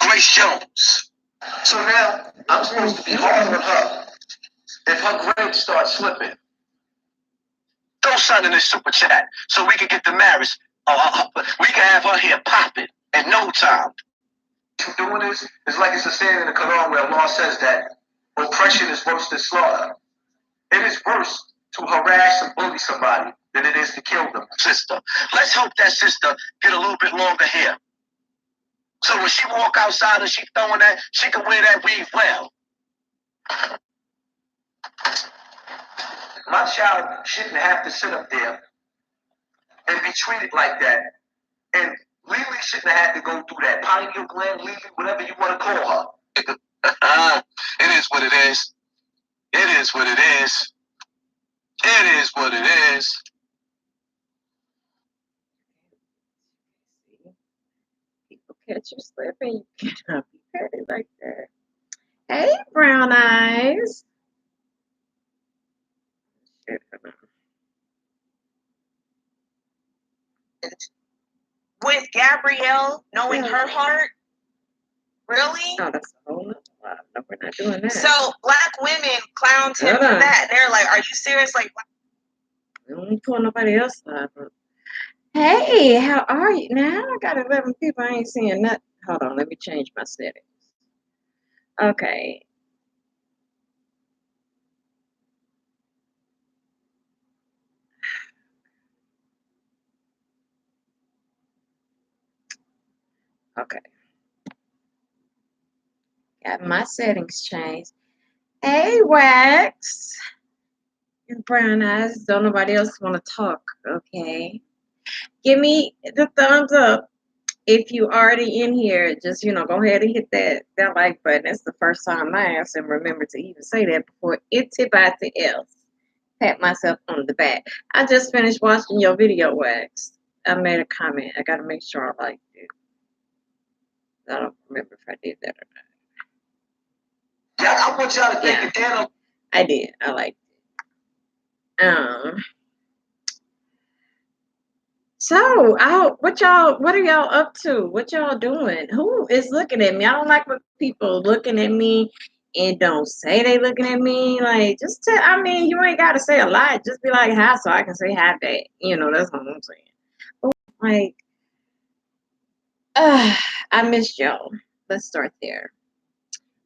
Grace Jones. So now I'm supposed to be hard on her if her grades start slipping. Throw something in this super chat so we can get the marriage. We can have her here popping in no time. Doing this is like it's a saying in the Quran where Allah says that oppression is worse than slaughter. It is worse to harass and bully somebody than it is to kill them. Sister, let's hope that sister get a little bit longer hair. So when she walk outside and she throwing that, she can wear that weave well. My child shouldn't have to sit up there and be treated like that. And Lily shouldn't have to go through that. Pineal gland, Lily, whatever you want to call her. It is what it is. It is what it is. It is what it is. People catch you slipping. You cannot be petty like that. Hey, Brown Eyes. With Gabrielle knowing her heart, really? Oh, that's a whole nother lot. No, we're not doing that. So black women clowned him for that. They're like, "Are you serious?" Like, we don't pull nobody else up. Hey, how are you? Now I got 11 people. I ain't seeing nothing. Hold on, let me change my settings. Okay. Okay. Got my settings changed. Hey, Wax. And Brown Eyes. Don't nobody else want to talk. Okay. Give me the thumbs up if you already in here. Just, go ahead and hit that like button. It's the first time I asked and remember to even say that before anybody else. Pat myself on the back. I just finished watching your video, Wax. I made a comment. I got to make sure I liked it. I don't remember if I did that or not. Yeah, I want y'all to think again. I did. I liked it. So, what are y'all up to? What y'all doing? Who is looking at me? I don't like when people looking at me and don't say they looking at me. Like, just you ain't got to say a lot. Just be like, hi, so I can say hi back. That's what I'm saying. But, like, I missed y'all. Let's start there.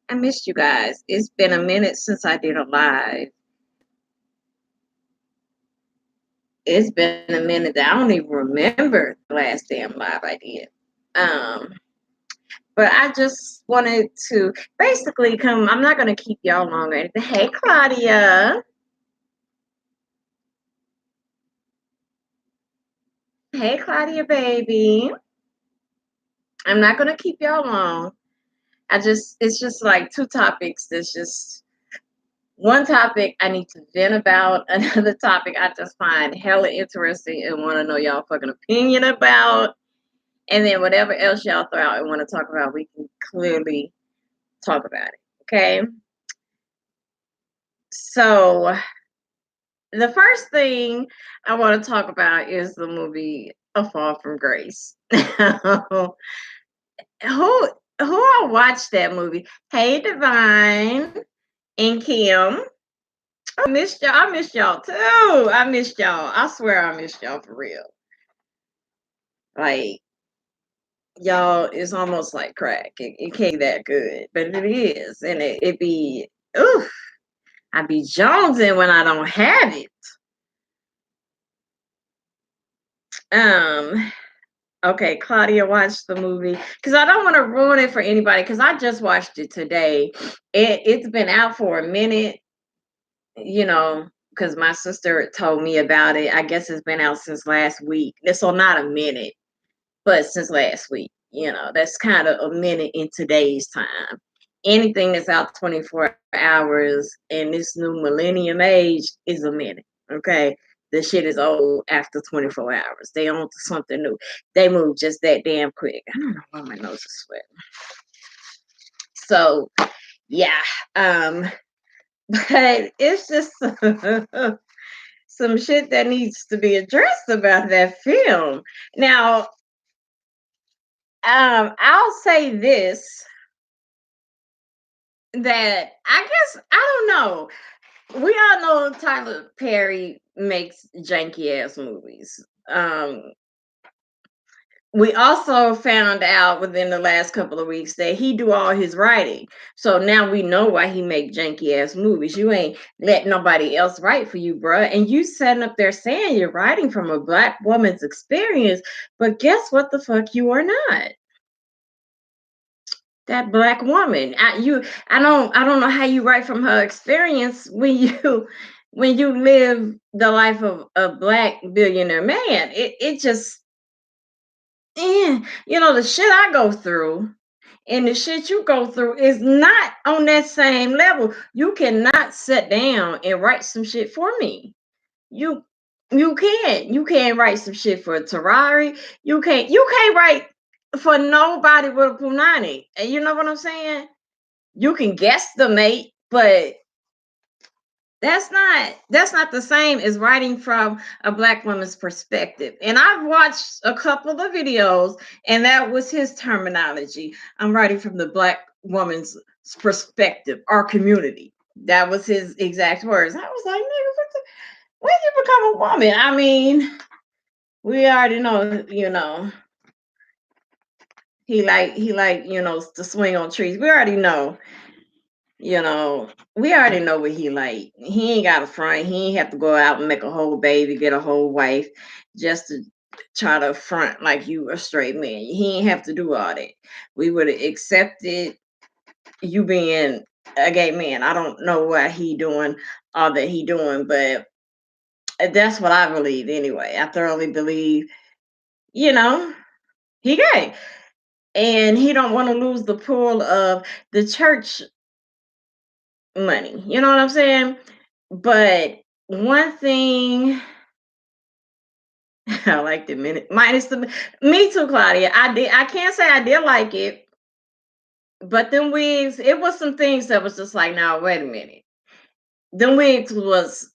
I missed you guys. It's been a minute since I did a live. It's been a minute that I don't even remember the last damn live I did. But I just wanted to basically come. I'm not going to keep y'all long or anything. Hey, Claudia. Hey, Claudia, baby. I'm not going to keep y'all long. It's just like two topics. There's just one topic I need to vent about. Another topic I just find hella interesting and want to know y'all fucking opinion about. And then whatever else y'all throw out and want to talk about, we can clearly talk about it. Okay? So, the first thing I want to talk about is the movie A Fall from Grace. Who all watched that movie? Hey, Divine and Kim. I missed y'all. I missed y'all too. I missed y'all. I swear I missed y'all for real. Like, y'all, it's almost like crack. It can't that good, but it is. And it be, oof. I be jonesing when I don't have it. Okay, Claudia watched the movie because I don't want to ruin it for anybody because I just watched it today. It's been out for a minute, because my sister told me about it. I guess it's been out since last week. So not a minute, but since last week. That's kind of a minute in today's time. Anything that's out 24 hours in this new millennium age is a minute. Okay. The shit is old after 24 hours. They on to something new. They move just that damn quick. I don't know why my nose is sweating. So, yeah. But it's just some shit that needs to be addressed about that film. Now, I'll say this. that I guess I don't know. We all know Tyler Perry makes janky ass movies. We also found out within the last couple of weeks that he do all his writing. So now we know why he make janky ass movies. You ain't let nobody else write for you, bruh. And you sitting up there saying you're writing from a black woman's experience, but guess what the fuck you are not? That black woman. I don't know how you write from her experience when you when you live the life of a black billionaire man. It just the shit I go through and the shit you go through is not on that same level. You cannot sit down and write some shit for me. You you can't. You can't write some shit for Terrari. You can't write for nobody with a punani. And you know what I'm saying? You can guesstimate, but that's not the same as writing from a black woman's perspective. And I've watched a couple of videos, and that was his terminology. I'm writing from the black woman's perspective, our community. That was his exact words. I was like, nigga, when you become a woman? I mean, we already know, he like to swing on trees. We already know. We already know what he like. He ain't got a front. He ain't have to go out and make a whole baby, get a whole wife, just to try to front like you a straight man. He ain't have to do all that. We would have accepted you being a gay man. I don't know what he doing, all that he doing, but that's what I believe anyway. I thoroughly believe, you know, he gay. And he don't want to lose the pull of the church money. You know what I'm saying? But one thing I liked it minus the me too, Claudia. I can't say I did like it, but them wigs, it was some things that was just like, now wait a minute. Them wigs was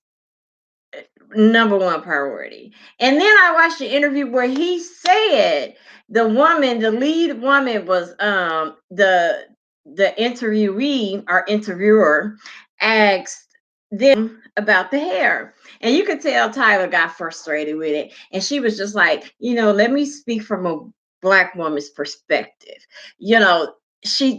number one priority. And then I watched the interview where he said the lead woman was the interviewee or interviewer asked them about the hair. And you could tell Tyler got frustrated with it. And she was just like, let me speak from a black woman's perspective.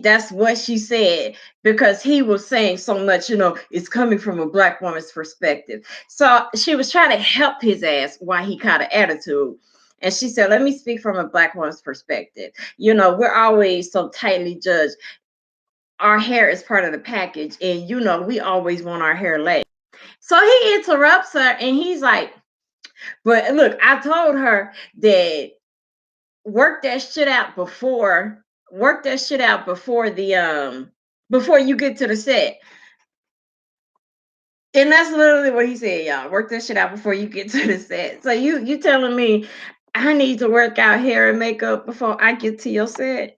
That's what she said because he was saying so much, it's coming from a black woman's perspective. So she was trying to help his ass while he caught an attitude. And she said, let me speak from a black woman's perspective. We're always so tightly judged. Our hair is part of the package. And, we always want our hair laid. So he interrupts her and he's like, but look, I told her that work that shit out before before you get to the set. And that's literally what he said, y'all. Work that shit out before you get to the set. So you telling me I need to work out hair and makeup before I get to your set?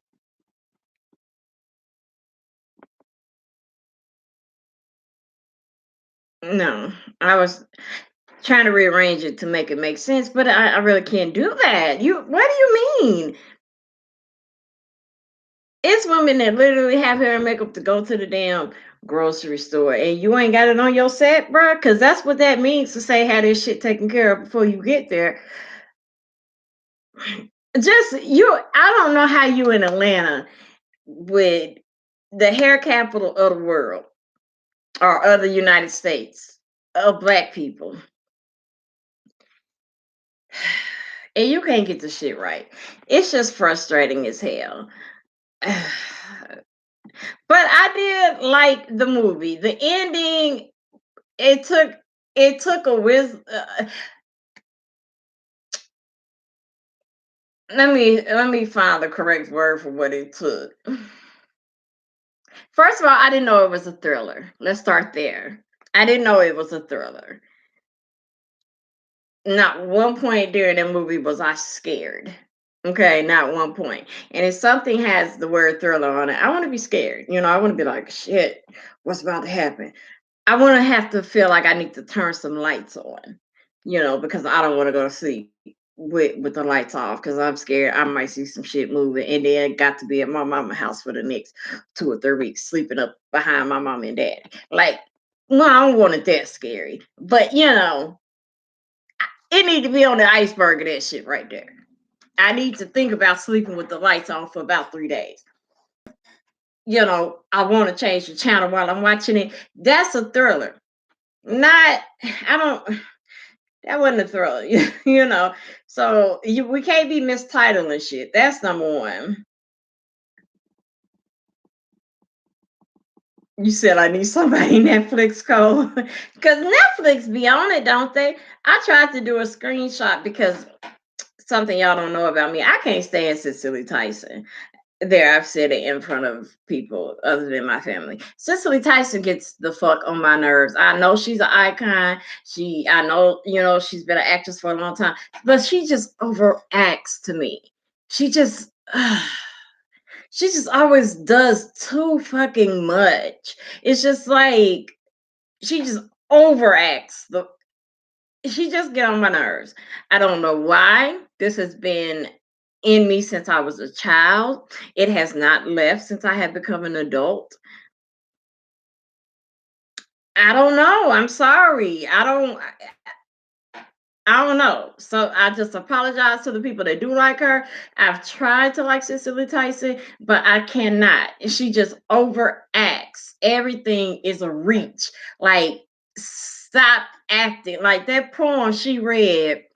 No, I was trying to rearrange it to make it make sense, but I really can't do that. What do you mean? It's women that literally have hair and makeup to go to the damn grocery store, and you ain't got it on your set, bro. Because that's what that means to say have this shit taken care of before you get there. I don't know how you in Atlanta with the hair capital of the world or other United States of black people, and you can't get the shit right. It's just frustrating as hell. But I did like the movie. The ending, it took a wisdom. Let me find the correct word for what it took. First of all, I didn't know it was a thriller. Let's start there. I didn't know it was a thriller. Not one point during that movie was I scared. Okay, not one point. And if something has the word thriller on it, I want to be scared. I want to be like, shit, what's about to happen? I want to have to feel like I need to turn some lights on, because I don't want to go to sleep. with the lights off because I'm scared I might see some shit moving, and then got to be at my mama's house for the next 2 or 3 weeks, sleeping up behind my mom and daddy. Like, no, I don't want it that scary. But it need to be on the iceberg of that shit right there. I need to think about sleeping with the lights on for about 3 days. I want to change the channel while I'm watching it. That's a thriller. Not, I don't, that wasn't a thriller, So we can't be mistitling shit. That's number one. You said I need somebody Netflix code because Netflix be on it, don't they? I tried to do a screenshot because something y'all don't know about me. I can't stand Cicely Tyson. There, I've said it in front of people other than my family. Cicely Tyson gets the fuck on my nerves. I know she's an icon. I know, she's been an actress for a long time, but she just overacts to me. She just, she just always does too fucking much. It's just like she just overacts. She just get on my nerves. I don't know why. This has been in me since I was a child. It has not left since I have become an adult. I don't know. I'm sorry. I don't know. So I just apologize to the people that do like her. I've tried to like Cicely Tyson, but I cannot. She just overacts. Everything is a reach. Like, stop acting. Like that poem she read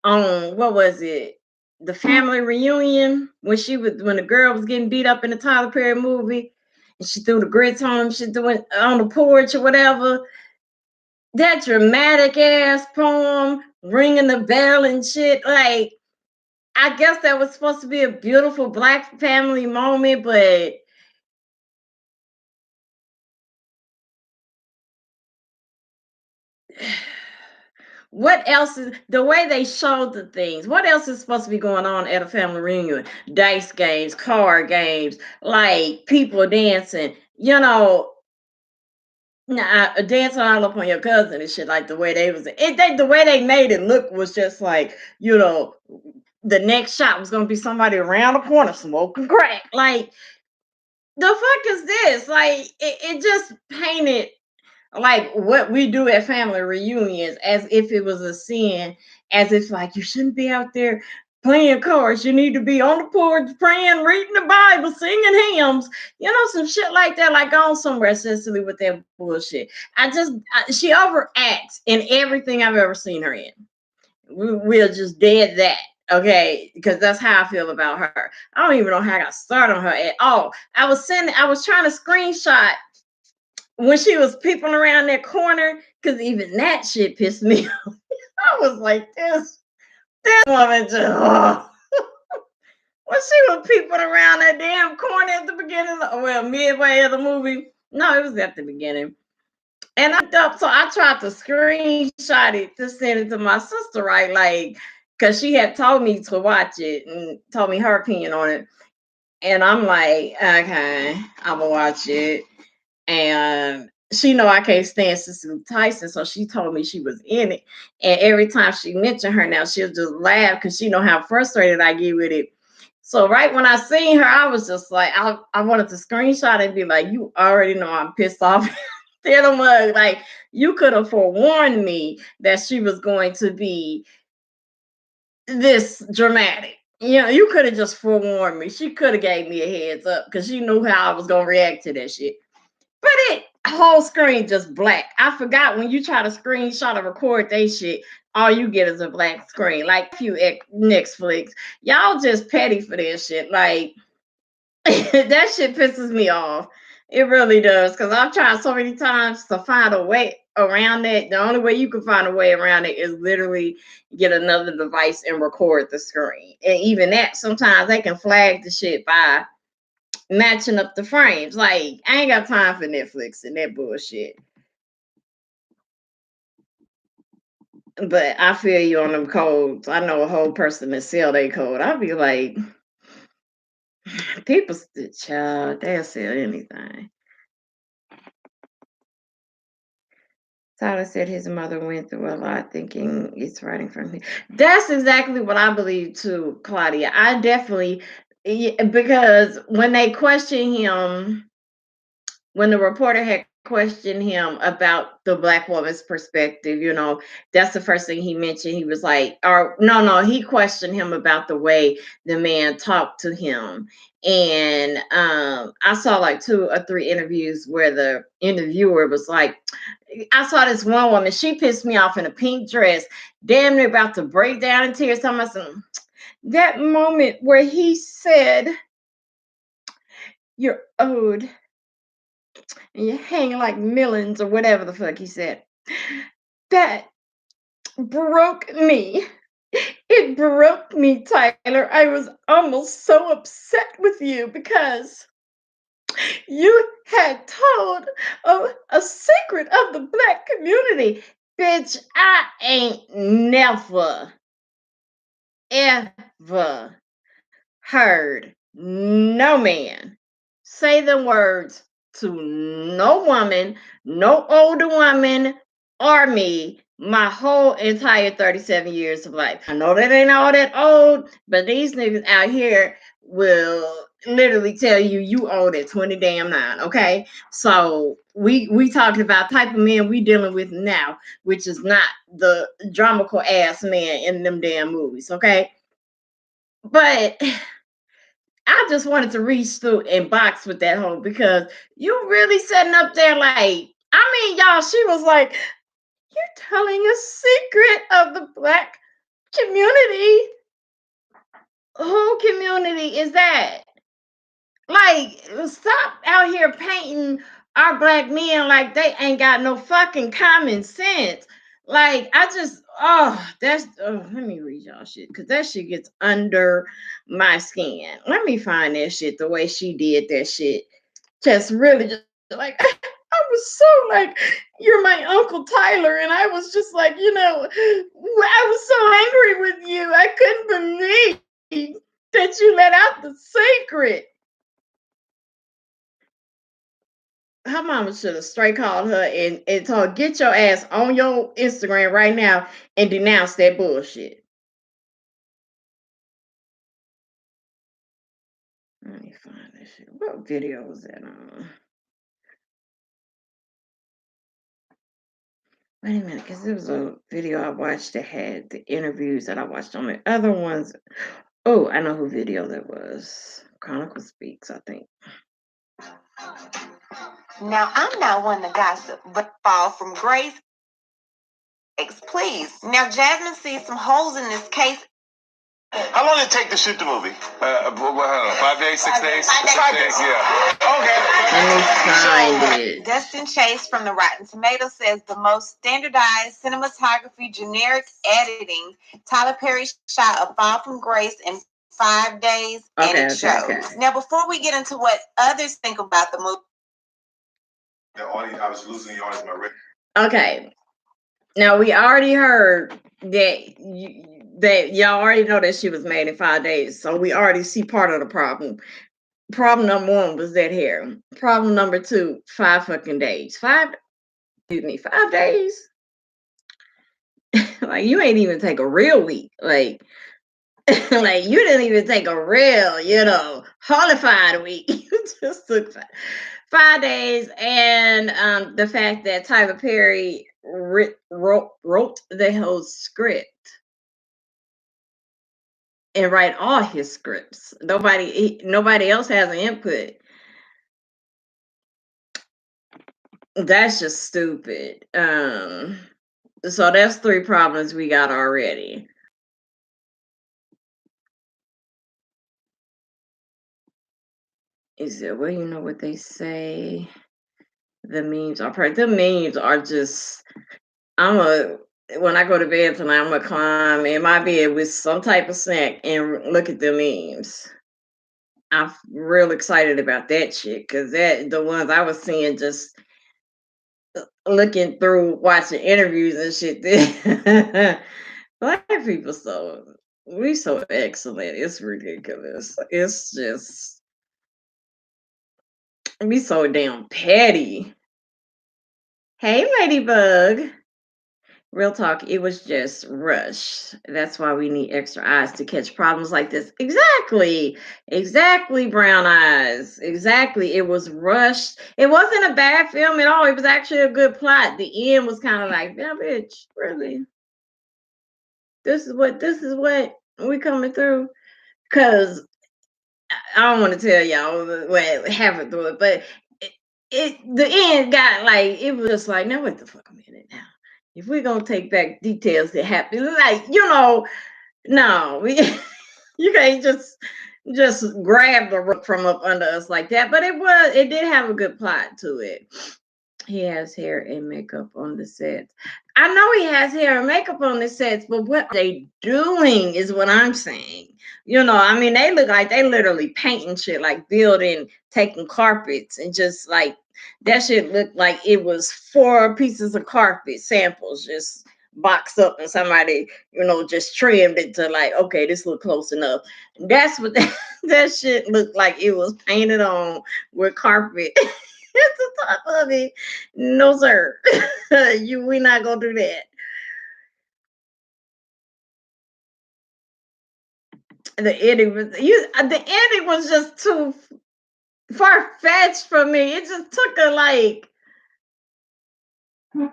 on, what was it? The family reunion when the girl was getting beat up in the Tyler Perry movie, and she threw the grits on him. She threw it on the porch or whatever. That dramatic ass poem, ringing the bell and shit. Like, I guess that was supposed to be a beautiful Black family moment, but what else is the way they showed the things? What else is supposed to be going on at a family reunion? Dice games, card games, like people dancing, dancing all up on your cousin and shit. Like the way the way they made it look was just like, the next shot was gonna be somebody around the corner smoking crack. Like, the fuck is this? Like, it just painted like what we do at family reunions as if it was a sin, as if like you shouldn't be out there playing cards. You need to be on the porch praying, reading the Bible, singing hymns, some shit like that. Like, on somewhere, Cicely, with that bullshit. She overacts in everything I've ever seen her in. We're just dead that. Okay, because that's how I feel about her. I don't even know how I got started on her at all. I was trying to screenshot when she was peeping around that corner, because even that shit pissed me off. I was like, this woman just, when she was peeping around that damn corner at the beginning, midway of the movie. No, it was at the beginning. And I tried to screenshot it to send it to my sister, right? Like, because she had told me to watch it and told me her opinion on it. And I'm like, okay, I'm gonna watch it. And she know I can't stand Cicely Tyson, so she told me she was in it. And every time she mentioned her now, she'll just laugh because she know how frustrated I get with it. So right when I seen her, I was just like, I wanted to screenshot and be like, you already know I'm pissed off. Like, you could have forewarned me that she was going to be this dramatic. You could have just forewarned me. She could have gave me a heads up because she knew how I was gonna react to that shit. But it whole screen just black. I forgot when you try to screenshot or record they shit, all you get is a black screen. Like, you Netflix, y'all just petty for this shit. Like, that shit pisses me off. It really does, because I've tried so many times to find a way around it. The only way you can find a way around it is literally get another device and record the screen. And even that, sometimes they can flag the shit by matching up the frames. Like, I ain't got time for Netflix and that bullshit. But I feel you on them codes. I know a whole person that sell their code. I'll be like, people, child, they'll sell anything. Tyler said his mother went through a lot thinking it's writing from him. That's exactly what I believe too, Claudia. I definitely, because when they questioned him, when the reporter had questioned him about the black woman's perspective, that's the first thing he mentioned. He was like, or no, he questioned him about the way the man talked to him. And I saw like 2 or 3 interviews where the interviewer was like, I saw this one woman, she pissed me off in a pink dress, damn near about to break down in tears. That moment where he said, "You're owed and you hang like millions," or whatever the fuck he said. That broke me. It broke me, Tyler. I was almost so upset with you because you had told a secret of the black community. Bitch, I ain't never, ever heard no man say the words to no woman, no older woman, or me my whole entire 37 years of life. I know that ain't all that old, but these niggas out here will literally tell you you old at 20 damn 9. Okay, so we talking about type of men we dealing with now, which is not the dramatical ass man in them damn movies. Okay, but I just wanted to reach through and box with that hoe because you really sitting up there like, I mean, y'all, she was like, "You're telling a secret of the black community." Who community is that? Like, stop out here painting our black men like they ain't got no fucking common sense. Like, let me read y'all shit because that shit gets under my skin. Let me find that shit the way she did that shit. Just really, just like, I was so like, "You're my Uncle Tyler," and I was just like, I was so angry with you. I couldn't believe that you let out the secret. Her mama should have straight called her and told her, "Get your ass on your Instagram right now and denounce that bullshit." Let me find this shit. What video was that on? Wait a minute, because there was a video I watched that had the interviews that I watched on the other ones. Oh, I know who video that was. Chronicle Speaks, I think. Now, I'm not one to gossip, but fall from grace. Please. Now, Jasmine sees some holes in this case. How long did it take to shoot the movie? 5 days, 6 days? 5 days, yeah. Okay. Let me find it. Dustin Chase from the Rotten Tomatoes says the most standardized cinematography, generic editing. Tyler Perry shot A Fall from Grace in 5 days, and it shows. Okay. Now, before we get into what others think about the movie, The audience, I was losing the audience. Okay. Now we already heard that y'all already know that she was made in 5 days, so we already see part of the problem. Problem number 1 was that hair. Problem number 2, 5 fucking days. 5 days. Like, you ain't even take a real week. Like, like you didn't even take a real, holified week. You just took 5 days, and the fact that Tyler Perry wrote the whole script and write all his scripts. Nobody else has an input. That's just stupid. So that's 3 problems we got already. Is it, well, you know what they say? The memes are just, when I go to bed tonight, I'm gonna climb in my bed with some type of snack and look at the memes. I'm real excited about that shit because the ones I was seeing, just looking through, watching interviews and shit. Black people, we so excellent. It's ridiculous. It's just, we so damn petty. Hey, Ladybug. Real talk, it was just rush. That's why we need extra eyes to catch problems like this. Exactly. Exactly, brown eyes. Exactly. It was rushed. It wasn't a bad film at all. It was actually a good plot. The end was kind of like, yeah, bitch, really? This is what we coming through? Cause I don't want to tell y'all what happened through it, but the end got like it was just like, now wait the fuck a minute now. If we're gonna take back details that happened, like no, we you can't just grab the rug from up under us like that. But it did have a good plot to it. He has hair and makeup on the sets. I know he has hair and makeup on the sets, but what they doing is what I'm saying. I mean, they look like they literally painting shit, like building, taking carpets, and just like that shit looked like it was 4 pieces of carpet samples just boxed up, and somebody, just trimmed it to like, okay, this look close enough. That's what that shit looked like. It was painted on with carpet. At the top of it. No, sir. We not gonna do that. The ending was just too far fetched for me. It just took a like, and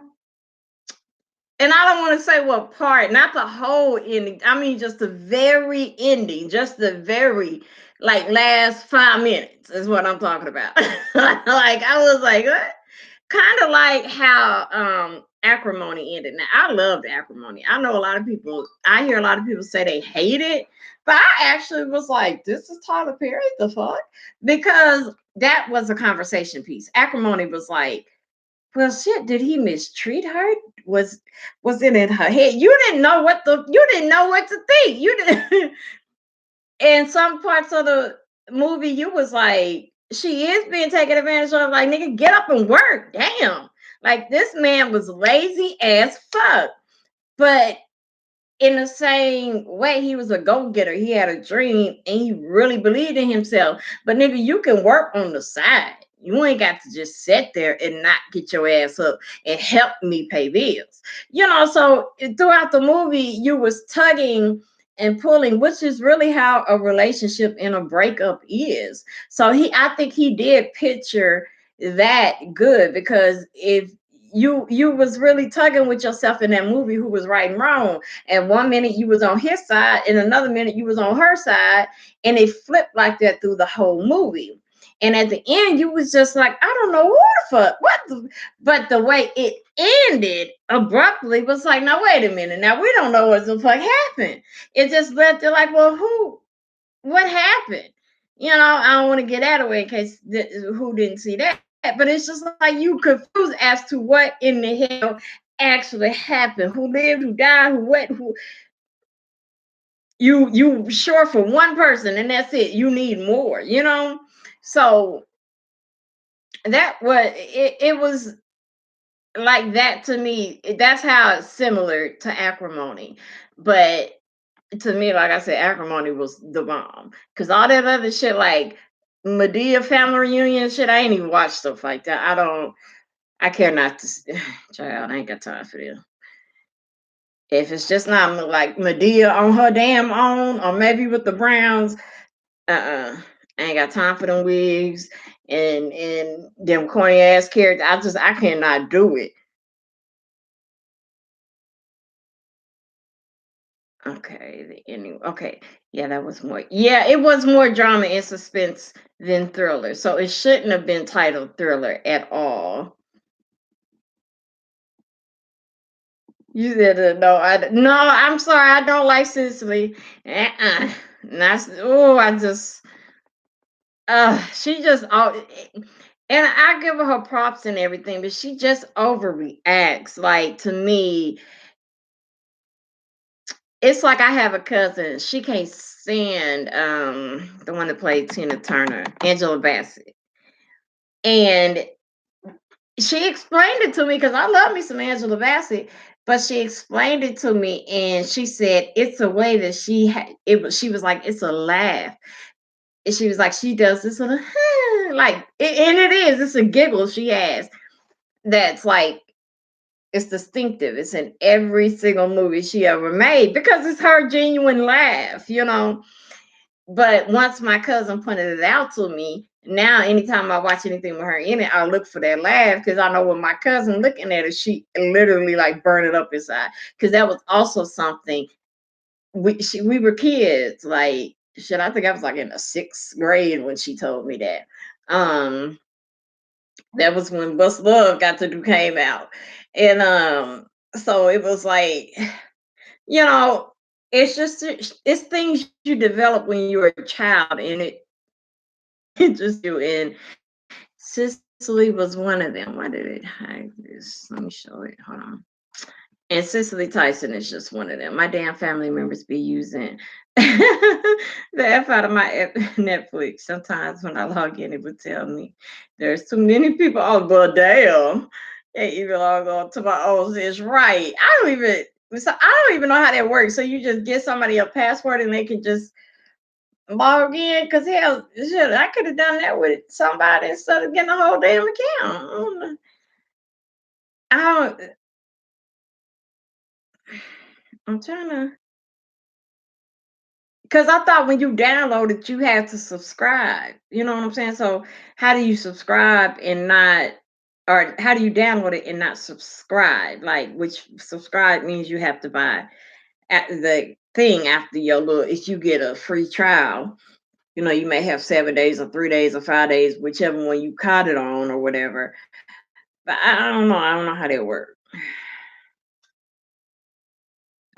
I don't want to say what part, not the whole ending. I mean, just the very ending, just the very like last 5 minutes is what I'm talking about. Like I was like, what? Kind of like how Acrimony ended. Now I loved Acrimony. I know a lot of people, I hear a lot of people say they hate it, but I actually was like, this is Tyler Perry, the fuck? Because that was a conversation piece. Acrimony was like, well, shit, did he mistreat her? Was it in her head? You didn't know what to think. You didn't. In some parts of the movie, you was like, she is being taken advantage of. Like, nigga, get up and work. Damn. Like, this man was lazy as fuck. But in the same way, he was a go-getter. He had a dream and he really believed in himself. But nigga, you can work on the side. You ain't got to just sit there and not get your ass up and help me pay bills. So throughout the movie, you was tugging and pulling, which is really how a relationship and a breakup is. So I think he did picture that good, because if you was really tugging with yourself in that movie, who was right and wrong, and 1 minute you was on his side and another minute you was on her side, and it flipped like that through the whole movie. And at the end, you was just like, I don't know but the way it ended abruptly was like, now wait a minute, now we don't know what the fuck happened. It just led to like, well, what happened? I don't want to get out of it in case who didn't see that, but it's just like you confused as to what in the hell actually happened. Who lived, who died, who you sure for one person and that's it. You need more, So it was like that to me. That's how it's similar to Acrimony. But to me, like I said, Acrimony was the bomb. Because all that other shit, like Madea family reunion shit, I ain't even watched stuff like that. I care not to. Child, I ain't got time for this. If it's just not like Madea on her damn own, or maybe with the Browns, I ain't got time for them wigs and them corny ass characters. I cannot do it. Okay, anyway, okay, yeah, that was more. Yeah, it was more drama and suspense than thriller, so it shouldn't have been titled Thriller at all. You said no. No, I'm sorry, I don't like Cicely. I just she just and I give her props and everything, but she just overreacts. Like, to me, it's like I have a cousin. She can't stand the one that played Tina Turner, Angela Bassett. And she explained it to me, because I love me some Angela Bassett, but she explained it to me and she said it's a way that she was like, it's a laugh. And she was like, she does this little like and it is, it's a giggle she has that's like It's distinctive. It's in every single movie she ever made because it's her genuine laugh, you know. But once my cousin pointed it out to me, now anytime I watch anything with her in it, I look for that laugh because I know when my cousin looking at it, she literally like burn it up inside. Because that was also something we were kids. Like shit, I think I was like in the 6th grade when she told me that. That was when Bust Love Got to Do came out, and so it was like you know, it's just it's things you develop when you were a child, and it just you. And Cicely was one of them. Why did it hide this? Let me show it. Hold on. And Cicely Tyson is just one of them. My damn family members be using the F out of my Netflix. Sometimes when I log in, it would tell me there's too many people. Oh, but damn. They even log on to my own. It's right. I don't even know how that works. So you just get somebody a password and they can just log in. Because hell, shit, I could have done that with somebody instead of getting a whole damn account. I don't. I'm trying to. Because I thought when you download it, you have to subscribe. You know what I'm saying? So how do you subscribe and not, or how do you download it and not subscribe? Like, which subscribe means you have to buy at the thing after your little. If you get a free trial, you know, you may have 7 days or 3 days or 5 days, whichever one you caught it on or whatever. But I don't know. I don't know how that works.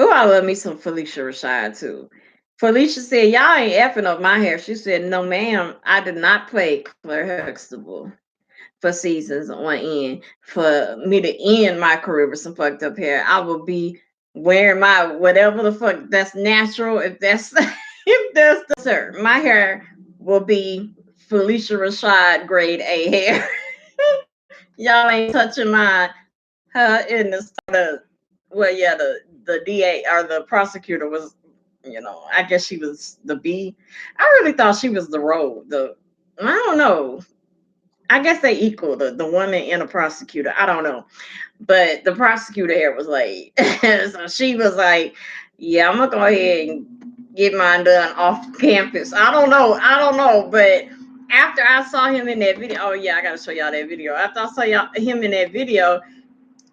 Oh, I love me some Felicia Rashad too. Felicia said, "Y'all ain't effing up my hair." She said, "No, ma'am, I did not play Claire Huxtable for seasons on end. For me to end my career with some fucked up hair, I will be wearing my whatever the fuck that's natural. If that's if that's the sir, my hair will be Felicia Rashad grade A hair. Y'all ain't touching my her in the well, yeah, the DA or the prosecutor was, you know, I guess she was the B. I really thought she was the role. I don't know. I guess they equal the woman and the prosecutor. I don't know, but the prosecutor here was like, so she was like, "Yeah, I'm gonna go ahead and get mine done off campus." I don't know, but after I saw him in that video, oh yeah, I gotta show y'all that video. After I saw him in that video,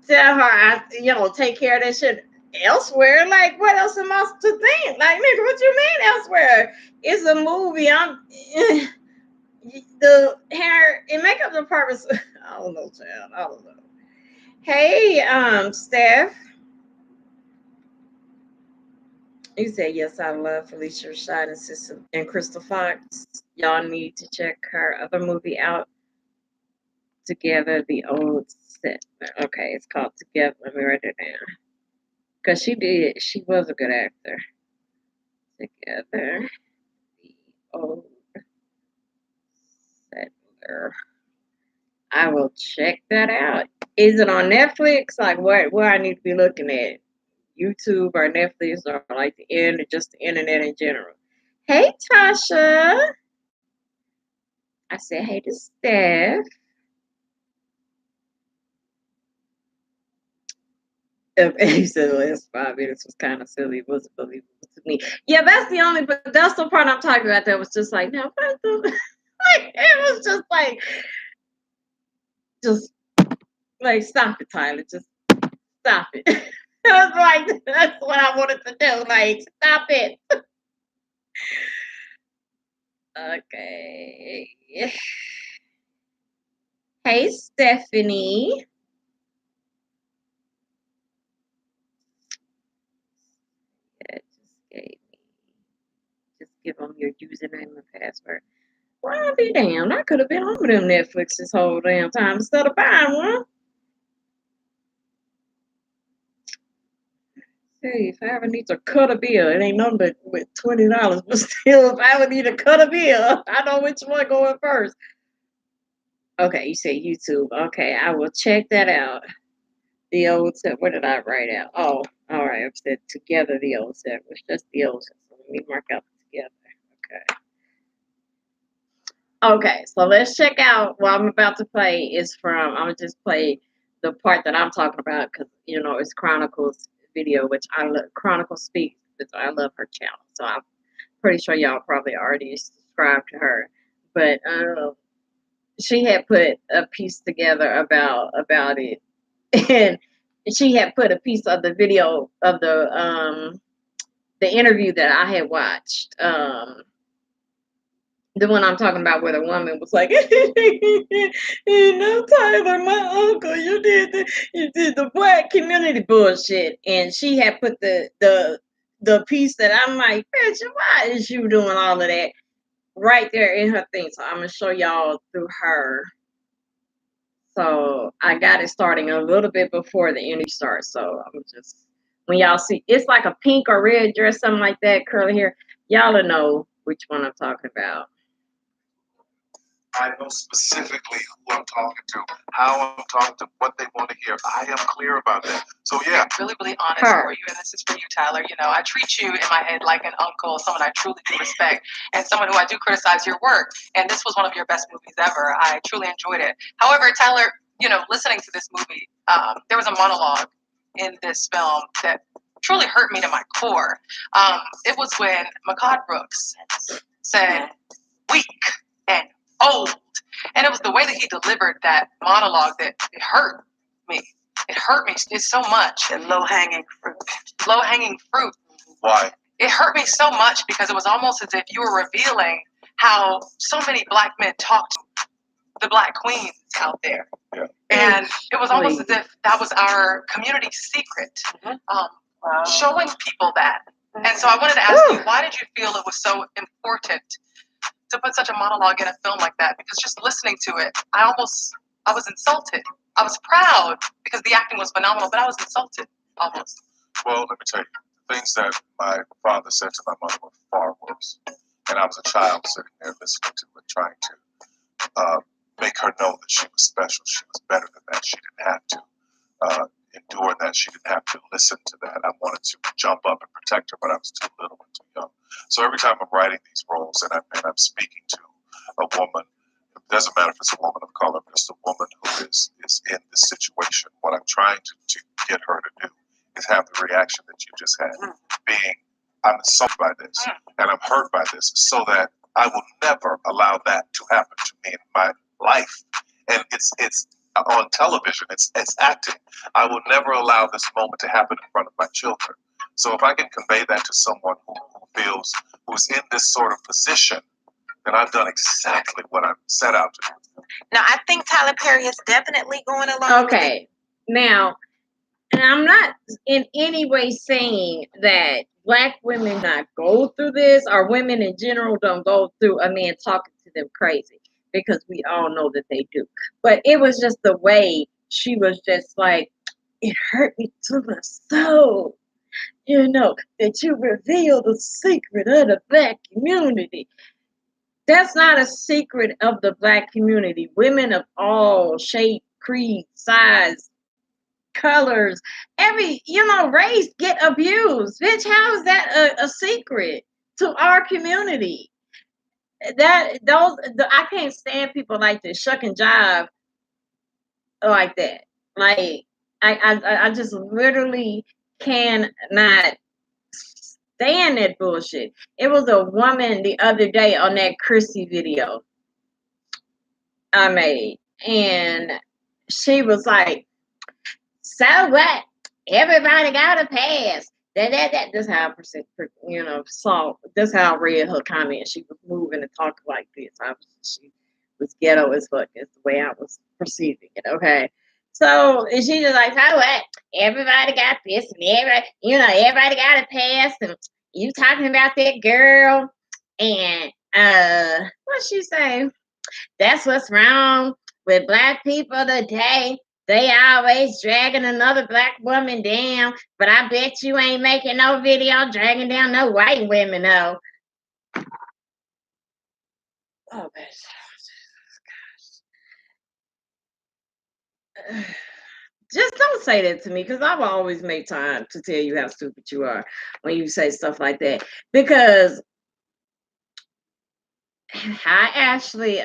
tell her, take care of that shit elsewhere. Like, what else am I to think? Like, nigga, what you mean elsewhere? It's a movie. The hair and makeup departments. I don't know, child. I don't know. Hey, Steph. You said yes. I love Felicia Rashad and Sister and Crystal Fox. Y'all need to check her other movie out. Together, the old set. Okay, it's called Together. Let me write it down. Because she was a good actor. Together, the old settler. I will check that out. Is it on Netflix? Like where I need to be looking at? YouTube or Netflix or like just the internet in general. Hey Tasha. I said hey to Steph. He said the last 5 minutes was kind of silly. It wasn't believable to me. Yeah, but that's the part I'm talking about that was just like, no, what the like it was just like stop it, Tyler. Just stop it. I was like, that's what I wanted to do. Like, stop it. Okay. Hey, Stephanie. Yeah, just give them your username and password. Well, I'll be damned. I could have been on them Netflix this whole damn time instead of buying one. Hey, if I ever need to cut a bill, it ain't nothing but with $20. But still, if I ever need to cut a bill, I know which one going first. Okay, you say YouTube. Okay, I will check that out. The old set. What did I write out? Oh, all right. I've said together the old set. Was just the old set. So let me mark out together. Okay. Okay, so let's check out what I'm about to play is from. I'm gonna just play the part that I'm talking about, because you know it's Chronicles video, which I love. Chronicle Speaks, which I love her channel. So I'm pretty sure y'all probably already subscribed to her. But she had put a piece together about it, and she had put a piece of the video of the interview that I had watched. The one I'm talking about where the woman was like, you know, Tyler, my uncle, you did the black community bullshit. And she had put the piece that I'm like, bitch, why is you doing all of that right there in her thing? So I'm gonna show y'all through her. So I got it starting a little bit before the interview starts. So I'm just, when y'all see, it's like a pink or red dress, something like that, curly hair. Y'all will know which one I'm talking about. I know specifically who I'm talking to, how I'm talking to, what they want to hear. I am clear about that. So yeah, really, really honest for you, and this is for you, Tyler. You know, I treat you in my head like an uncle, someone I truly do respect, and someone who I do criticize your work. And this was one of your best movies ever. I truly enjoyed it. However, Tyler, you know, listening to this movie, there was a monologue in this film that truly hurt me to my core. It was when Mehcad Brooks said, "Weak and old," and it was the way that he delivered that monologue that it hurt me. It hurt me so much. And low-hanging fruit. Low-hanging fruit. why? It hurt me so much because it was almost as if you were revealing how so many black men talk to the black queens out there. Yeah. And it was almost as if that was our community secret. Showing people that. And so I wanted to ask you, why did you feel it was so important to put such a monologue in a film like that? Because just listening to it, I was insulted. I was proud because the acting was phenomenal, but I was insulted almost. Well, let me tell you, the things that my father said to my mother were far worse. And I was a child sitting there listening to it, trying to make her know that she was special. She was better than that. She didn't have to endure that. She didn't have to listen to that. I wanted to jump up and protect her, but I was too little and too young. So every time I'm writing these roles and I'm speaking to a woman, it doesn't matter if it's a woman of color, but it's a woman who is in this situation. What I'm trying to get her to do is have the reaction that you just had, being, I'm insulted by this and I'm hurt by this, so that I will never allow that to happen to me in my life. And it's on television, it's acting. I will never allow this moment to happen in front of my children. So if I can convey that to someone who's in this sort of position, then I've done exactly what I've set out to do. Now, I think Tyler Perry is definitely going along. Okay, now, and I'm not in any way saying that black women not go through this, or women in general don't go through a man talking to them crazy, because we all know that they do. But it was just the way she was just like, it hurt me to my soul, you know, that you revealed the secret of the black community. That's not a secret of the black community. Women of all shape, creed, size, colors, every, race get abused. Bitch, how is that a secret to our community? I can't stand people like this shuck and jive like that. Like I just literally cannot stand that bullshit. It was a woman the other day on that Chrissy video I made, and she was like, "So what? Everybody got a pass." That's how I saw. That's how I read her comment. She was moving and talking like this. She was ghetto as fuck. Is the way I was perceiving it. Okay. So and she just like, "So what? Everybody got this, and everybody got a pass, and you talking about that girl, and what she say? That's what's wrong with black people today. They always dragging another black woman down, but I bet you ain't making no video dragging down no white women, though." Oh, gosh. Just don't say that to me, because I will always make time to tell you how stupid you are when you say stuff like that. Because I actually,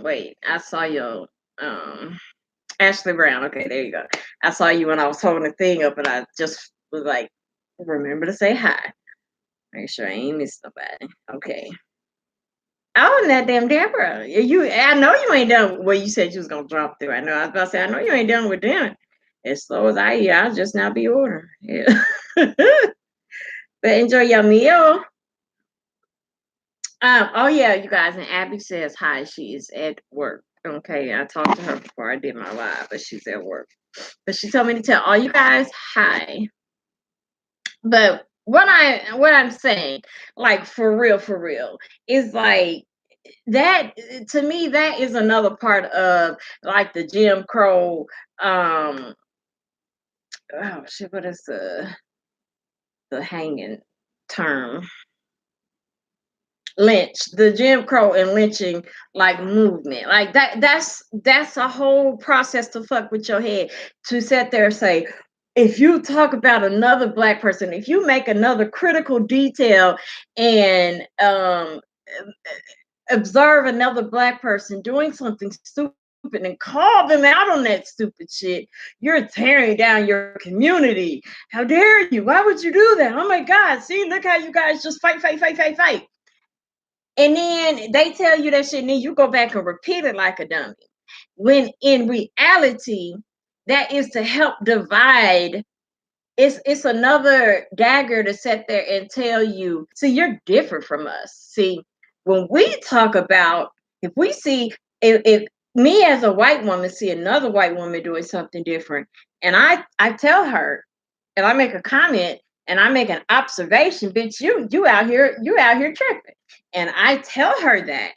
wait, I saw your Ashley Brown. Okay, there you go. I saw you when I was holding the thing up, and I just was like, remember to say hi. Make sure I ain't missed nobody. Okay. Oh, and that damn Deborah. I know you ain't done. Well, you said you was gonna drop through. I know. I was about to say, I know you ain't done with them. As slow as I eat, I'll just not be ordering. Yeah. But enjoy your meal. Oh yeah, you guys. And Abby says hi. She is at work. Okay, I talked to her before I did my live, but she's at work. But she told me to tell all you guys hi. But what I'm saying, like for real, is like that to me. That is another part of like the Jim Crow. Oh shit! What is the hanging term? Lynch, the Jim Crow and lynching like movement, like that's a whole process to fuck with your head, to sit there and say, if you talk about another black person, if you make another critical detail and observe another black person doing something stupid and call them out on that stupid shit, you're tearing down your community. How dare you? Why would you do that? Oh my God, see, look how you guys just fight. And then they tell you that shit, and then you go back and repeat it like a dummy. When in reality, that is to help divide. It's another dagger to sit there and tell you, see, you're different from us. See, when we talk about, if we see, if me as a white woman see another white woman doing something different, and I tell her, and I make a comment, and I make an observation, bitch, you out here tripping. And I tell her that.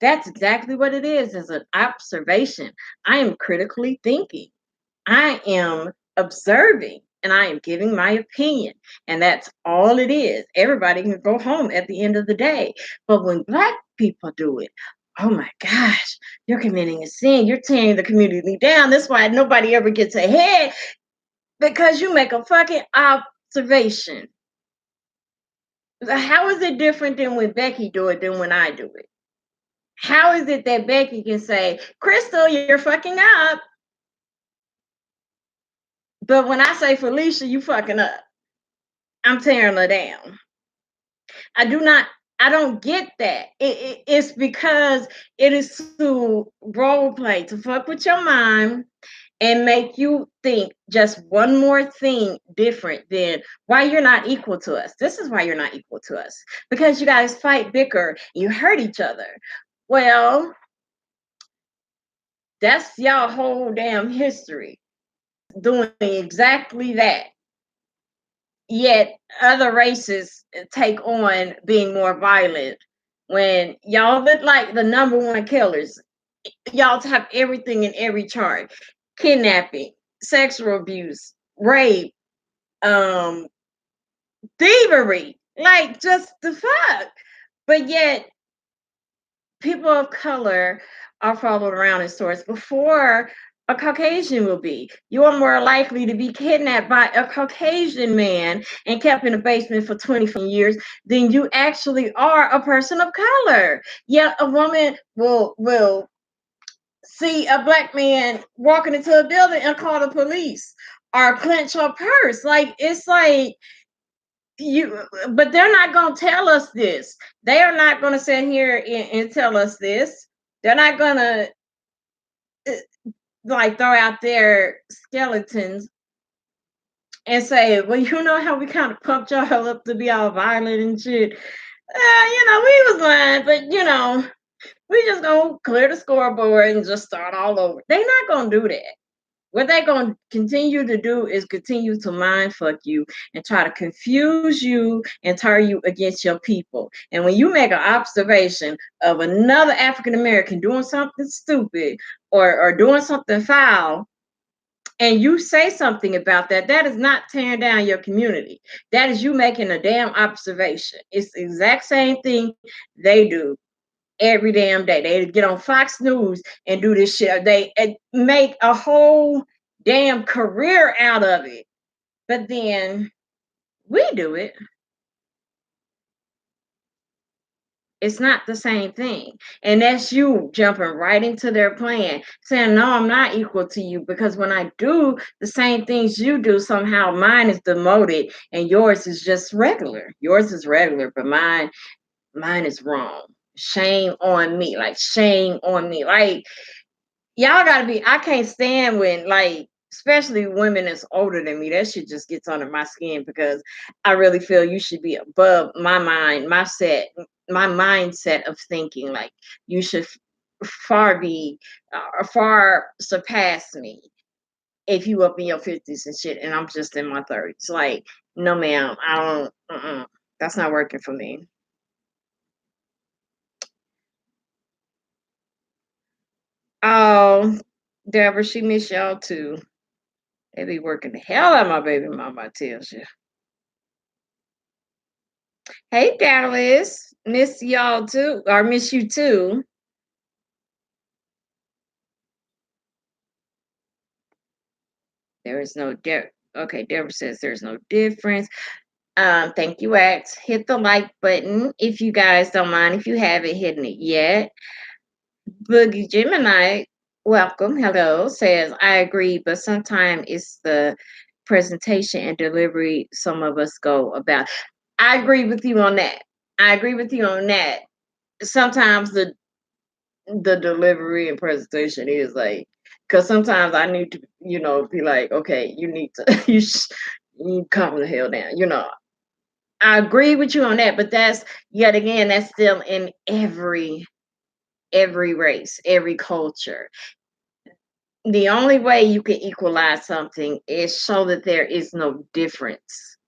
That's exactly what it is an observation. I am critically thinking. I am observing, and I am giving my opinion. And that's all it is. Everybody can go home at the end of the day. But when black people do it, oh my gosh, you're committing a sin. You're tearing the community down. That's why nobody ever gets ahead, because you make a fucking observation. How is it different than when Becky do it than when I do it? How is it that Becky can say, Crystal, you're fucking up, but when I say Felicia, you fucking up? I'm tearing her down. I don't get that. It's because it is to role play, to fuck with your mind and make you think just one more thing different than why you're not equal to us. This is why you're not equal to us. Because you guys fight, bicker, you hurt each other. Well, that's y'all whole damn history, doing exactly that. Yet other races take on being more violent when y'all look like the number one killers. Y'all have everything in every chart: kidnapping, sexual abuse, rape, thievery, like just the fuck. But yet people of color are followed around in stores before a Caucasian will be. You are more likely to be kidnapped by a Caucasian man and kept in a basement for 20 years than you actually are a person of color. Yet a woman will see a black man walking into a building and call the police or clench her purse. Like, it's like, but they're not going to tell us this. They are not going to sit here and tell us this. They're not going to like throw out their skeletons and say, well, you know how we kind of pumped y'all up to be all violent and shit. We was lying, but we just gonna clear the scoreboard and just start all over. They're not gonna do that. What they're going to continue to do is continue to mind fuck you and try to confuse you and turn you against your people. And when you make an observation of another African American doing something stupid or doing something foul, and you say something about that, that is not tearing down your community. That is you making a damn observation. It's the exact same thing they do every damn day. They get on Fox News and do this shit. They make a whole damn career out of it. But then we do it. It's not the same thing. And that's you jumping right into their plan, saying, no, I'm not equal to you, because when I do the same things you do, somehow mine is demoted and yours is just regular. Yours is regular, but mine is wrong. Shame on me. Like, shame on me. Like, y'all gotta be, I can't stand when, like, especially women that's older than me, that shit just gets under my skin, because I really feel you should be above my mind, my mindset of thinking. Like, you should far surpass me if you up in your 50s and shit, and I'm just in my 30s. Like, no ma'am, I don't, that's not working for me. Oh, Deborah, she miss y'all too. They be working the hell out of my baby mama, I tells you. Hey, Dallas, miss y'all too, or miss you too. There is no okay, Deborah says there's no difference. Thank you, X. Hit the like button if you guys don't mind, if you haven't hidden it yet. Boogie Gemini, welcome, hello, says, I agree, but sometimes it's the presentation and delivery some of us go about. I agree with you on that. Sometimes the delivery and presentation is like, because sometimes I need to, be like, okay, you need to, you calm the hell down. I agree with you on that, but that's, yet again, that's still in every race, every culture. The only way you can equalize something is so that there is no difference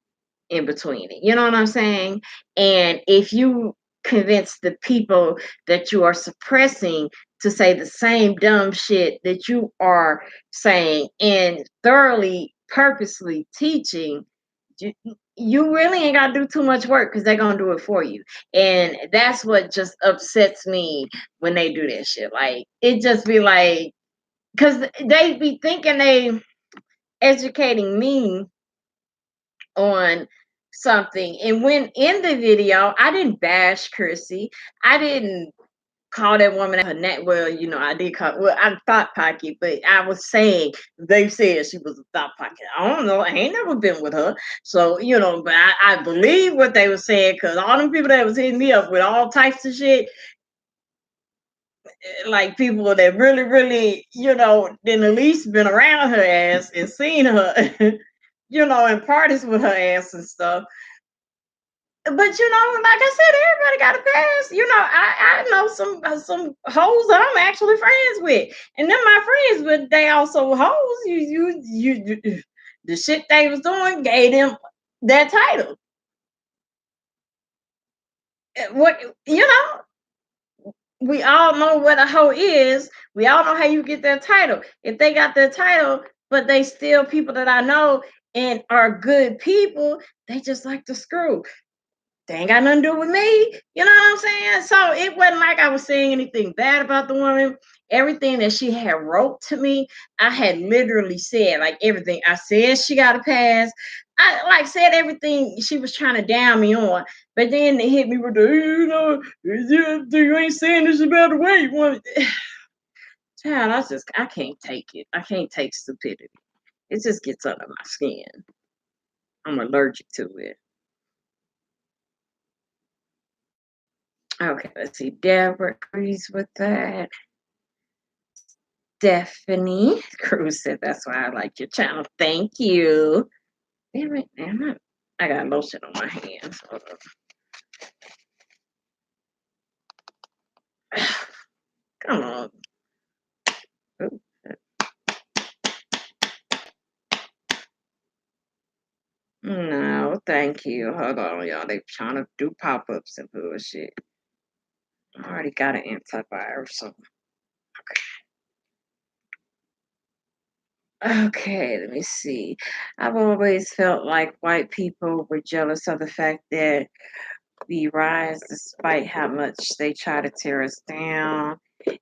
in between it. You know what I'm saying? And if you convince the people that you are suppressing to say the same dumb shit that you are saying and thoroughly, purposely teaching, you really ain't got to do too much work, because they're going to do it for you. And that's what just upsets me when they do that shit. Like, it just be like, because they be thinking they educating me on something. And when in the video, I didn't bash Chrissy. I didn't call that woman her net. Well, I did call, well, I thought pocket, but I was saying they said she was a thought pocket. I don't know. I ain't never been with her. So, but I believe what they were saying, because all them people that was hitting me up with all types of shit, like people that really, really, then at least been around her ass and seen her, in parties with her ass and stuff. But like I said, everybody got a past. I know some hoes that I'm actually friends with, and then my friends, but they also hoes. You the shit they was doing gave them that title. What we all know what a hoe is. We all know how you get that title. If they got that title, but they still people that I know and are good people, they just like to screw. They ain't got nothing to do with me. You know what I'm saying? So it wasn't like I was saying anything bad about the woman. Everything that she had wrote to me, I had literally said, like, everything. I said she got a pass. I said everything she was trying to down me on. But then they hit me with the, you ain't saying this about the way you want it. Child, I can't take it. I can't take stupidity. It just gets under my skin. I'm allergic to it. Okay, let's see. Deborah agrees with that. Stephanie Cruz said, that's why I like your channel. Thank you. Damn it, I got lotion on my hands. Hold on. Come on. Ooh. No, thank you. Hold on, y'all. They trying to do pop-ups and bullshit. I already got an antivirus, so okay, let me see. I've always felt like white people were jealous of the fact that we rise despite how much they try to tear us down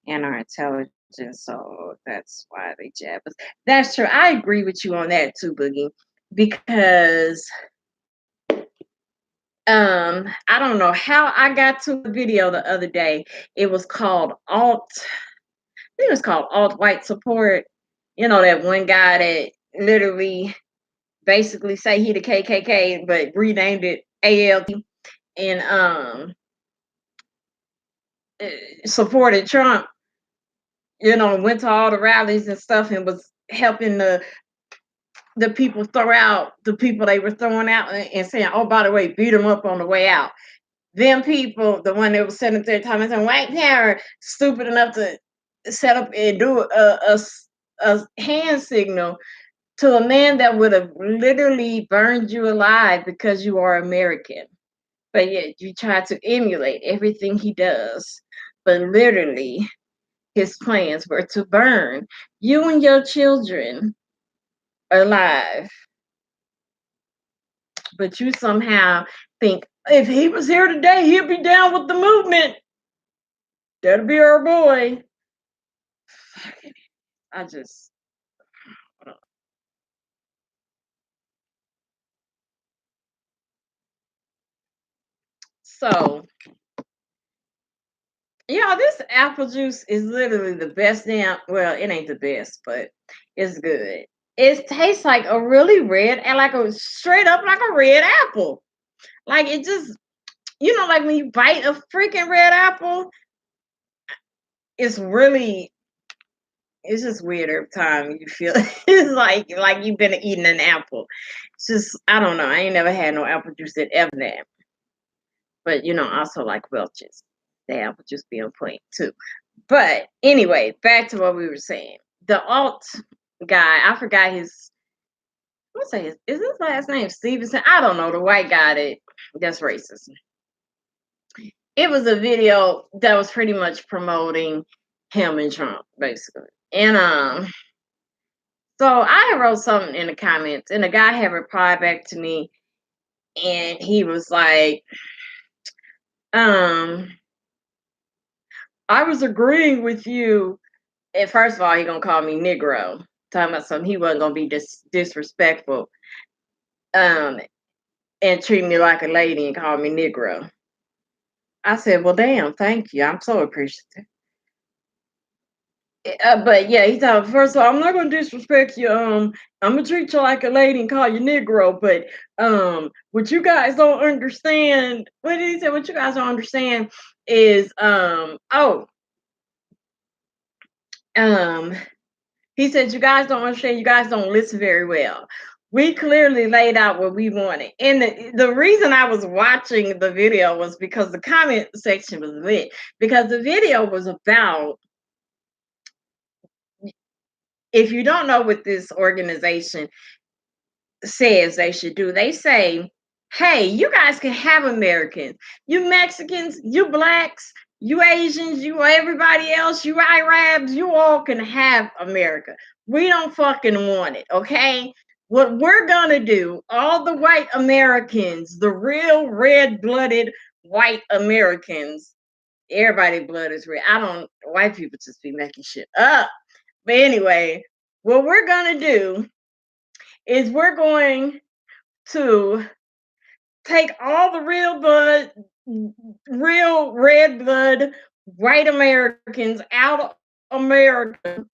and our intelligence. So that's why they jab us. That's true. I agree with you on that too, Boogie, because I don't know how I got to a video the other day. It was called alt. I think it was called alt white support. You know, that one guy that literally basically say he the KKK but renamed it ALT and supported Trump. You know, went to all the rallies and stuff and was helping the people throw out the people they were throwing out and saying, oh, by the way, beat them up on the way out. Them people, the one that was sitting there talking about white power, stupid enough to set up and do a hand signal to a man that would have literally burned you alive because you are American. But yet you try to emulate everything he does. But literally, his plans were to burn you and your children alive. But you somehow think if he was here today, he'd be down with the movement. That'll be our boy. I just. So, yeah, this apple juice is literally the best damn. Well, it ain't the best, but it's good. It tastes like a really red and like a straight up like a red apple. Like it just, like when you bite a freaking red apple, it's really, it's just weird every time you feel it's like you've been eating an apple. It's just, I don't know. I ain't never had no apple juice that ever that. But also like Welch's. The apple juice be on point too. But anyway, back to what we were saying. The alt guy, I forgot his. What's his? Is his last name Stevenson? I don't know. The white guy that's racist. It was a video that was pretty much promoting him and Trump, basically. And so I wrote something in the comments, and the guy had replied back to me, and he was like, I was agreeing with you. And first of all, he gonna call me Negro, talking about something he wasn't gonna be disrespectful, and treat me like a lady and call me Negro. I said, well, damn, thank you. I'm so appreciative. But yeah, he thought, first of all, I'm not gonna disrespect you. I'm gonna treat you like a lady and call you Negro. But what you guys don't understand, what did he say? What you guys don't understand is he said, you guys don't understand, you guys don't listen very well. We clearly laid out what we wanted. And the reason I was watching the video was because the comment section was lit. Because the video was about, if you don't know what this organization says they should do, they say, hey, you guys can have Americans. You Mexicans, you blacks, you Asians, you everybody else, you Arabs, you all can have America. We don't fucking want it, okay? What we're gonna do, all the white Americans, the real red-blooded white Americans, everybody blood is red. White people just be making shit up. But anyway, what we're gonna do is we're going to take all the real red blood white Americans out of America,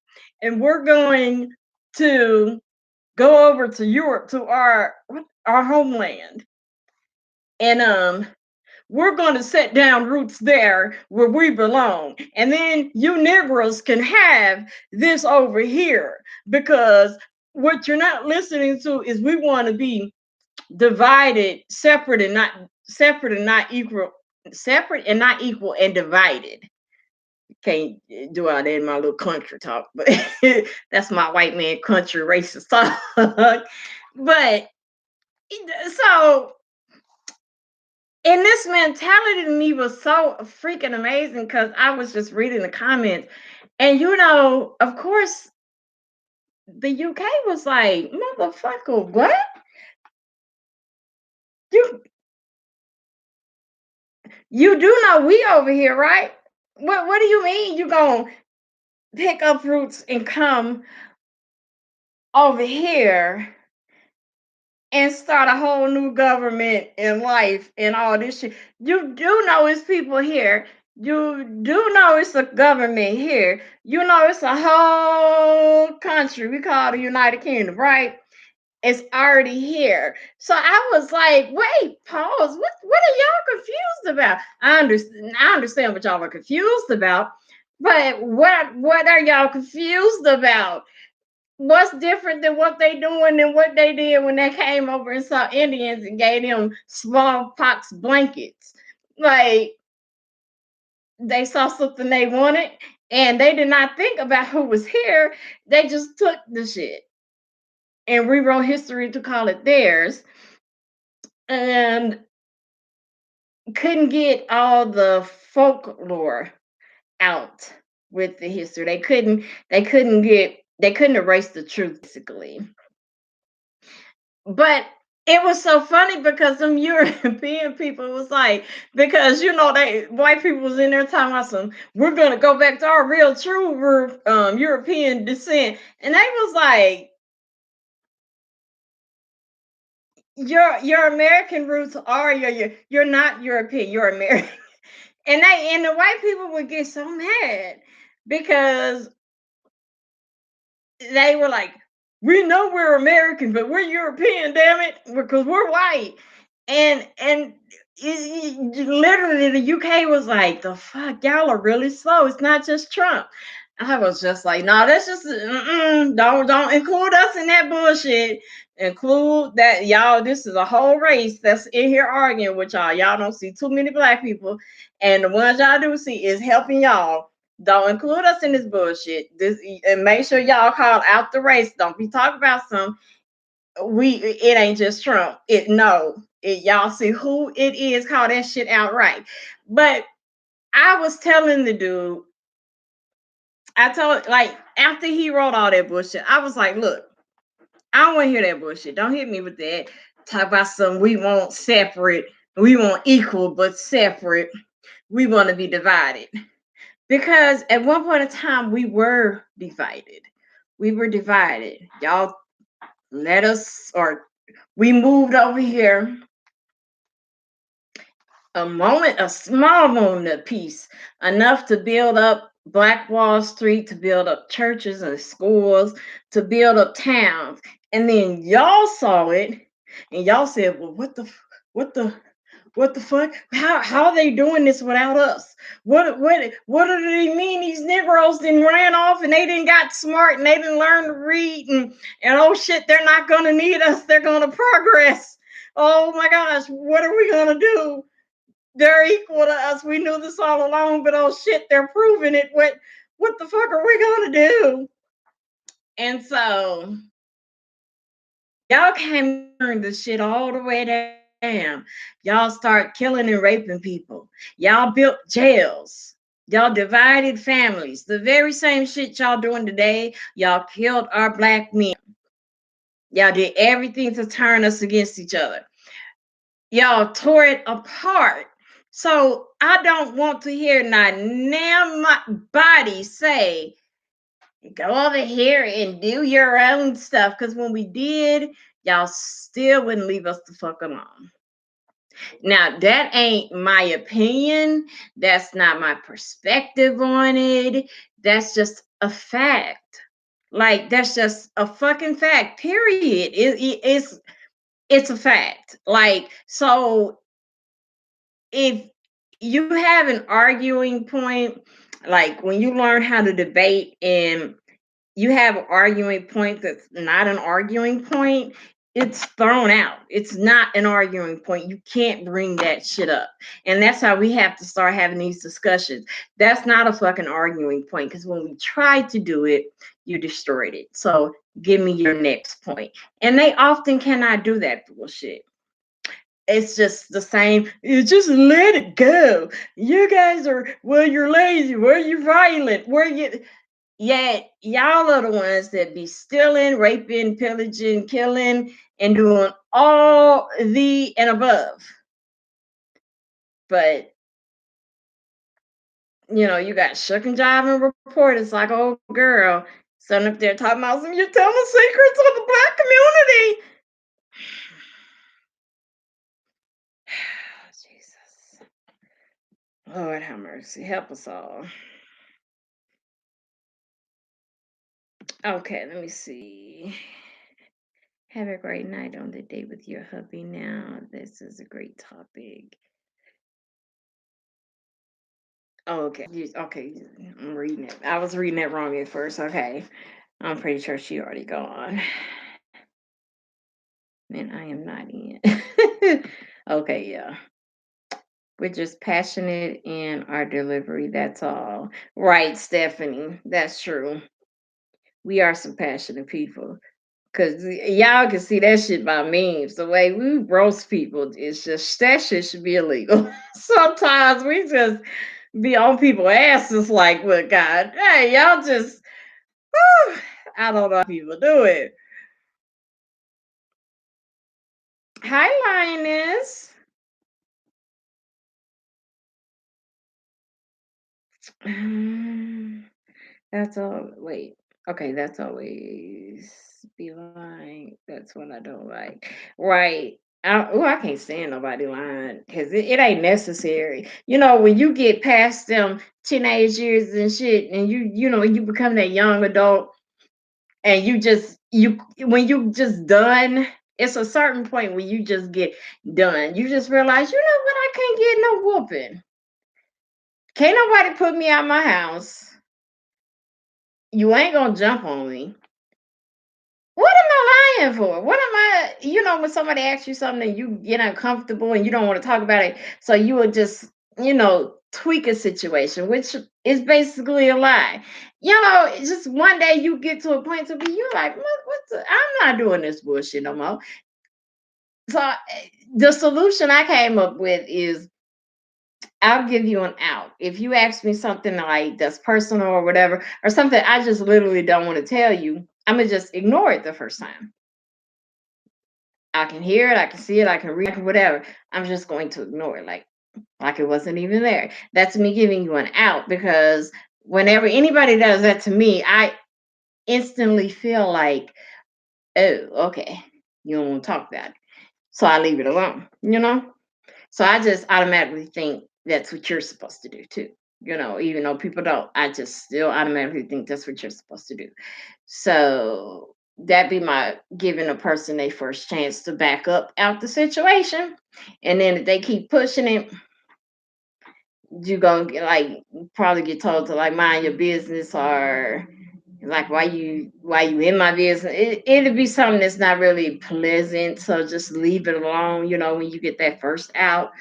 and we're going to go over to Europe, to our homeland, and we're going to set down roots there where we belong. And then you Negroes can have this over here, because what you're not listening to is we want to be divided, separate and not equal, separate and not equal and divided. Can't do all that in my little country talk, but that's my white man country racist talk. But so, and this mentality to me was so freaking amazing, because I was just reading the comments, and of course, the UK was like, motherfucker, what? You do know we over here, right? What do you mean you gonna pick up roots and come over here and start a whole new government in life and all this shit. You do know it's people here. You do know it's a government here. You know it's a whole country. We call it the United Kingdom, right? It's already here. So I was like, wait, pause. What are y'all confused about? I understand what y'all are confused about, but what are y'all confused about? What's different than what they doing than what they did when they came over and saw Indians and gave them smallpox blankets? Like, they saw something they wanted and they did not think about who was here. They just took the shit and rewrote history to call it theirs, and couldn't get all the folklore out with the history. They couldn't erase the truth, basically. But it was so funny because them European people was like, because they white people was in there talking about some, we're gonna go back to our real true European descent, and they was like, your American roots are you're not European, you're American. And the white people would get so mad because they were like, we know we're American, but we're European, damn it, because we're white. And literally the UK was like, the fuck, y'all are really slow. It's not just Trump. I was just like, no, that's just don't include us in that bullshit. Include that y'all. This is a whole race that's in here arguing with y'all. Y'all don't see too many black people, and the ones y'all do see is helping y'all. Don't include us in this bullshit. And make sure y'all call out the race. Don't be talking about some. It ain't just Trump. Y'all see who it is. Call that shit outright. But I was telling the dude. I told, like, after he wrote all that bullshit, I was like, look, I don't want to hear that bullshit. Don't hit me with that. Talk about some, we want separate, we want equal but separate. We want to be divided. Because at one point in time, we were divided. We were divided. Y'all we moved over here a small moment of peace, enough to build up Black Wall Street, to build up churches and schools, to build up towns. And then y'all saw it and y'all said, well, what the fuck? How are they doing this without us? What do they mean? These Negroes then ran off and they didn't got smart and they didn't learn to read and oh shit, they're not gonna need us, they're gonna progress. Oh my gosh, what are we gonna do? They're equal to us. We knew this all along, but oh shit, they're proving it. What the fuck are we gonna do? And so y'all came and the shit all the way down. Y'all start killing and raping people. Y'all built jails. Y'all divided families. The very same shit y'all doing today. Y'all killed our black men. Y'all did everything to turn us against each other. Y'all tore it apart. So I don't want to hear not my body say, go over here and do your own stuff. Because when we did, y'all still wouldn't leave us the fuck alone. Now, that ain't my opinion. That's not my perspective on it. That's just a fact. Like, that's just a fucking fact, period. It's a fact. Like, so if you have an arguing point, like when you learn how to debate and you have an arguing point that's not an arguing point, it's thrown out. It's not an arguing point. You can't bring that shit up. And that's how we have to start having these discussions. That's not a fucking arguing point, because when we tried to do it, you destroyed it. So give me your next point. And they often cannot do that bullshit. It's just the same. You just let it go. You guys you're lazy. You're violent. Yet y'all are the ones that be stealing, raping, pillaging, killing, and doing all the and above. But you got shuck and jive and report. It's like, oh girl, sitting up there talking about some, you're telling secrets of the black community. Lord have mercy. Help us all. Okay, let me see. Have a great night on the date with your hubby now. This is a great topic. Oh, okay. Okay, I'm reading it. I was reading it wrong at first. Okay. I'm pretty sure she already gone. And I am not in. Okay, yeah. We're just passionate in our delivery. That's all. Right, Stephanie. That's true. We are some passionate people. Cause y'all can see that shit by memes. The way we roast people is just that shit should be illegal. Sometimes we just be on people's asses like, "What God? Hey, y'all just whew, I don't know how people do it." Hi, Lioness. That's all. Wait. Okay, that's always be lying. That's what I don't like. Right. I can't stand nobody lying because it ain't necessary. You know, when you get past them teenage years and shit, and you become that young adult, and you when you just done. It's a certain point when you just get done. You just realize, you know what? I can't get no whooping. Can't nobody put me out my house. You ain't gonna jump on me. What am I lying for? What am I, when somebody asks you something and you get uncomfortable and you don't want to talk about it, so you would just, tweak a situation, which is basically a lie. It's just one day you get to a point to be, you're like, I'm not doing this bullshit no more. So the solution I came up with is I'll give you an out. If you ask me something like that's personal or whatever, or something I just literally don't want to tell you, I'm gonna just ignore it the first time. I can hear it, I can see it, I can read it, whatever. I'm just going to ignore it like it wasn't even there. That's me giving you an out because whenever anybody does that to me, I instantly feel like, oh, okay, you don't want to talk about it. So I leave it alone. So I just automatically think that's what you're supposed to do too. Even though people don't, I just still automatically think that's what you're supposed to do. So that be my giving a person a first chance to back up out the situation. And then if they keep pushing it, you gonna get probably get told to mind your business, or like why you in my business. It'll be something that's not really pleasant, so just leave it alone, when you get that first out,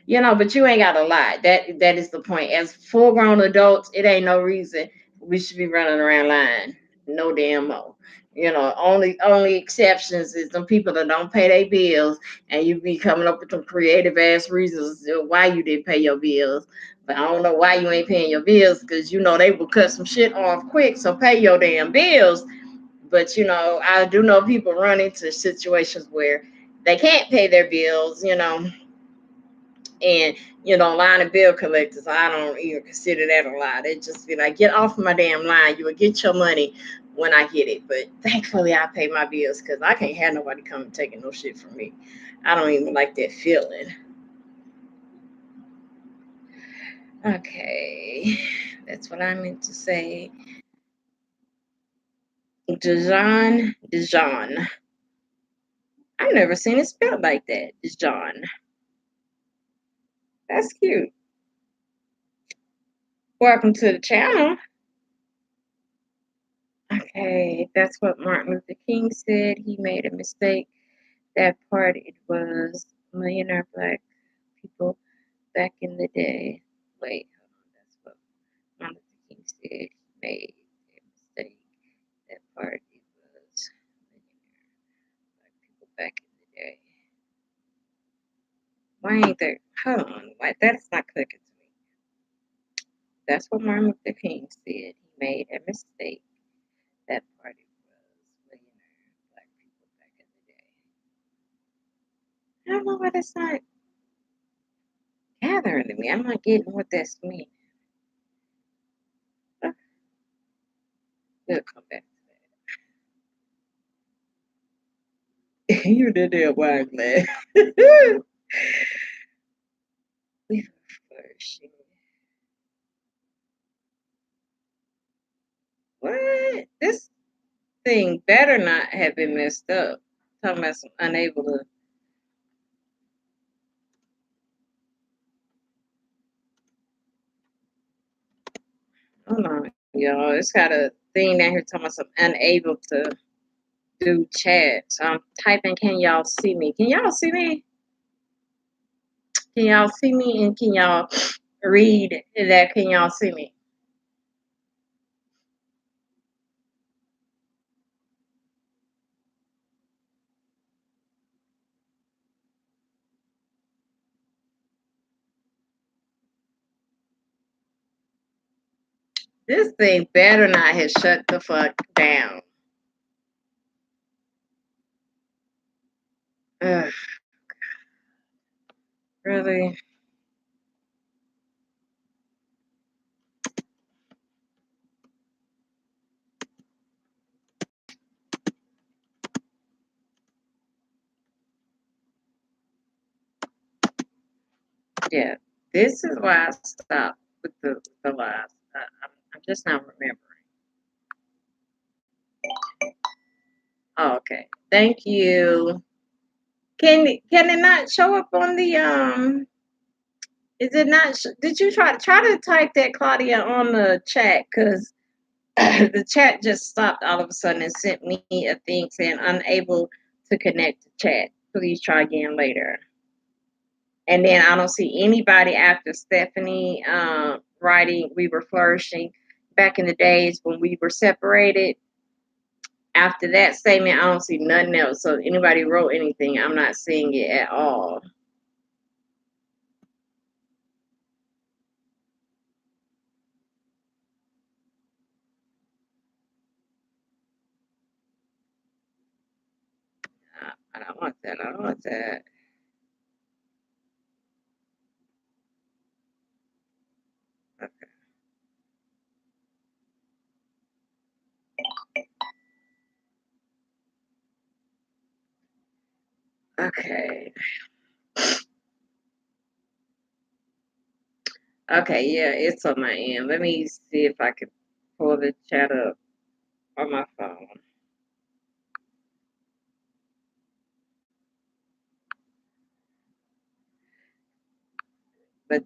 but you ain't gotta lie. That is the point. As full grown adults, it ain't no reason we should be running around lying no damn more. Only exceptions is them people that don't pay their bills, and you be coming up with some creative ass reasons why you didn't pay your bills. But I don't know why you ain't paying your bills, because they will cut some shit off quick. So pay your damn bills. But I do know people run into situations where they can't pay their bills, and line of bill collectors. I don't even consider that a lie. They just be like, get off my damn line. You will get your money when I get it. But thankfully I pay my bills because I can't have nobody come and taking no shit from me. I don't even like that feeling. Okay, that's what I meant to say. Dijon. I've never seen it spelled like that. Dijon. That's cute. Welcome to the channel. Okay, that's what Martin Luther King said. He made a mistake. That part, it was millionaire black people back in the day. Wait, hold on. That's what Martin Luther King said. He made a mistake. That part, it was millionaire black people back in the day. Why ain't there? Hold on. Why, that's not clicking to me. That's what Martin Luther King said. He made a mistake. That party was millionaire black people back in the day. I don't know why that's not gathering to me. I'm not getting what that's meaning. We'll come back to that. You did that wine glass. We were flourishing. What? This thing better not have been messed up. Talking about some unable to. Hold on, y'all. It's got a thing down here talking about some unable to do chat. So I'm typing, can y'all see me? Can y'all see me? Can y'all see me? And can y'all read that? Can y'all see me? This thing better not have shut the fuck down. Ugh, really? Yeah. This is why I stopped with the lives. I'm just not remembering. Oh, okay. Thank you. Can it not show up on the? Is it not? Did you try to type that, Claudia, on the chat? Because the chat just stopped all of a sudden and sent me a thing saying unable to connect to chat. Please try again later. And then I don't see anybody after Stephanie writing. We were flourishing back in the days when we were separated. After that statement, I don't see nothing else. So anybody wrote anything, I'm not seeing it at all. I don't want that. I don't want that. Okay. Okay, yeah, it's on my end. Let me see if I can pull the chat up on my phone. But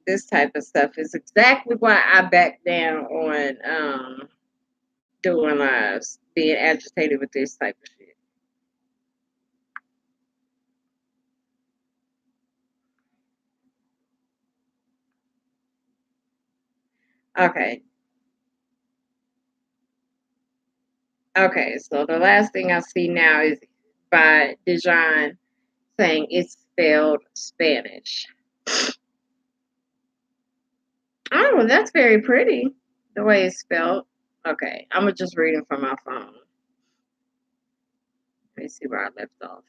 this type of stuff is exactly why I back down on doing lives, being agitated with this type of shit. Okay. Okay, so the last thing I see now is by Dijon saying it's spelled Spanish. Oh, well, that's very pretty, the way it's spelled. Okay, I'm gonna just read it from my phone. Let me see where I left off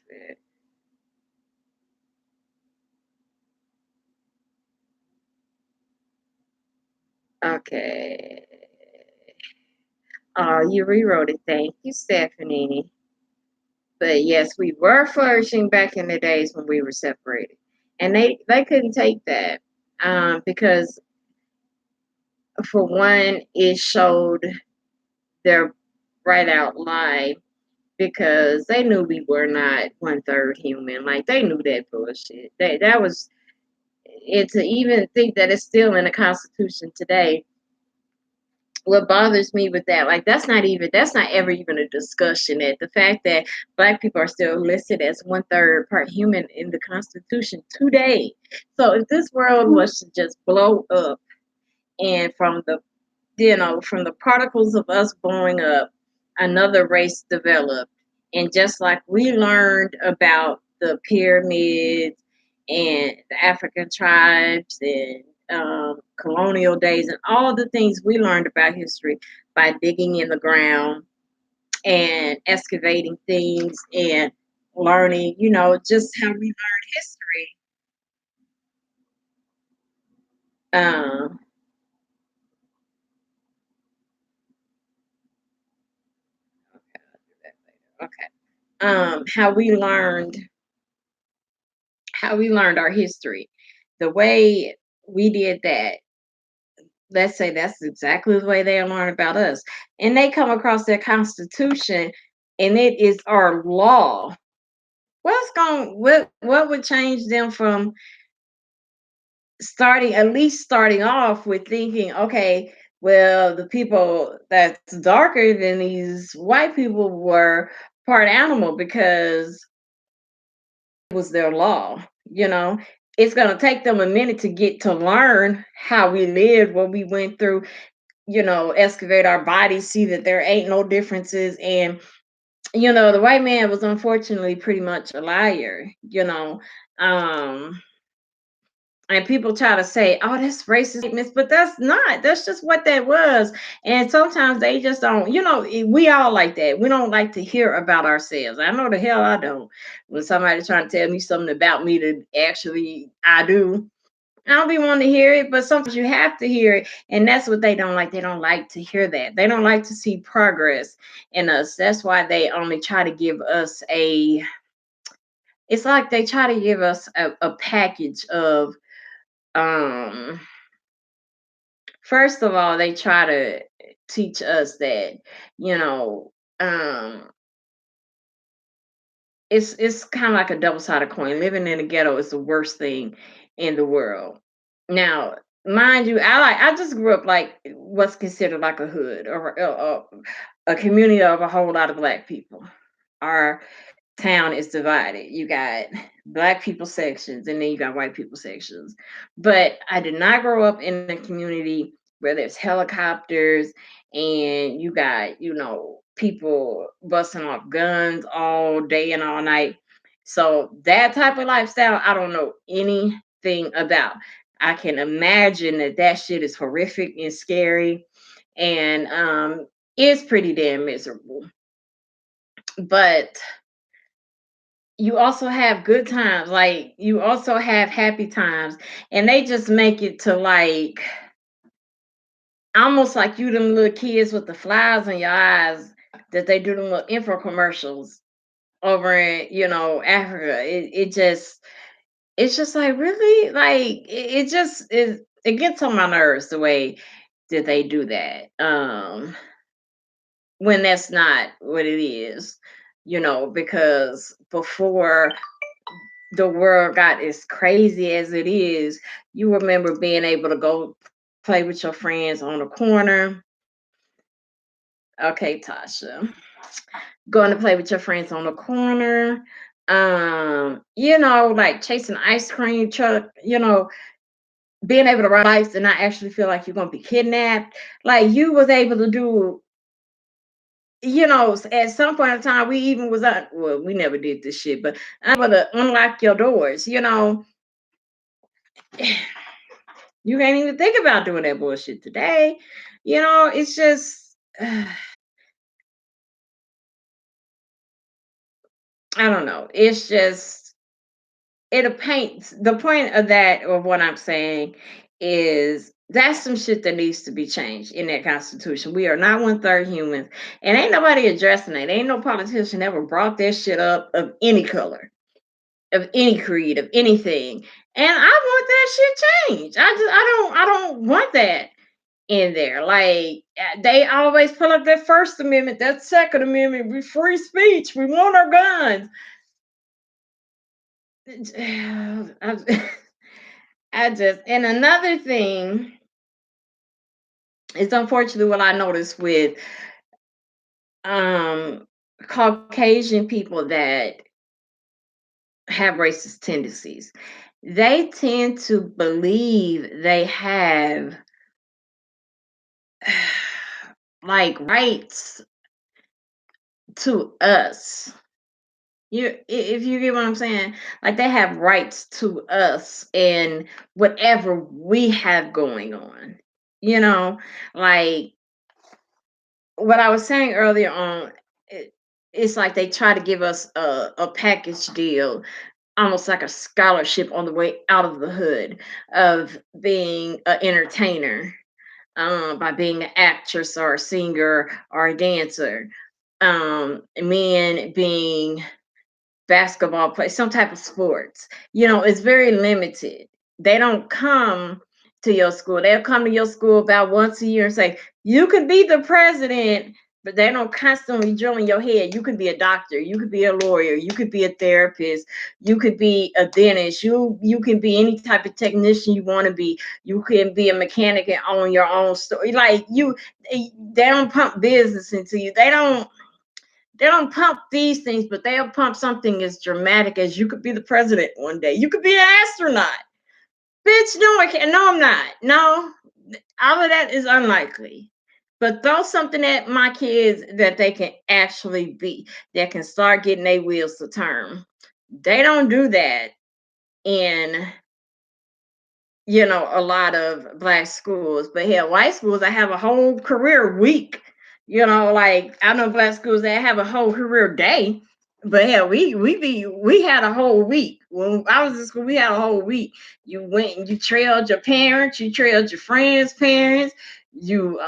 at. Okay. Oh, you rewrote it. Thank you, Stephanie. But yes, we were flourishing back in the days when we were separated. And they couldn't take that. Because for one, it showed their right out lie because they knew we were not 1/3 human. Like they knew that bullshit. That was and to even think that it's still in the Constitution today. What bothers me with that, like that's not ever even a discussion. That the fact that Black people are still listed as 1/3 part human in the Constitution today. So if this world was to just blow up, and from the from the particles of us blowing up, another race developed. And just like we learned about the pyramids and the African tribes and colonial days and all the things we learned about history by digging in the ground and excavating things and learning, just how we learned history. Um, okay, I'll do that later. Okay. How we learned our history. The way we did that let's say that's exactly the way they learn about us. And they come across their constitution and it is our law. What would change them from starting off with thinking, okay, well, the people that's darker than these white people were part animal because it was their law, you know. It's going to take them a minute to get to learn how we lived, what we went through, excavate our bodies, see that there ain't no differences. And, the white man was unfortunately pretty much a liar. Um, and people try to say, oh, that's racist, but that's not. That's just what that was. And sometimes they just don't, we all like that. We don't like to hear about ourselves. I know the hell I don't. When somebody's trying to tell me something about me that actually I do, I don't be wanting to hear it, but sometimes you have to hear it. And that's what they don't like. They don't like to hear that. They don't like to see progress in us. That's why they only try to give us it's like they try to give us a package of, first of all, they try to teach us that, you know, um, it's kind of like a double-sided coin. Living in the ghetto is the worst thing in the world. Now, mind you, I just grew up like what's considered like a hood or a community of a whole lot of Black people. Our town is divided. You got Black people sections and then you got white people sections. But I did not grow up in a community where there's helicopters and you got, people busting off guns all day and all night. So that type of lifestyle, I don't know anything about. I can imagine that shit is horrific and scary and it's pretty damn miserable. But you also have good times, like you also have happy times, and they just make it to like almost like you them little kids with the flies in your eyes that they do them little infomercials over in Africa. It's just like really like it just is. It gets on my nerves the way that they do that. When that's not what it is, because before the world got as crazy as it is, you remember being able to go play with your friends on the corner. Okay, Tasha. Going to play with your friends on the corner. Like chasing an ice cream truck, being able to ride bikes and not actually feel like you're gonna be kidnapped. Like you was able to do, at some point in time, we even was well, we never did this shit, but able to unlock your doors, You can't even think about doing that bullshit today. It's just, I don't know. It's just, it'll paint the point of what I'm saying is that's some shit that needs to be changed in that constitution. We are not 1/3 humans, and ain't nobody addressing it. Ain't no politician ever brought that shit up of any color, of any creed, of anything. And I want that shit changed. I don't want that in there. Like they always pull up that First Amendment, that Second Amendment, we free speech, we want our guns. And another thing is unfortunately what I noticed with Caucasian people that have racist tendencies. They tend to believe they have like rights to us. If you get what I'm saying, like they have rights to us and whatever we have going on, like what I was saying earlier on, it's like they try to give us a package deal, almost like a scholarship on the way out of the hood of being an entertainer, by being an actress or a singer or a dancer, men being basketball play, some type of sports. It's very limited. They don't come to your school. They'll come to your school about once a year and say, you could be the president, but they don't constantly drill in your head. You could be a doctor, you could be a lawyer, you could be a therapist, you could be a dentist, you can be any type of technician you want to be. You can be a mechanic and own your own store. Like they don't pump business into you. They don't pump these things, but they'll pump something as dramatic as you could be the president one day. You could be an astronaut. Bitch, no, I can't. No, I'm not. No, all of that is unlikely. But throw something at my kids that they can actually be, that can start getting their wheels to turn. They don't do that in, a lot of Black schools. But hell, white schools that have a whole career week. Like I know Black schools that have a whole career day. But hell, we had a whole week. When I was in school, we had a whole week. You went and you trailed your parents, you trailed your friends' parents, you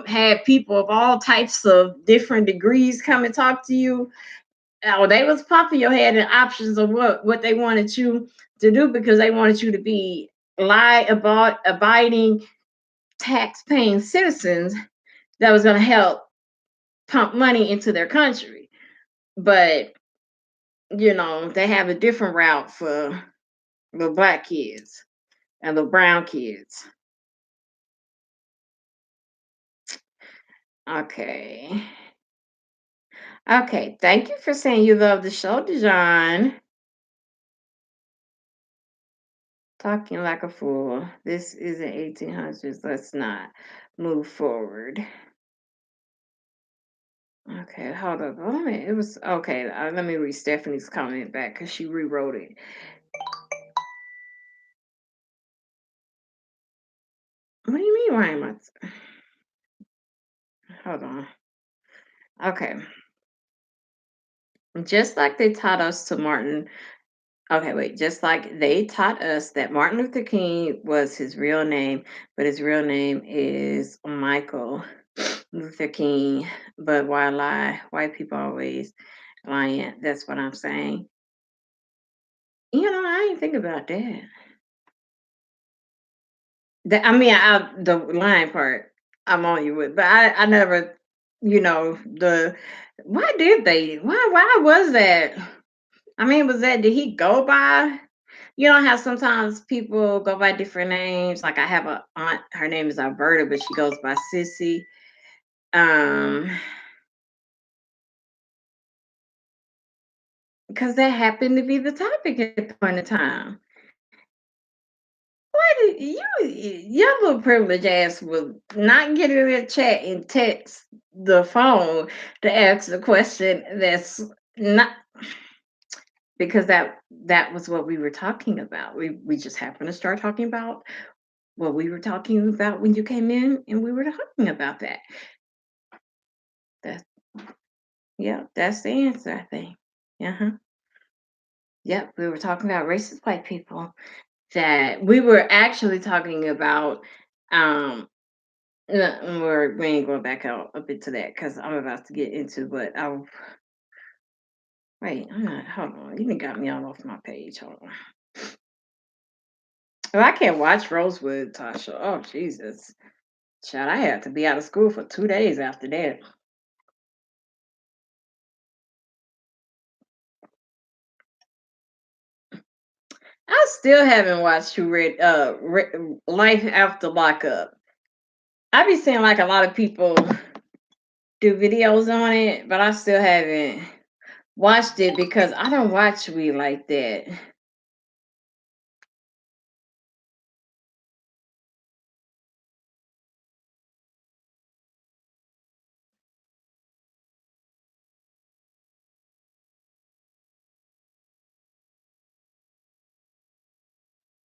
had people of all types of different degrees come and talk to you. They was popping your head and options of what they wanted you to do, because they wanted you to be abiding, tax-paying citizens that was going to help pump money into their country. But they have a different route for the Black kids and the brown kids. Okay. Thank you for saying you love the show, Dijon. Talking like a fool. This is the 1800s. Let's not move forward. Okay, hold up. It was okay. Let me read Stephanie's comment back because she rewrote it. What do you mean? Why am I? Hold on. Okay. Just like they taught us to Martin. Okay, wait. Just like they taught us that Martin Luther King was his real name, but his real name is Michael Luther King. But why lie? White people always lying. That's what I'm saying. I didn't think about that. The lying part, I'm on you with, but I never, why did they? Why was that? Did he go by? You know how sometimes people go by different names. Like I have a aunt, her name is Alberta, but she goes by Sissy. Because that happened to be the topic at the point of time. Why did your little privileged ass will not get in the chat and text the phone to ask the question that's not, because that was what we were talking about. We just happened to start talking about what we were talking about when you came in, and we were talking about that. That's the answer, I think. Yep, we were talking about racist white people. That we were actually talking about we ain't going back out a bit to that because I'm about to get into what I'm not, hold on, you even got me all off my page. Hold on. Oh, I can't watch Rosewood, Tasha. Oh Jesus. Child, I had to be out of school for 2 days after that. I still haven't watched Life After Lockup. I be seeing like a lot of people do videos on it, but I still haven't watched it because I don't watch We like that.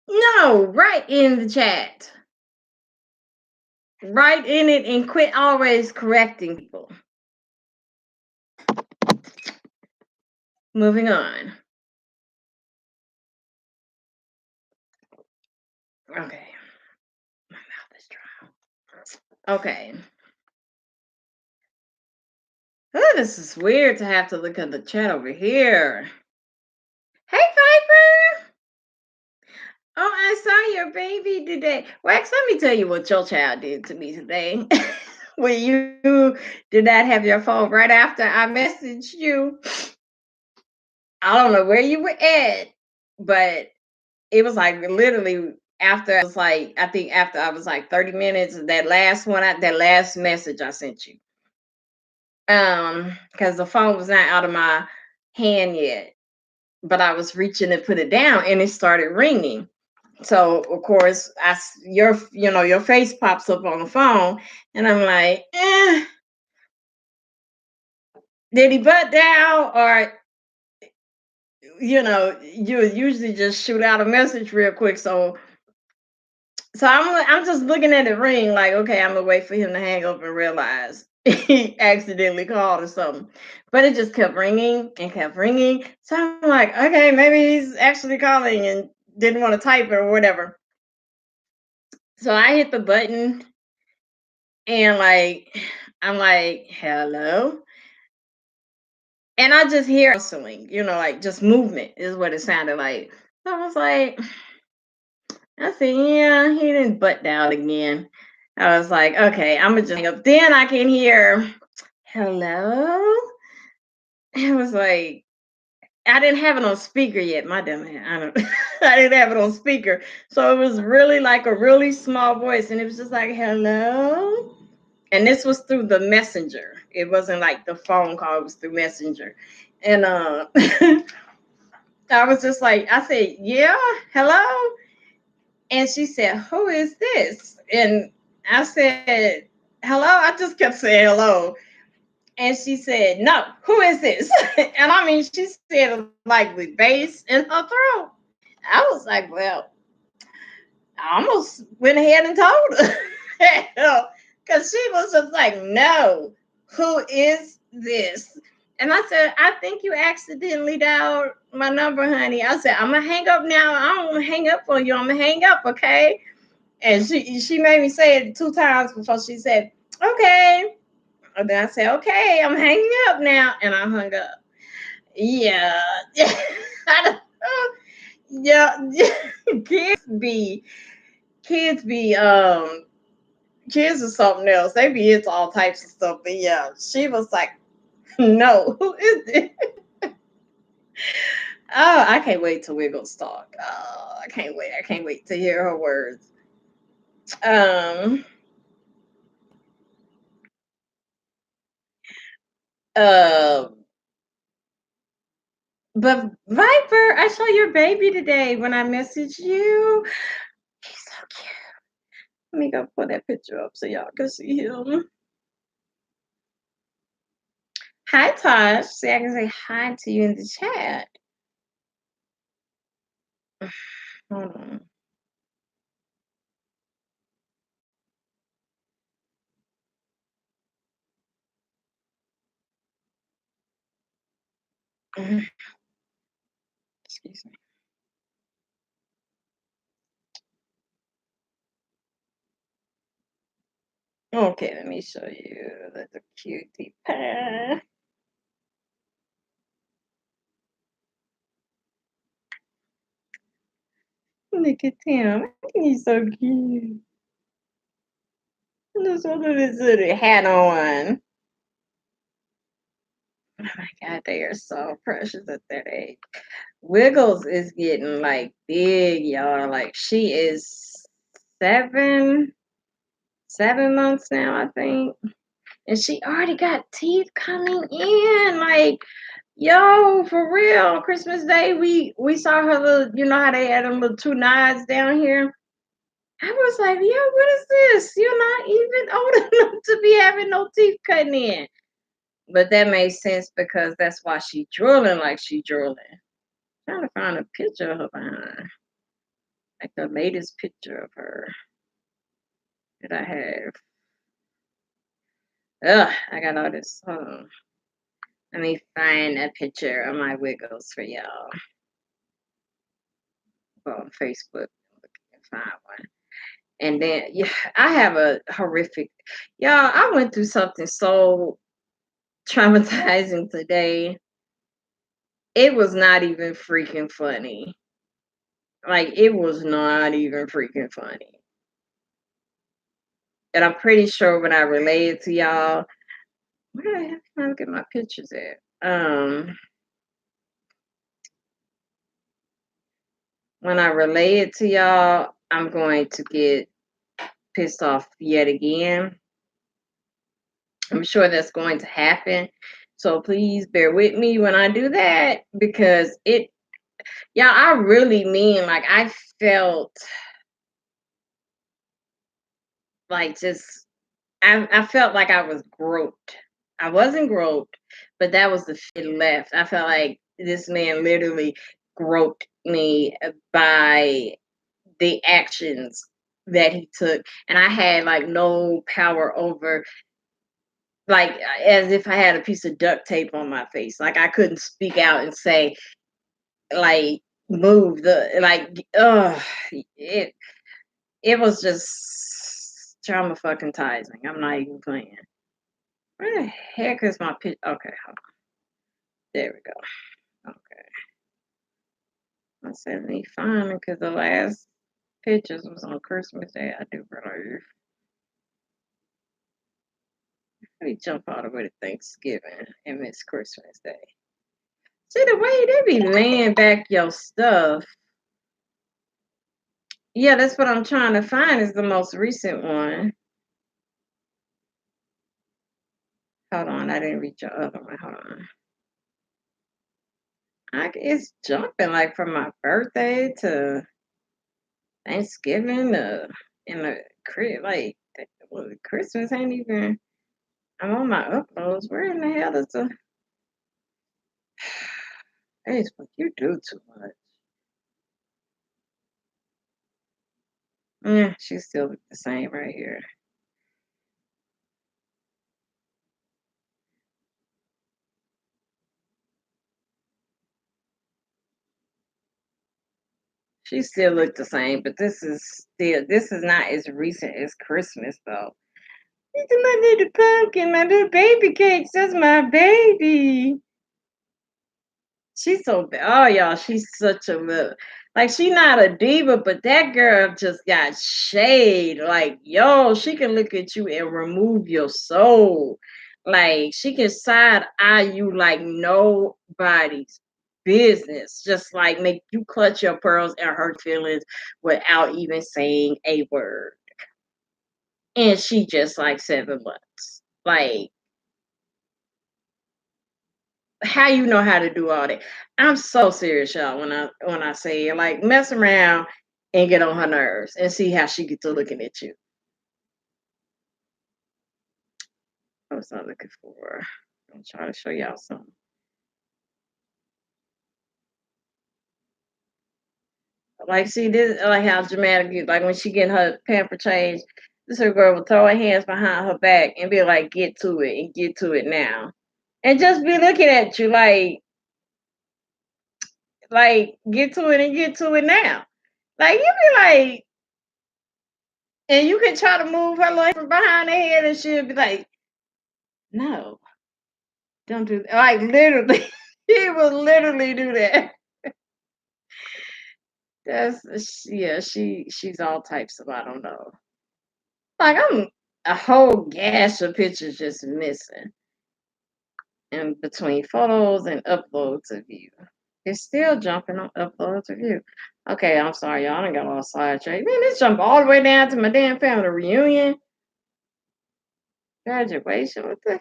No, write in the chat. Write in it and quit always correcting people. Moving on. Okay. My mouth is dry. Okay. Oh, this is weird to have to look at the chat over here. Hey, Piper. Oh, I saw your baby today. Wax, let me tell you what your child did to me today. When you did not have your phone right after I messaged you. I don't know where you were at, but it was like literally after I was like, I think after I was like 30 minutes, that last one, that last message I sent you. Because the phone was not out of my hand yet, but I was reaching to put it down and it started ringing. So of course, your your face pops up on the phone, and I'm like, did he butt down, or you would usually just shoot out a message real quick. So I'm just looking at the ring like, okay, I'm gonna wait for him to hang up and realize he accidentally called or something. But it just kept ringing and kept ringing. So I'm like, okay, maybe he's actually calling and didn't want to type it or whatever. So I hit the button and I'm like, hello. And I just hear hustling, like just movement is what it sounded like. So I was like, I said, yeah, he didn't butt down again. I was like, okay, I'm gonna just hang up. Then I can hear, hello. It was like, I didn't have it on speaker yet. My dumb ass. I didn't have it on speaker. So it was really like a really small voice. And it was just like, hello. And this was through the messenger. It wasn't like the phone call, it was through messenger. And I was just like, I said, yeah, hello. And she said, who is this? And I said, hello. I just kept saying hello. And she said, no, who is this? And I mean, she said it like with bass in her throat. I was like, well, I almost went ahead and told her. Because she was just like, no, who is this? And I said, I think you accidentally dialed my number, honey. I said, I'm going to hang up now. I don't want to hang up on you. I'm going to hang up, okay? And she made me say it 2 times before she said, okay. And then I said, okay, I'm hanging up now. And I hung up. Yeah. I don't, yeah. Kids be kids are something else. They be into all types of stuff. But yeah, she was like, no, who is it? Oh, I can't wait to Wiggles talk. Oh, I can't wait. I can't wait to hear her words. Um uh but Viper, I saw your baby today when I messaged you. He's so cute. Let me go pull that picture up so y'all can see him. Hi, Tosh. See, I can say hi to you in the chat. Hold on. Excuse me. Okay, let me show you the cutie pie. Look at him. He's so cute. Look at his little hat on. Oh my God, they are so precious at that age. Wiggles is getting like big, y'all. Like she is 7 months now, I think. And she already got teeth coming in. Like, yo, for real. Christmas Day, we saw her little, you know how they had them little 2 knives down here. I was like, yo, what is this? You're not even old enough to be having no teeth cutting in. But that made sense because that's why she drooling like she drooling. Trying to find a picture of her behind. Like the latest picture of her that I have. Ugh, I got all this. Hold on. Let me find a picture of my Wiggles for y'all. Go on Facebook and find one. And then, yeah, I have a horrific. Y'all, I went through something so traumatizing today. It was not even freaking funny. Like, it was not even freaking funny. And I'm pretty sure when I relayed to y'all, where the heck can I look at my pictures at? When I relay it to y'all, I'm going to get pissed off yet again. I'm sure that's going to happen. So please bear with me when I do that, because I really mean, like, I felt like I felt like I was groped. I wasn't groped, but that was the shit left. I felt like this man literally groped me by the actions that he took, and I had like no power over, like, as if I had a piece of duct tape on my face. Like, I couldn't speak out and say, like, move the, like, it it was just trauma fucking tizing. I'm not even playing. Where the heck is my pitch? Okay, hold on. There we go. Okay. I said me fine because the last pictures was on Christmas Day. I do believe. Let me jump all the way to Thanksgiving and miss Christmas Day. See the way they be laying back your stuff. Yeah, that's what I'm trying to find is the most recent one. Hold on, I didn't reach your other one. Hold on. It's jumping like from my birthday to Thanksgiving to in the crib. Like, well, Christmas ain't even. I'm on my uploads. Where in the hell is the Facebook? You do too much. Yeah, she still look the same right here. She still look the same, but this is not as recent as Christmas though. Look at my little pumpkin, my little baby cakes. That's my baby. She's so bad. Oh, y'all, she's such a little, like, she not a diva, but that girl just got shade. Like, yo, she can look at you and remove your soul. Like, she can side eye you like nobody's business. Just like make you clutch your pearls and hurt feelings without even saying a word. And she just like 7 months. Like, how you know how to do all that? I'm so serious, y'all. When I say it, like, mess around and get on her nerves and see how she gets to looking at you. What was I looking for? I'm trying to show y'all something. Like, see this, like how dramatic you, like when she get her pamper change. This her girl will throw her hands behind her back and be like, "Get to it and get to it now," and just be looking at you like get to it and get to it now. Like, you be like, and you can try to move her like from behind her head, and she'll be like, "No, don't do that." Like, literally, she will literally do that. Yeah. She's all types of, I don't know. Like, I'm a whole gash of pictures just missing in between photos and uploads of you. It's still jumping on uploads of you. Okay, I'm sorry, y'all. I done got all sidetracked. Man, this jump all the way down to my damn family reunion. Graduation. What the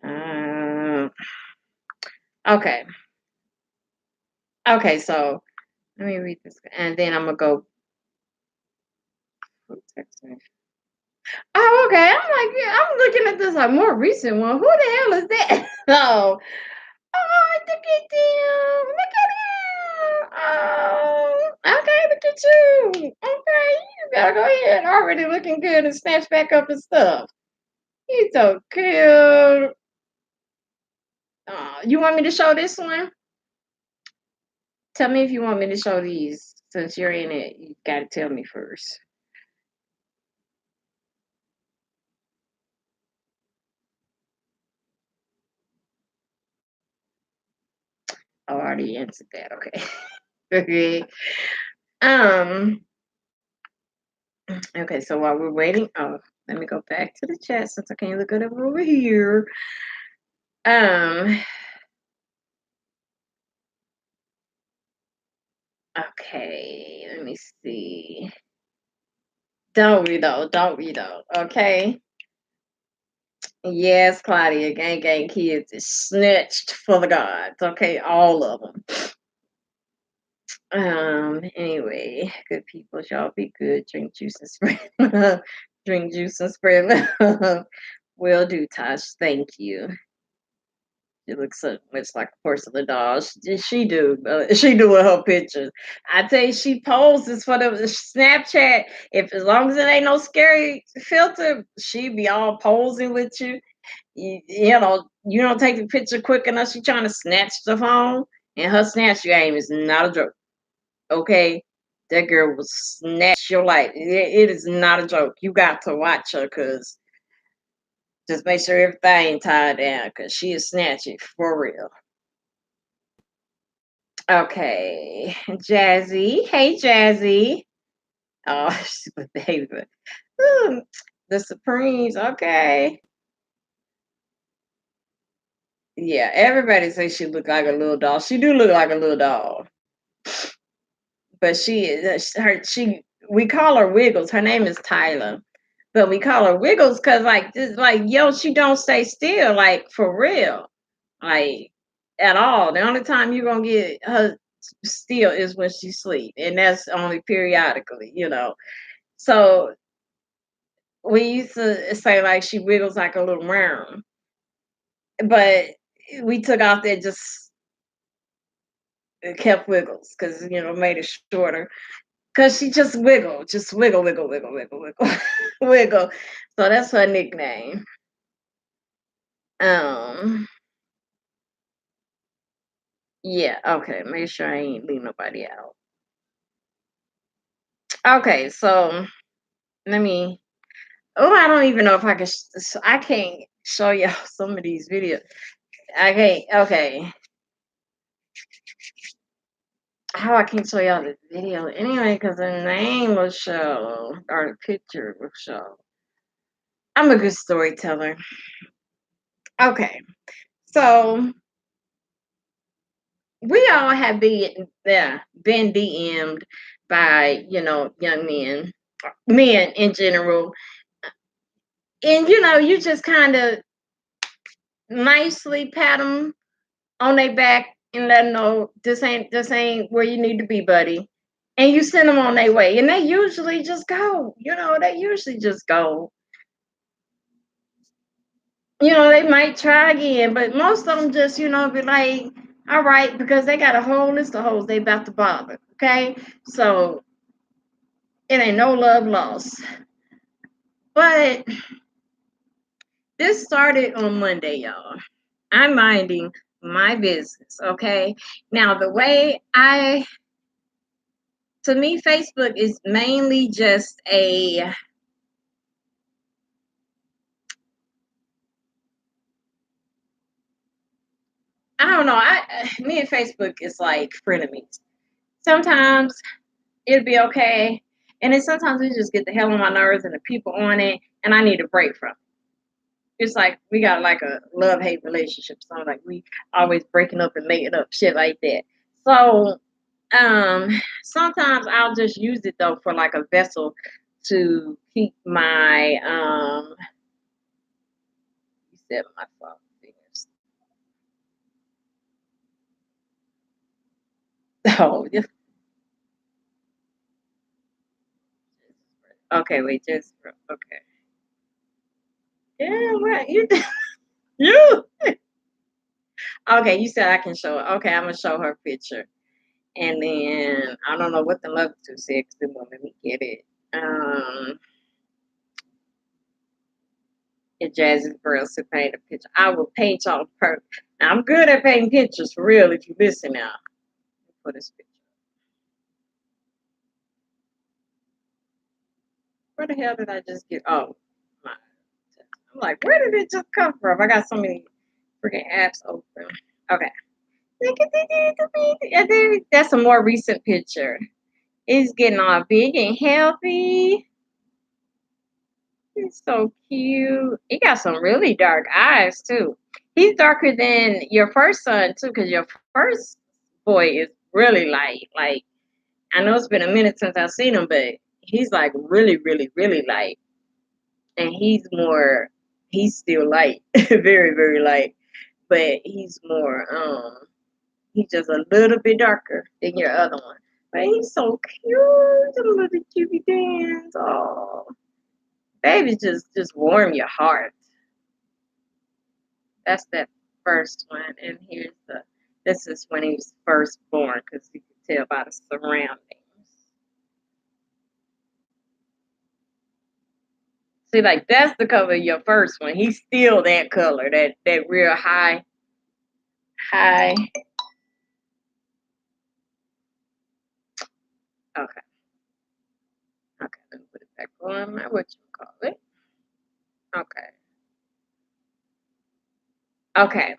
hell? Okay. Okay, so let me read this, and then I'm gonna go. Who texted me? Oh, okay. I'm like, yeah, I'm looking at this like more recent one. Who the hell is that? Oh, oh, look at them. Look at him. Oh, okay, look at you. Okay, you better go ahead. Already looking good and snatch back up his stuff. He's so cute. You want me to show this one? Tell me if you want me to show these. Since you're in it, you gotta tell me first. I already answered that. Okay. Okay. Um. Okay. So while we're waiting, let me go back to the chat since I can't look at it over here. Um. Okay. Let me see. Don't we though? Don't we though? Okay. Yes, Claudia. Gang kids is snitched for the gods. Okay, all of them. Anyway, good people, y'all be good. Drink juice and spread love. Drink juice and spread love. Will do, Tosh. Thank you. She looks so much like a porcelain doll. She do. She do with her pictures. I tell you, she poses for the Snapchat. If as long as it ain't no scary filter, she be all posing with you. You know, you don't take the picture quick enough. She trying to snatch the phone, and her snatch game is not a joke. Okay, that girl will snatch your life. It is not a joke. You got to watch her, cause just make sure everything tied down, cause she is snatching for real. Okay, Jazzy. Hey, Jazzy. Oh, she's a baby. The Supremes. Okay. Yeah, everybody says she look like a little doll. She do look like a little doll, but she is her. We call her Wiggles. Her name is Tyler, but we call her Wiggles because yo, she don't stay still, like for real, like at all. The only time you're gonna get her still is when she sleep, and that's only periodically, So we used to say like she wiggles like a little worm, but we took off that just kept Wiggles because made it shorter. Cause she just wiggle, wiggle, wiggle, wiggle, wiggle, wiggle. So that's her nickname. Um, yeah, okay. Make sure I ain't leave nobody out. Okay, so let me. Oh, I don't even know if I can. I can't show y'all some of these videos. I can't. Okay, how I can't show y'all the video anyway? Because the name will show or the picture will show. I'm a good storyteller. Okay, so we all have been DM'd by young men in general, and you just kind of nicely pat them on their back and let them know this ain't where you need to be, buddy, and you send them on their way, and they usually just go. They usually just go. They might try again, but most of them just be like, all right, because they got a whole list of hoes they about to bother. Okay, so it ain't no love lost. But this started on Monday, y'all. I'm minding my business, okay? Now, to me, Facebook is mainly just I don't know. Me and Facebook is like frenemies. Sometimes it'll be okay, and then sometimes it just get the hell on my nerves and the people on it, and I need a break from it. It's like we got like a love-hate relationship. So like we always breaking up and making up, shit like that. So sometimes I'll just use it though for like a vessel to keep my you said my phone fingers. Oh, yeah. Okay, wait, just okay. Yeah, what you you okay, you said I can show it. Okay, I'm gonna show her picture. And then I don't know what the other two said because they won't let me get it. It Jazzy Girls to paint a picture. I will paint y'all perfect. Now, I'm good at painting pictures for real if you listen now. For this picture. Where the hell did I just get? Oh, my. I'm like, where did it just come from? I got so many freaking apps open. Okay. Look at I think that's a more recent picture. He's getting all big and healthy. He's so cute. He got some really dark eyes too. He's darker than your first son too, because your first boy is really light. Like I know it's been a minute since I've seen him, but he's like really, really, really light. And he's still light. Very, very light. But he's just a little bit darker than your other one. But he's so cute. The little cutey dance. Oh. Babies just warm your heart. That's that first one. And this is when he was first born, because you can tell by the surroundings. See, like that's the color of your first one. He's still that color, that real high. Okay. Okay, let me put it back on my whatchamacallit. Okay. Okay.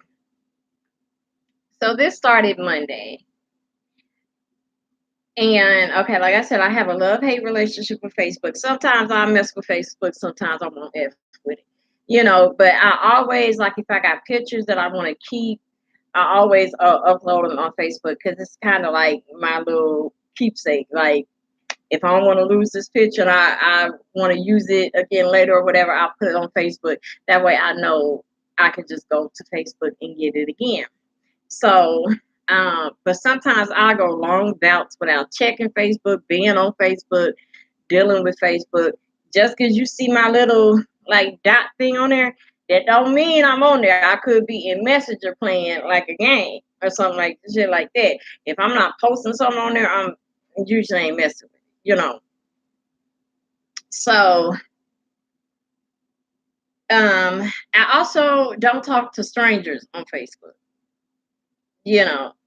So this started Monday. And okay, like I said, I have a love-hate relationship with Facebook. Sometimes I mess with Facebook, sometimes I won't F with it. But I always, like, if I got pictures that I want to keep, I always upload them on Facebook, because it's kind of like my little keepsake. Like, if I don't want to lose this picture and I want to use it again later or whatever, I'll put it on Facebook. That way I know I can just go to Facebook and get it again. So, but sometimes I go long bouts without checking Facebook, being on Facebook, dealing with Facebook. Just because you see my little like dot thing on there, that don't mean I'm on there. I could be in Messenger playing like a game or something like shit like that. If I'm not posting something on there, I'm usually ain't messing with it. So, I also don't talk to strangers on Facebook.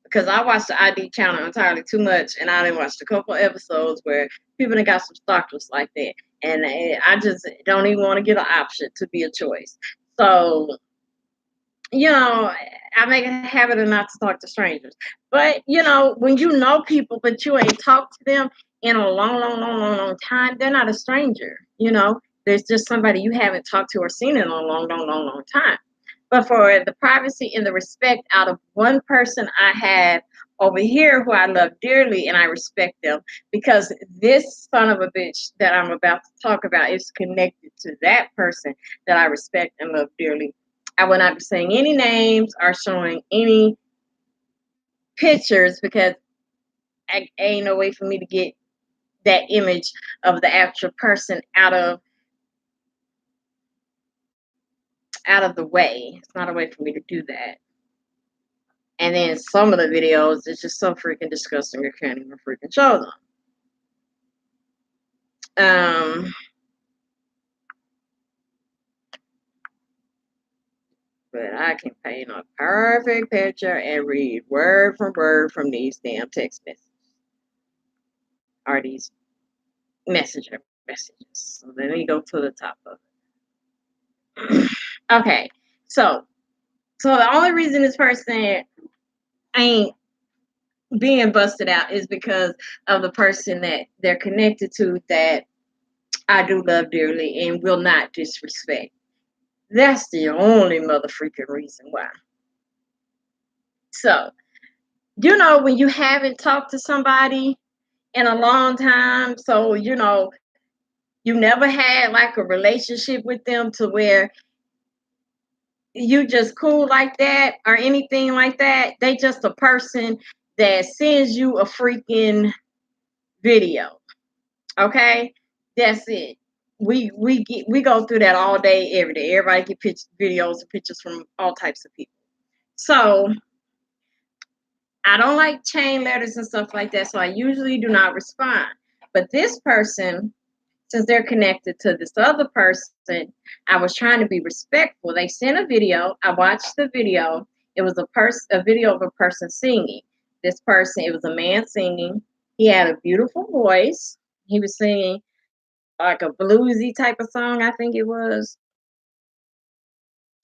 Because I watched the ID channel entirely too much, and I didn't watch a couple episodes where people that got some stalkers like that, and I just don't even want to get an option to be a choice. So, I make a habit of not to talk to strangers. But when you know people, but you ain't talked to them in a long, long, long, long, long time, they're not a stranger. There's just somebody you haven't talked to or seen in a long, long, long, long time. But for the privacy and the respect out of one person I have over here who I love dearly and I respect them, because this son of a bitch that I'm about to talk about is connected to that person that I respect and love dearly. I will not be saying any names or showing any pictures, because ain't no way for me to get that image of the actual person out of the way. It's not a way for me to do that. And then some of the videos, it's just so freaking disgusting, I can't even freaking show them. But I can paint a perfect picture and read word for word from these damn text messages. Or these messenger messages. So let me go to the top of it. Okay, so the only reason this person ain't being busted out is because of the person that they're connected to, that I do love dearly and will not disrespect. That's the only mother freaking reason why. So, when you haven't talked to somebody in a long time, so you never had like a relationship with them to where you just cool like that or anything like that. They just a person that sends you a freaking video. Okay, that's it. We go through that all day, every day. Everybody get videos and pictures from all types of people. So I don't like chain letters and stuff like that. So I usually do not respond. But this person, since they're connected to this other person, I was trying to be respectful. They sent a video. I watched the video. It was a video of a person singing. This person, it was a man singing. He had a beautiful voice. He was singing like a bluesy type of song, I think it was.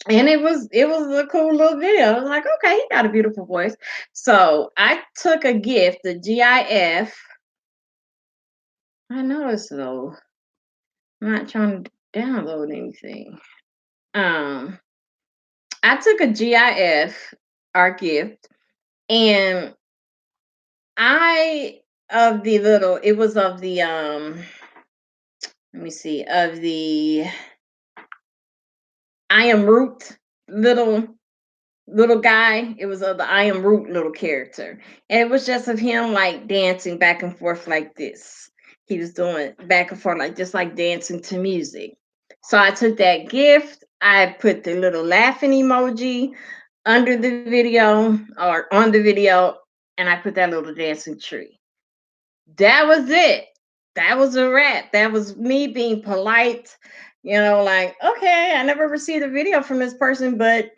And it was a cool little video. I was like, okay, he got a beautiful voice. So I took a gift, the GIF. I noticed though, I'm not trying to download anything. I took a GIF, our gift, and it was of the let me see, of the I Am Root little guy. It was of the I Am Root little character. And it was just of him like dancing back and forth like this. He was doing back and forth like just like dancing to music. So I took that gift, I put the little laughing emoji under the video or on the video, and I put that little dancing tree. That was it. That was a wrap. That was me being polite, like, okay, I never received a video from this person, but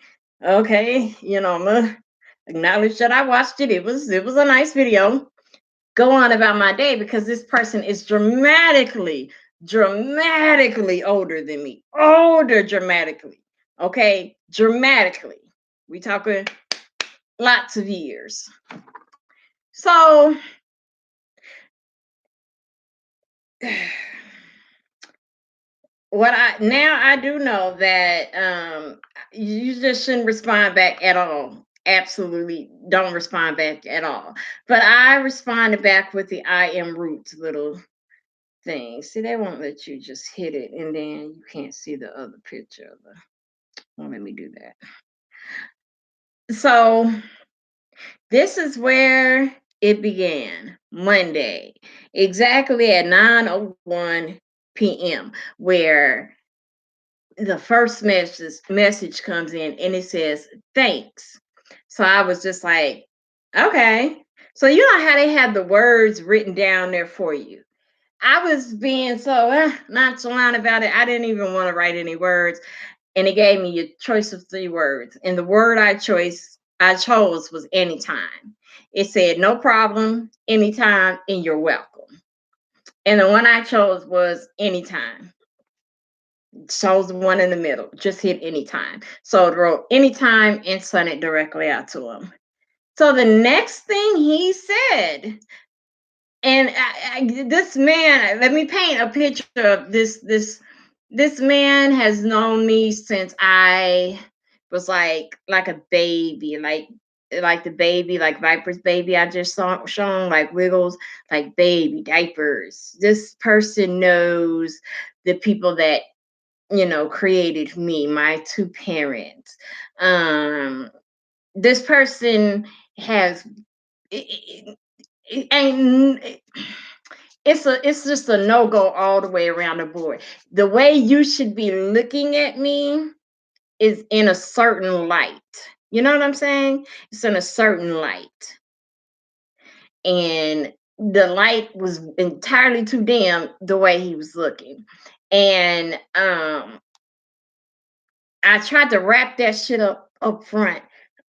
okay, I'm gonna acknowledge that I watched it. It was a nice video. Go on about my day because this person is dramatically older than me. Older dramatically. Okay, dramatically. We talking lots of years. So I do know that you just shouldn't respond back at all. Absolutely don't respond back at all. But I responded back with the I Am Roots little thing. See, they won't let you just hit it and then you can't see the other picture of won't let me do that. So this is where it began. Monday, exactly at 9:01 p.m., where the first message comes in and it says thanks. So I was just like, okay. So you know how they have the words written down there for you. I was being so nonchalant about it. I didn't even want to write any words, and it gave me a choice of 3 words. And the word I chose was anytime. It said no problem, anytime, and you're welcome. And the one I chose was anytime. Chose the one in the middle. Just hit anytime. So it wrote anytime and sent it directly out to him. So the next thing he said, and this man, let me paint a picture of this man has known me since I was like a baby, like the baby, like Viper's baby I just saw shown, like Wiggles, like baby diapers. This person knows the people that created me, my 2 parents. This person has and it's just a no-go all the way around the board. The way you should be looking at me is in a certain light. You know what I'm saying? It's in a certain light. And the light was entirely too dim the way he was looking. And I tried to wrap that shit up front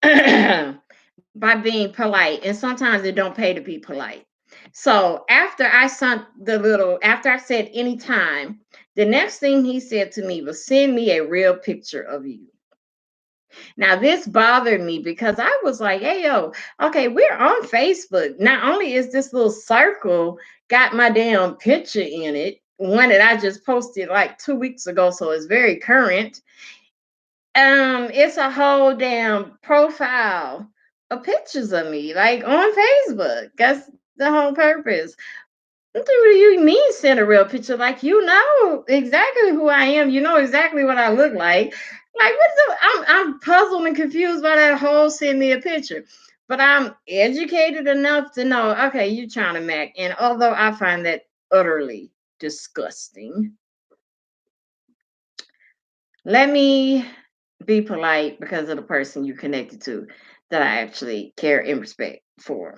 by being polite. And sometimes it don't pay to be polite. So after I said anytime, the next thing he said to me was send me a real picture of you. Now this bothered me because I was like, hey, yo, okay, we're on Facebook. Not only is this little circle got my damn picture in it, one that I just posted like 2 weeks ago, so it's very current. It's a whole damn profile of pictures of me, like on Facebook. That's the whole purpose. What do you mean send a real picture? Like, you know exactly who I am. You know exactly what I look like. Like, I'm puzzled and confused by that whole send me a picture. But I'm educated enough to know, okay, you trying to mac. And although I find that utterly disgusting, let me be polite because of the person you connected to that I actually care and respect for.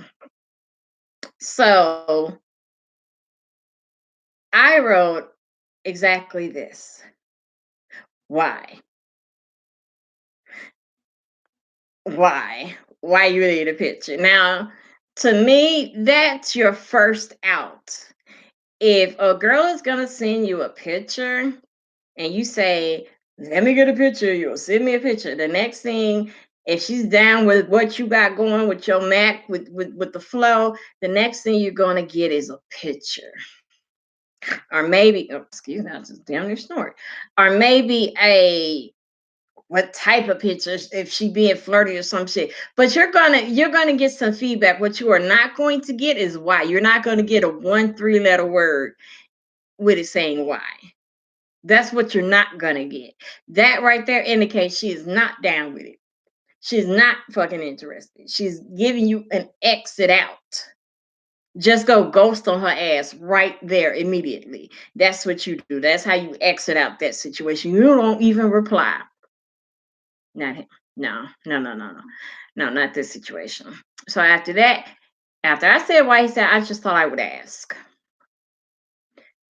So I wrote exactly this. Why? Why you need a picture? Now, to me, that's your first out. If a girl is gonna send you a picture and you say, let me get a picture of you. Send me a picture. The next thing, if she's down with what you got going with your Mac, with the flow, the next thing you're gonna get is a picture. Or maybe, oh, excuse me, I just damn near snort. Or maybe what type of pictures, if she being flirty or some shit. But you're gonna get some feedback. What you are not going to get is why. You're not gonna get a 1-3 letter word with it saying why. That's what you're not gonna get. That right there indicates she is not down with it. She's not fucking interested. She's giving you an exit out. Just go ghost on her ass right there immediately. That's what you do. That's how you exit out that situation. You don't even reply. Not him. No, not this situation. So after that, after I said why, he said, I just thought I would ask.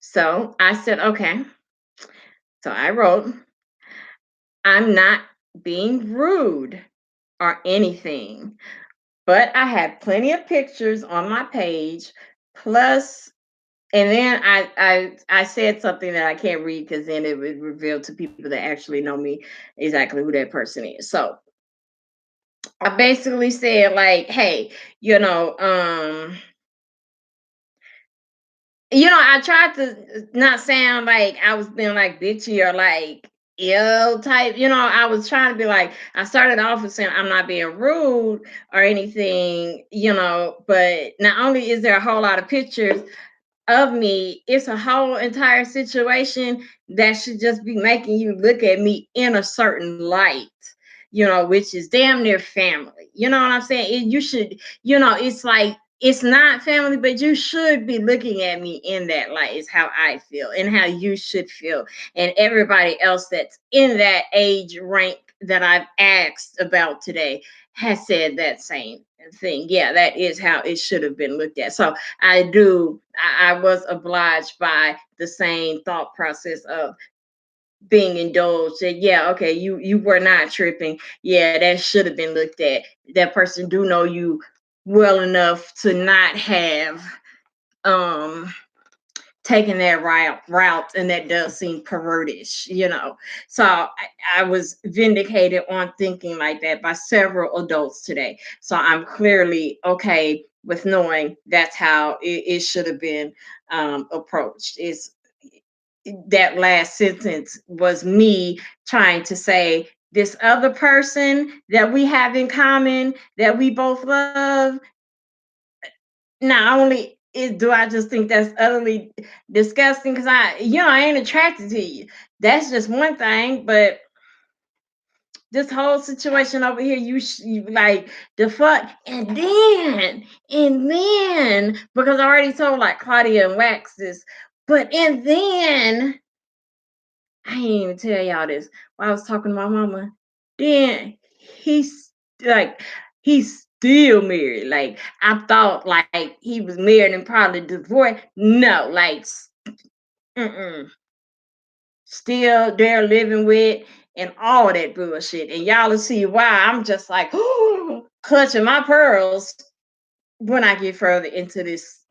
So I said, okay. So I wrote, I'm not being rude or anything, but I had plenty of pictures on my page, plus, and then I said something that I can't read because then it would reveal to people that actually know me exactly who that person is. So I basically said, like, hey, I tried to not sound like I was being like bitchy or like ill type. I was trying to be like, I started off with saying I'm not being rude or anything, but not only is there a whole lot of pictures of me, it's a whole entire situation that should just be making you look at me in a certain light, which is damn near family. You know what I'm saying? You should, it's like, it's not family, but you should be looking at me in that light, is how I feel and how you should feel. And everybody else that's in that age rank that I've asked about today has said that same thing. Yeah, that is how it should have been looked at. So I was obliged by the same thought process of being indulged. That, yeah, okay, you were not tripping. Yeah, that should have been looked at. That person do know you well enough to not have taken that route, and that does seem pervertish, So I was vindicated on thinking like that by several adults today. So I'm clearly okay with knowing that's how it should have been approached. It's that last sentence was me trying to say this other person that we have in common, that we both love, not only do I just think that's utterly disgusting, because I ain't attracted to you. That's just one thing, but this whole situation over here, you like the fuck, and then because I already told like Claudia and Wax this, but and then I ain't even tell y'all this while I was talking to my mama. Then he's like, he's still married. Like, I thought like he was married and probably divorced. No, like, still there living with and all that bullshit. And y'all will see why I'm just like clutching my pearls when I get further into this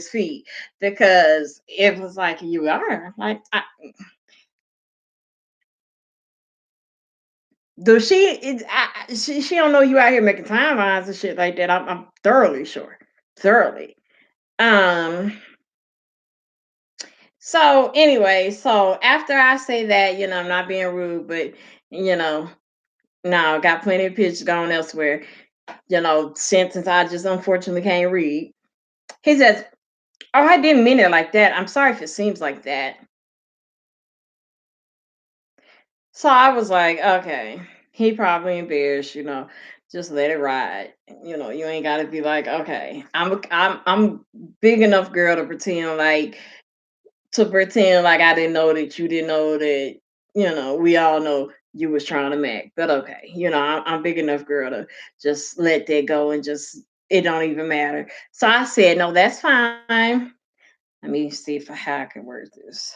feed, because it was like, you are like, though she don't know you out here making timelines and shit like that. I'm thoroughly sure, thoroughly. So anyway, so after I say that, I'm not being rude, but no, got plenty of pictures going elsewhere. Sentence I just unfortunately can't read. He says, "Oh, I didn't mean it like that. I'm sorry if it seems like that." So I was like, okay, he probably embarrassed, just let it ride. You ain't gotta be like, okay, I'm big enough girl to pretend like I didn't know that you didn't know that, we all know you was trying to mac. But okay, I'm big enough girl to just let that go and just it don't even matter. So I said, no, that's fine. Let me see how I can word this.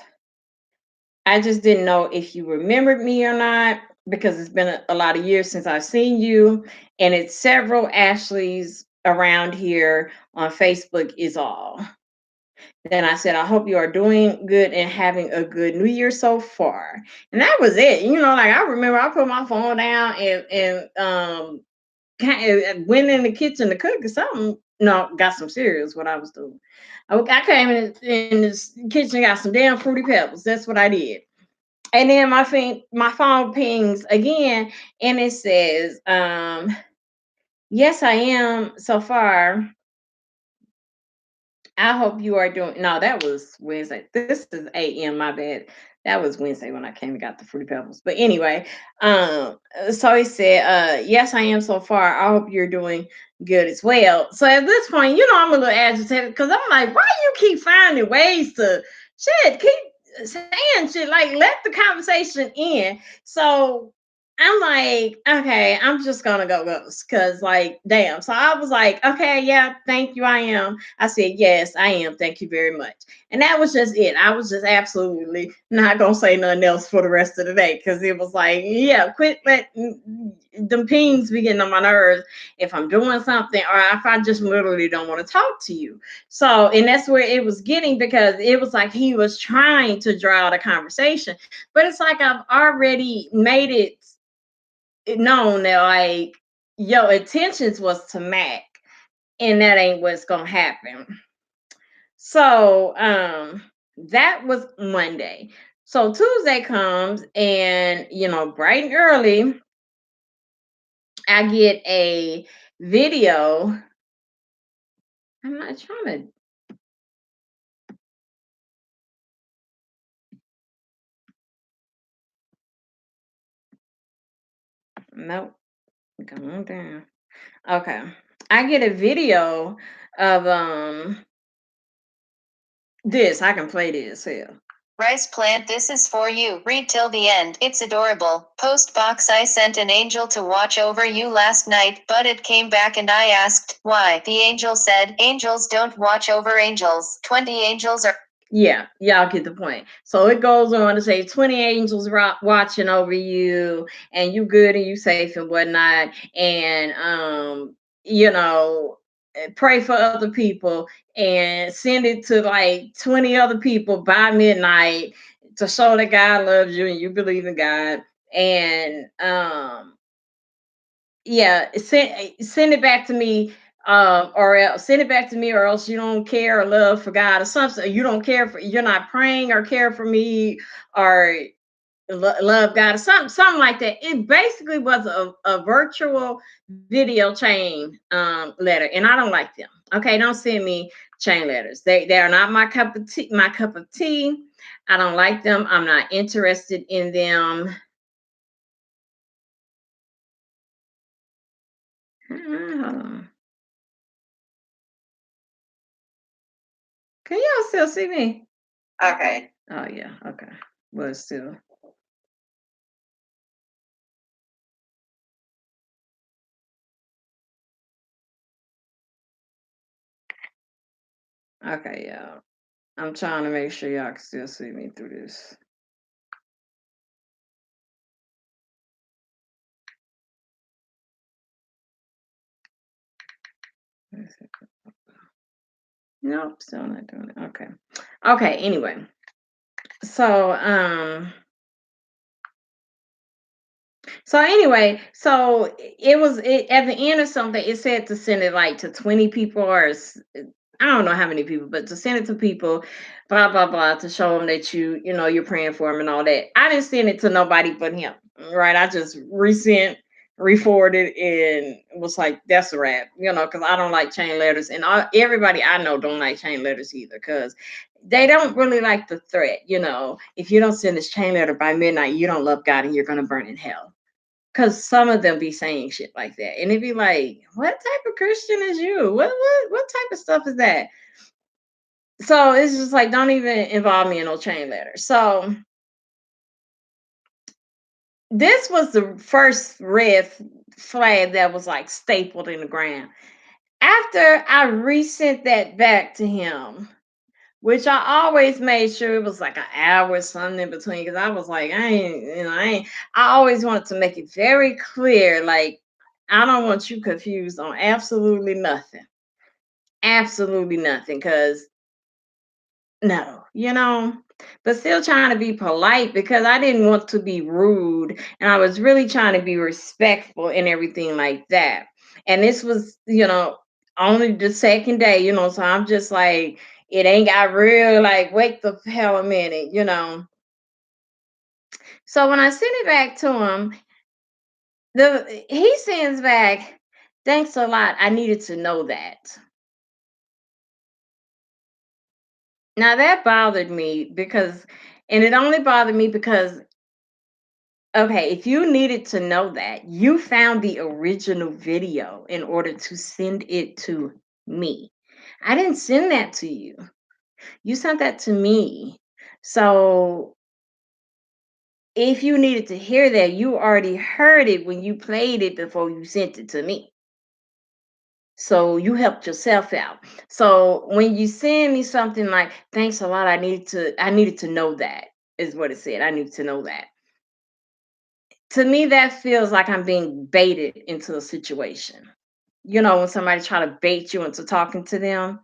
I just didn't know if you remembered me or not, because it's been a lot of years since I've seen you, and it's several Ashleys around here on Facebook is all. Then I said, I hope you are doing good and having a good new year so far. And that was it. Like I remember I put my phone down and went in the kitchen to cook or something. No, got some cereal is what I was doing. I came in this kitchen, got some damn Fruity Pebbles. That's what I did. And then my phone pings again, and it says, yes, I am so far. I hope you are doing. No, that was Wednesday. This is AM. My bad. That was Wednesday when I came and got the Fruity Pebbles. But anyway, so he said, yes, I am so far. I hope you're doing good as well. So at this point, I'm a little agitated because I'm like, why you keep finding ways to keep saying shit, like let the conversation end. So I'm like, okay, I'm just gonna go ghost because, like, damn. So I was like, okay, yeah, thank you, I am. I said, yes, I am. Thank you very much. And that was just it. I was just absolutely not gonna say nothing else for the rest of the day because it was like, yeah, quit letting them pings be getting on my nerves if I'm doing something or if I just literally don't want to talk to you. So, and that's where it was getting because it was like he was trying to draw out a conversation, but it's like I've already made it known that like your intentions was to Mac, and that ain't what's gonna happen. So that was Monday. So Tuesday comes, and bright and early, I get a video. I'm not trying to. Nope. Come on down. Okay. I get a video of this. I can play this here. Rice plant, this is for you. Read till the end. It's adorable. Post box, I sent an angel to watch over you last night, but it came back and I asked, why? The angel said, angels don't watch over angels. 20 angels are. Yeah, y'all get the point. So it goes on to say 20 angels watching over you, and you good and you safe and whatnot. And pray for other people and send it to like 20 other people by midnight to show that God loves you and you believe in God. And yeah, send it back to me, or else send it back to me, or else you don't care or love for God or something. You don't care for, you're not praying or care for me, or love God or something like that. It basically was a virtual video chain letter, and I don't like them. Okay, don't send me chain letters. They are not my cup of tea. My cup of tea. I don't like them. I'm not interested in them. Hold on. Can y'all still see me? Okay. Oh yeah, okay. Well, still. Okay, yeah. I'm trying to make sure y'all can still see me through this. Nope, still not doing it. Okay. Okay, anyway. So it was at the end of something, it said to send it like to 20 people, or I don't know how many people, but to send it to people, blah blah blah, to show them that you're praying for him and all that. I didn't send it to nobody but him, right? I just re-forwarded, and was like, that's a wrap, because I don't like chain letters, and everybody I know don't like chain letters either, because they don't really like the threat. If you don't send this chain letter by midnight, you don't love God and you're gonna burn in hell. Because some of them be saying shit like that, and it'd be like, what type of Christian is you? What type of stuff is that? So it's just like, don't even involve me in no chain letter. So this was the first red flag that was like stapled in the ground. After I resent that back to him, which I always made sure it was like an hour or something in between, because I was like, I always wanted to make it very clear, like, I don't want you confused on absolutely nothing. Absolutely nothing. Because no, but still trying to be polite because I didn't want to be rude and I was really trying to be respectful and everything like that. And this was, only the second day, so I'm just like, it ain't got real, like, wait the hell a minute. So when I send it back to him, he sends back, thanks a lot. I needed to know that. Now that bothered me and it only bothered me because, okay, if you needed to know that, you found the original video in order to send it to me. I didn't send that to you. You sent that to me. So if you needed to hear that, you already heard it when you played it before you sent it to me. So you helped yourself out. So when you send me something like, thanks a lot, I needed to know that, is what it said. I need to know that. To me, that feels like I'm being baited into a situation. When somebody try to bait you into talking to them,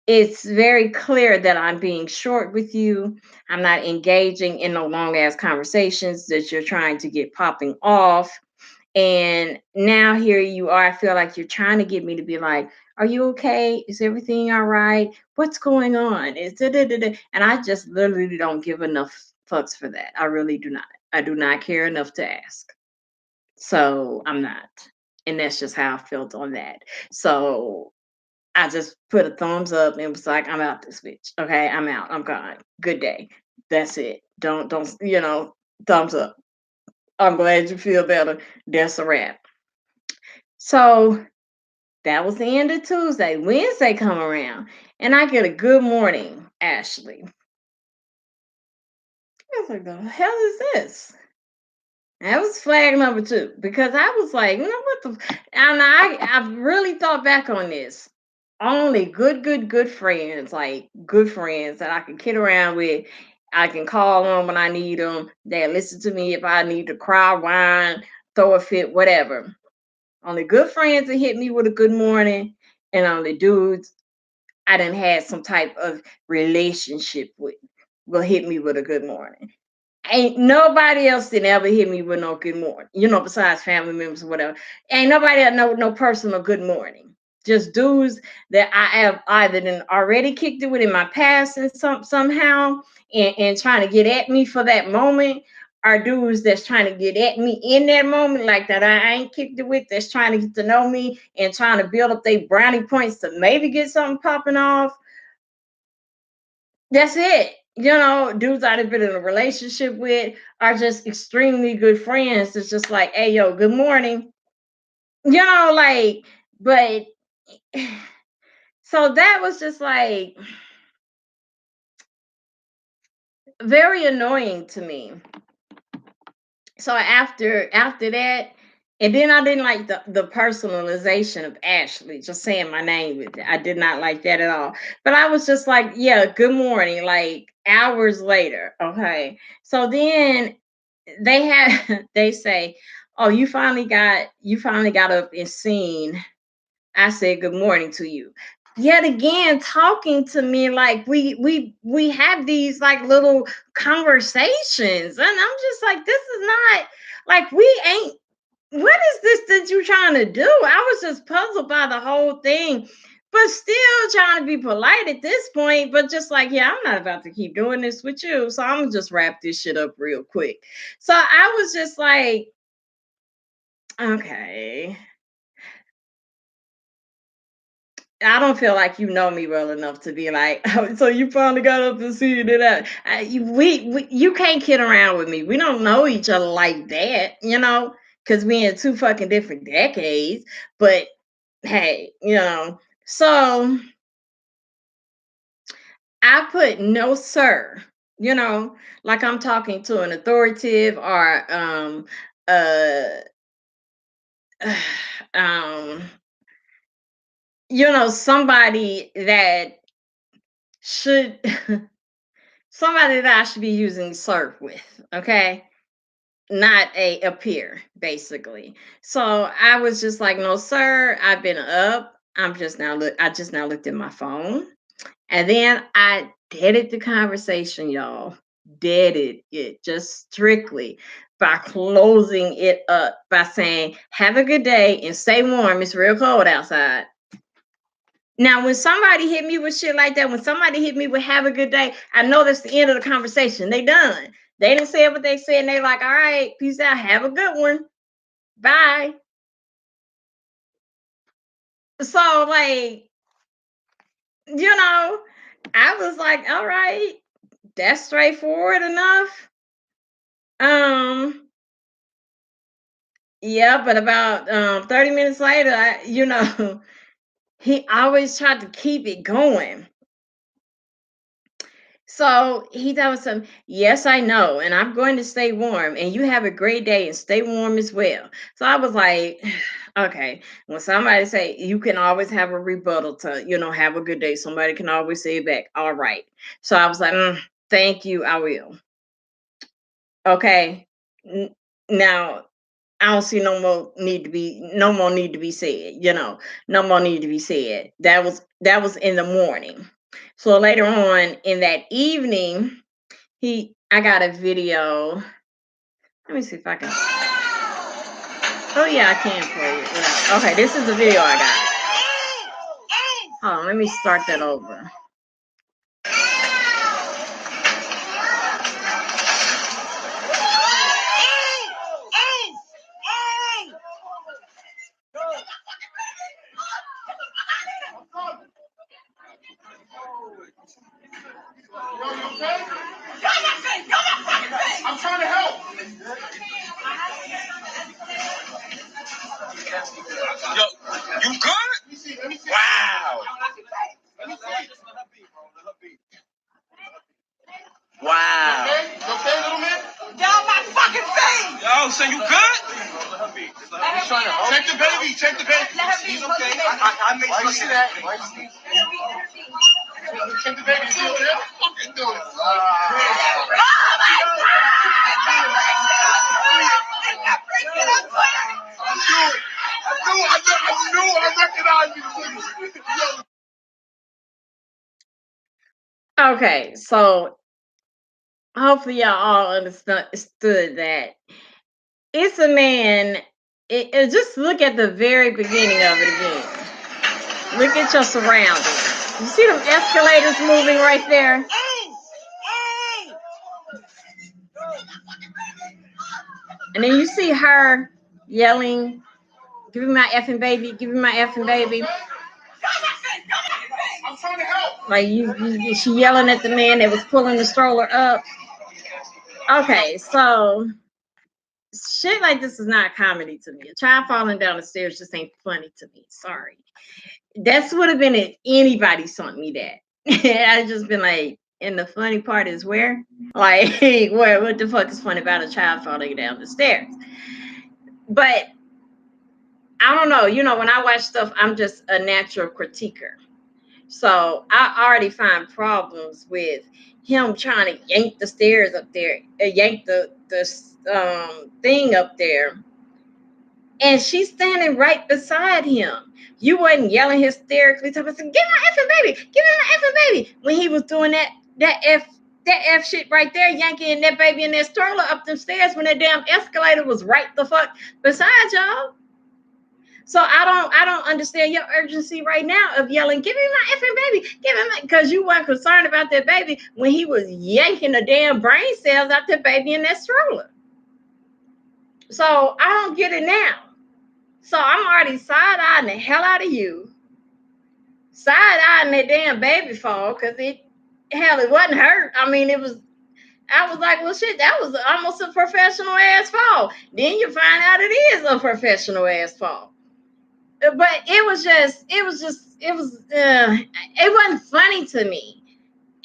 it's very clear that I'm being short with you. I'm not engaging in no long ass conversations that you're trying to get popping off. And now here you are. I feel like you're trying to get me to be like, are you okay? Is everything all right? What's going on? And I just literally don't give enough fucks for that. I really do not. I do not care enough to ask. So I'm not. And that's just how I felt on that. So I just put a thumbs up and was like, I'm out this bitch. Okay, I'm out. I'm gone. Good day. That's it. Don't, thumbs up. I'm glad you feel better. That's a wrap. So that was the end of Tuesday. Wednesday come around and I get a good morning, Ashley. I was like, the hell is this? That was flag number 2 because I was like, what the? And I really thought back on this. Only good friends, like good friends that I can kid around with. I can call on when I need them. They listen to me if I need to cry, whine, throw a fit, whatever. Only good friends that hit me with a good morning, and only dudes I done had some type of relationship with will hit me with a good morning. Ain't nobody else did ever hit me with no good morning, besides family members or whatever. Ain't nobody that know no personal good morning. Just dudes that I have either done already kicked it with in my past and somehow and trying to get at me for that moment, are dudes that's trying to get at me in that moment, like that I ain't kicked it with, that's trying to get to know me and trying to build up their brownie points to maybe get something popping off. That's it. Dudes I've been in a relationship with are just extremely good friends. It's just like, hey, yo, good morning. But so that was just like very annoying to me. So after that, and then I didn't like the personalization of Ashley, just saying my name with it. I did not like that at all. But I was just like, yeah, good morning, like hours later. Okay. So then they say, oh, you finally got up and seen. I said good morning to you. Yet again, talking to me like we have these like little conversations, and I'm just like, this is not like we ain't. What is this that you trying to do? I was just puzzled by the whole thing, but still trying to be polite at this point. But just like, yeah, I'm not about to keep doing this with you, so I'm gonna just wrap this shit up real quick. So I was just like, okay. I don't feel like you know me well enough to be like, oh, so you finally got up and see that. You can't kid around with me. We don't know each other like that, because we in 2 fucking different decades. But hey, so I put no sir, like I'm talking to an authoritative or uh um somebody that should somebody that I should be using surf with, okay? Not a peer, basically. So I was just like, no, sir, I've been up. I just now looked at my phone. And then I deaded the conversation, y'all. Deaded it just strictly by closing it up by saying, have a good day and stay warm. It's real cold outside. Now, when somebody hit me with shit like that, when somebody hit me with have a good day, I know that's the end of the conversation. They done. They didn't say what they said, and they like, all right, peace out. Have a good one. Bye. So, like, you know, I was like, all right, that's straightforward enough. Yeah, but about 30 minutes later, he always tried to keep it going. So he tells him, yes, I know, and I'm going to stay warm, and you have a great day and stay warm as well. So I was like, okay, when somebody say you can always have a rebuttal to, have a good day, somebody can always say it back. All right. So I was like, thank you, I will. Okay. Now I don't see no more need to be said, no more need to be said. That was in the morning. So later on in that evening, I got a video. Let me see if I can. Oh yeah, I can play it. Okay, this is the video I got. Hold on, let me start that over. I'm trying to help. Yo, you good? Wow. Wow. You okay, little man? Down my fucking face. Yo, so you good? Check the baby. Check the baby. He's okay. I made sure see that. Check the baby. He's okay. Fucking do it. Okay, so hopefully y'all all understood that it's a man. Just look at the very beginning of it again. Look at your surroundings. You see them escalators moving right there? And then you see her yelling, give me my effing baby, give me my effing baby. Like she yelling at the man that was pulling the stroller up. Okay, so shit like this is not comedy to me. A child falling down the stairs just ain't funny to me. Sorry. That's would have been if anybody sent me that. I'd just been like, and the funny part is where? Like, what the fuck is funny about a child falling down the stairs? But I don't know. When I watch stuff, I'm just a natural critiquer. So I already find problems with him trying to yank the stairs up there, yank the thing up there. And she's standing right beside him. You wasn't yelling hysterically, talking about, give me my effing baby, give me my effing baby. When he was doing that F shit right there, yanking that baby in that stroller up the stairs when that damn escalator was right the fuck beside y'all. So I don't understand your urgency right now of yelling, give me my effing baby, give me my, because you weren't concerned about that baby when he was yanking the damn brain cells out that baby in that stroller. So I don't get it now. So I'm already side-eyeing the hell out of you. Side-eyeing that damn baby fall, because it wasn't hurt. I mean, I was like, well, shit, that was almost a professional ass fall. Then you find out it is a professional ass fall. But it wasn't funny to me.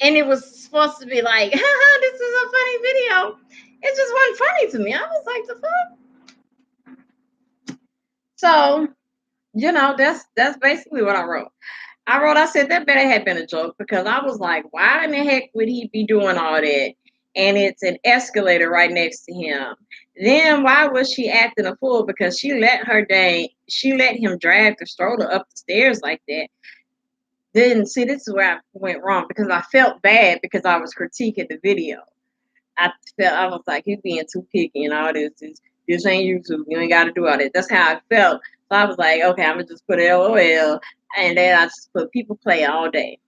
And it was supposed to be like, this is a funny video. It just wasn't funny to me. I was like, the fuck? So, that's basically what I wrote. I said that better had been a joke, because I was like, why in the heck would he be doing all that? And it's an escalator right next to him. Then why was she acting a fool? Because she let him drag the stroller up the stairs like that. Then see, this is where I went wrong because I felt bad because I was critiquing the video. I was like, you being too picky and all this. This ain't YouTube. You ain't got to do all that. That's how I felt. So I was like, okay, I'm gonna just put LOL, and then I just put people play all day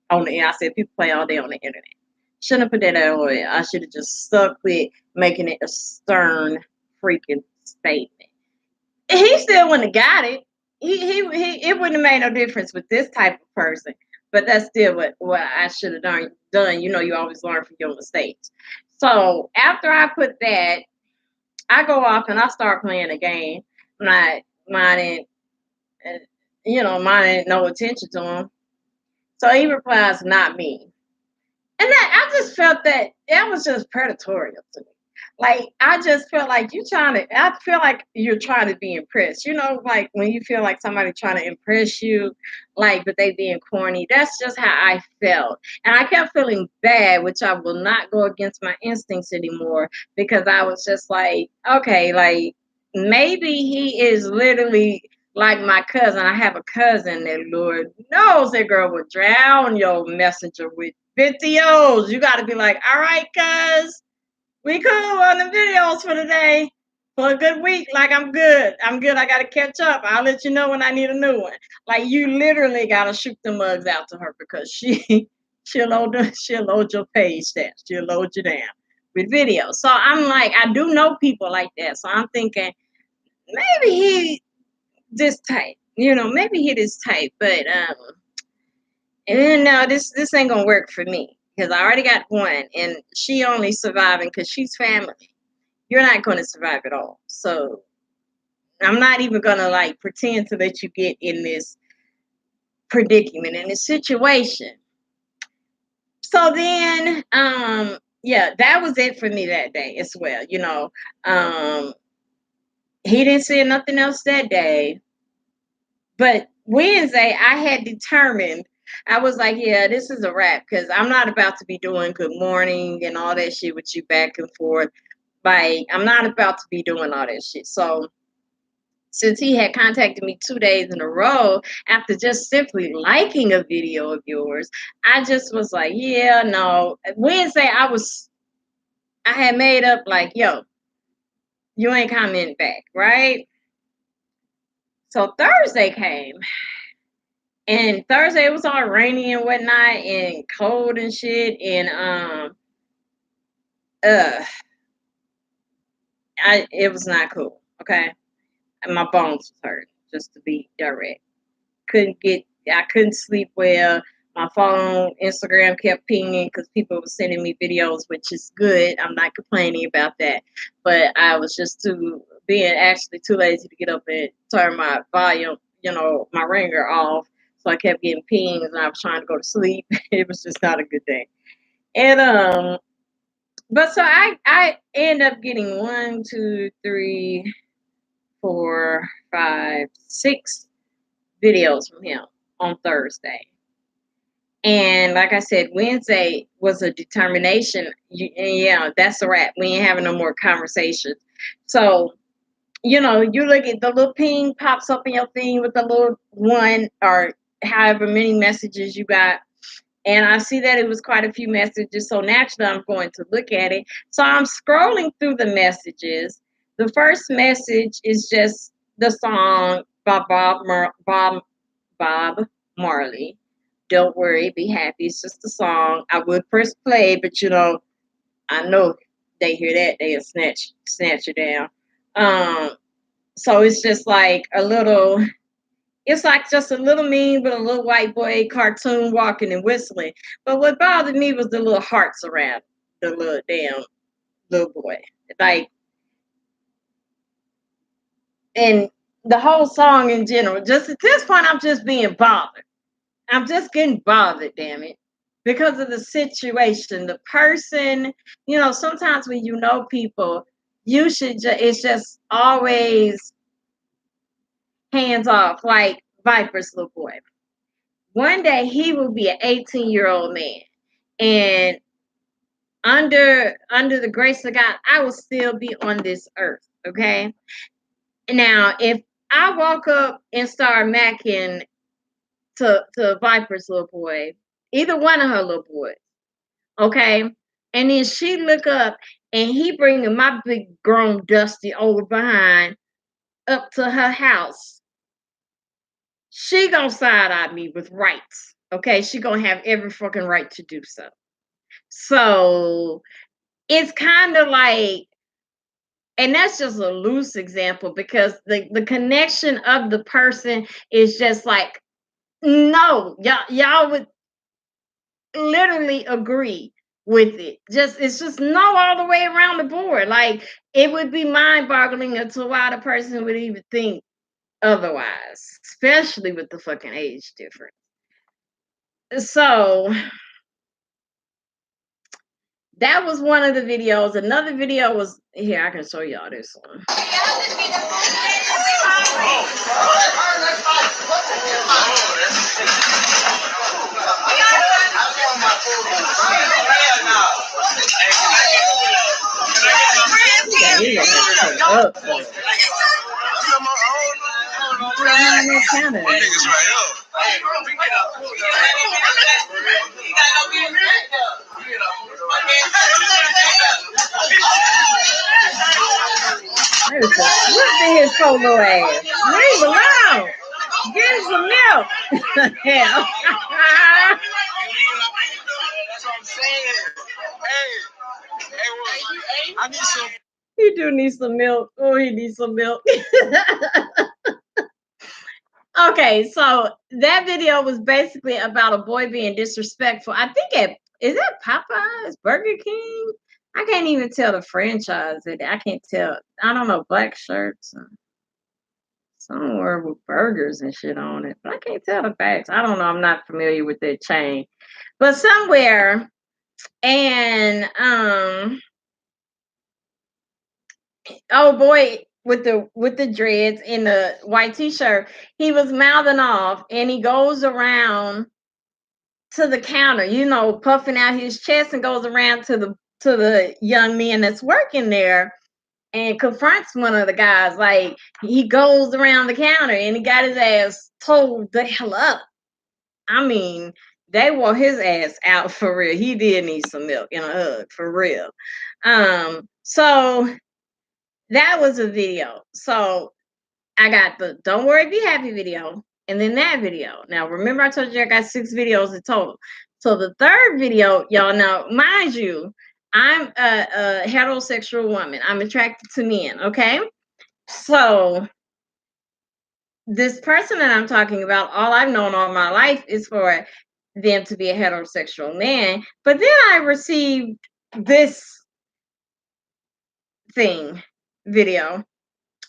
on the. I said people play all day on the internet. Shouldn't have put that LOL. I should have just stuck with making it a stern freaking statement. He still wouldn't have got it. It wouldn't have made no difference with this type of person. But that's still what I should have done. You know, you always learn from your mistakes. So after I put that, I go off and I start playing a game. Not minding, minding no attention to him. So he replies, "Not me." And that I just felt that was just predatory to me. Like I just felt like I feel like you're trying to be impressed. You know, like when you feel like somebody trying to impress you, like but they being corny. That's just how I felt. And I kept feeling bad, which I will not go against my instincts anymore because I was just like, okay, like maybe he is literally like my cousin. I have a cousin that Lord knows that girl would drown your messenger with videos. You got to be like, all right, cuz we cool on the videos for today. For a good week, like I'm good. I'm good. I got to catch up. I'll let you know when I need a new one. Like you literally got to shoot the mugs out to her because she'll load your page down. She'll load you down with videos. So I'm like, I do know people like that. So I'm thinking maybe he this type, maybe he this type, but and then no, this ain't gonna work for me because I already got one, and she only surviving because she's family. You're not gonna survive at all. So I'm not even gonna like pretend to let you get in this predicament in this situation. So then, yeah, that was it for me that day as well. He didn't say nothing else that day. But Wednesday, I had determined, I was like, yeah, this is a wrap because I'm not about to be doing good morning and all that shit with you back and forth. Like, I'm not about to be doing all that shit. So, since he had contacted me 2 days in a row after just simply liking a video of yours, I just was like, yeah, no. Wednesday, I had made up like, yo, you ain't commenting back, right? So Thursday came. And Thursday it was all rainy and whatnot and cold and shit. And it was not cool. Okay. And my bones was hurt, just to be direct. I couldn't sleep well. My phone, Instagram kept pinging because people were sending me videos, which is good. I'm not complaining about that. But I was just actually too lazy to get up and turn my volume, my ringer off. So I kept getting pings and I was trying to go to sleep. It was just not a good day. And but so I end up getting 1, 2, 3, 4, 5, 6 videos from him on Thursday. And like I said, Wednesday was a determination. Yeah, that's a wrap. We ain't having no more conversations. So, you look at the little ping pops up in your thing with the little one or however many messages you got. And I see that it was quite a few messages. So naturally, I'm going to look at it. So I'm scrolling through the messages. The first message is just the song by Bob Marley. Don't worry, be happy. It's just a song. I would press play, but I know they hear that, they'll snatch it down. So it's just like it's like just a little meme with a little white boy cartoon walking and whistling. But what bothered me was the little hearts around the little damn little boy. Like, and the whole song in general, just at this point, I'm just being bothered. I'm just getting bothered, damn it. Because of the situation, the person, sometimes when you know people, it's just always hands off, like Viper's little boy. One day he will be an 18-year-old man. And under the grace of God, I will still be on this earth. Okay. Now, if I walk up and start macking to Viper's little boy, either one of her little boys. Okay, and then she look up and he bringing my big grown dusty old behind up to her house. She gonna side eye me with rights. Okay, she gonna have every fucking right to do so. So it's kind of like, and that's just a loose example because the connection of the person is just like, no, y'all would literally agree with it. It's just no all the way around the board. Like it would be mind-boggling as to why the person would even think otherwise, especially with the fucking age difference. So that was one of the videos. Another video was here. I can show y'all this one. His solo ass. Leave alone. Get him some milk. Hell. That's what I'm saying. Hey, I need some. He do need some milk. Oh, he needs some milk. Okay, so that video was basically about a boy being disrespectful. I think is that Popeyes, Burger King? I can't even tell the franchise. I can't tell. I don't know, black shirts. Somewhere with burgers and shit on it. But I can't tell the facts. I don't know. I'm not familiar with that chain. But somewhere, and oh boy, with the dreads in the white t-shirt, he was mouthing off and he goes around to the counter, puffing out his chest, and goes around to the young man that's working there and confronts one of the guys. Like he goes around the counter and he got his ass told the hell up. I mean, they wore his ass out for real. He did need some milk and a hug for real. So that was a video. So I got the Don't Worry, Be Happy video, and then that video. Now, remember I told you I got 6 videos in total. So the third video, y'all know, mind you, I'm a heterosexual woman. I'm attracted to men, okay? So this person that I'm talking about, all I've known all my life is for them to be a heterosexual man. But then I received this video,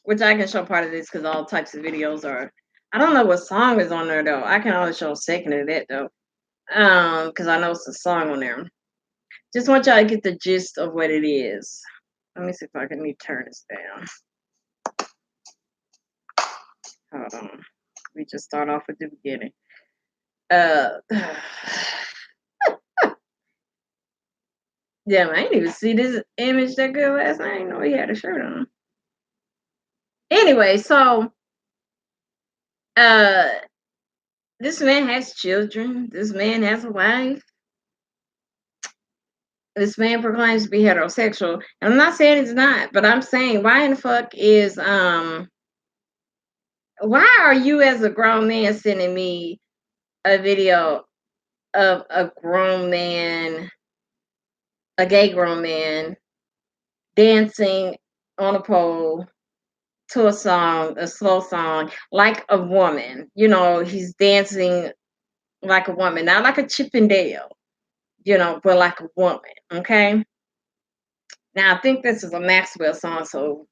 which I can show part of this because all types of videos are. I don't know what song is on there though. I can only show a second of that though, because I know it's a song on there. Just want y'all to get the gist of what it is. Let me see if I can turn this down. Hold on. We just start off with the beginning. Damn, I didn't even see this image that good last night. I didn't know he had a shirt on. Anyway, so this man has children. This man has a wife. This man proclaims to be heterosexual. And I'm not saying he's not, but I'm saying why in the fuck is why are you as a grown man sending me a video of a grown man, a gay grown man, dancing on a pole to a song, a slow song, like a woman? He's dancing like a woman, not like a Chippendale, but like a woman, okay? Now, I think this is a Maxwell song, so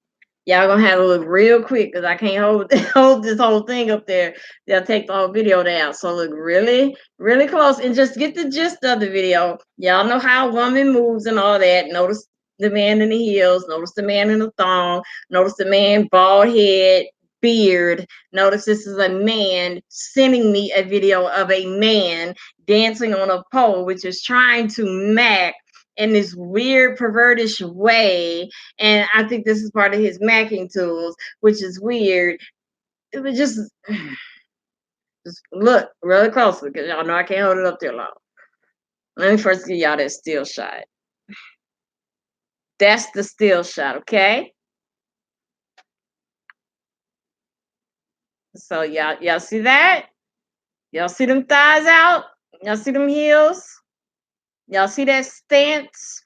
y'all gonna have to look real quick because I can't hold this whole thing up there. They'll take the whole video down. So look really, really close and just get the gist of the video. Y'all know how a woman moves and all that. Notice the man in the heels. Notice the man in the thong. Notice the man bald head, beard. Notice this is a man sending me a video of a man dancing on a pole, which is trying to mac in this weird pervertish way. And I think this is part of his macking tools, which is weird. It was just Just look really closely because y'all know I can't hold it up there long. Let me first give y'all that still shot. That's the still shot, okay? So y'all see that? Y'all see them thighs out? Y'all see them heels? Y'all see that stance?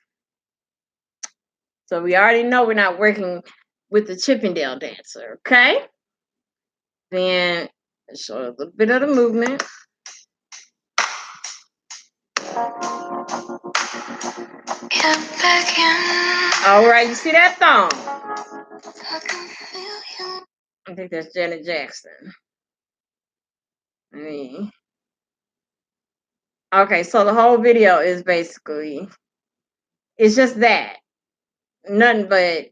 So we already know we're not working with the Chippendale dancer, okay? Then show a little bit of the movement. All right, you see that thong? I think that's Janet Jackson. Okay, so the whole video is basically, it's just that. Nothing but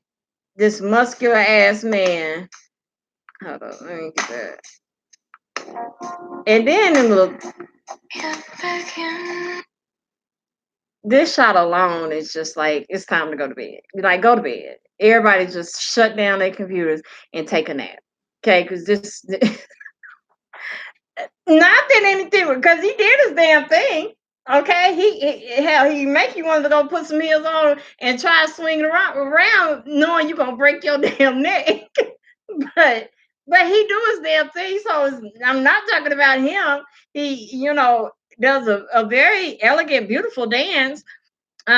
this muscular ass man. Hold on, let me get that. And then them little, this shot alone is just like, it's time to go to bed. Like, go to bed. Everybody just shut down their computers and take a nap. Okay, because this, not that anything, because he did his damn thing. Okay, he make you want to go put some heels on and try swinging around knowing you're gonna break your damn neck. but he do his damn thing. So I'm not talking about him. He, does a very elegant, beautiful dance. So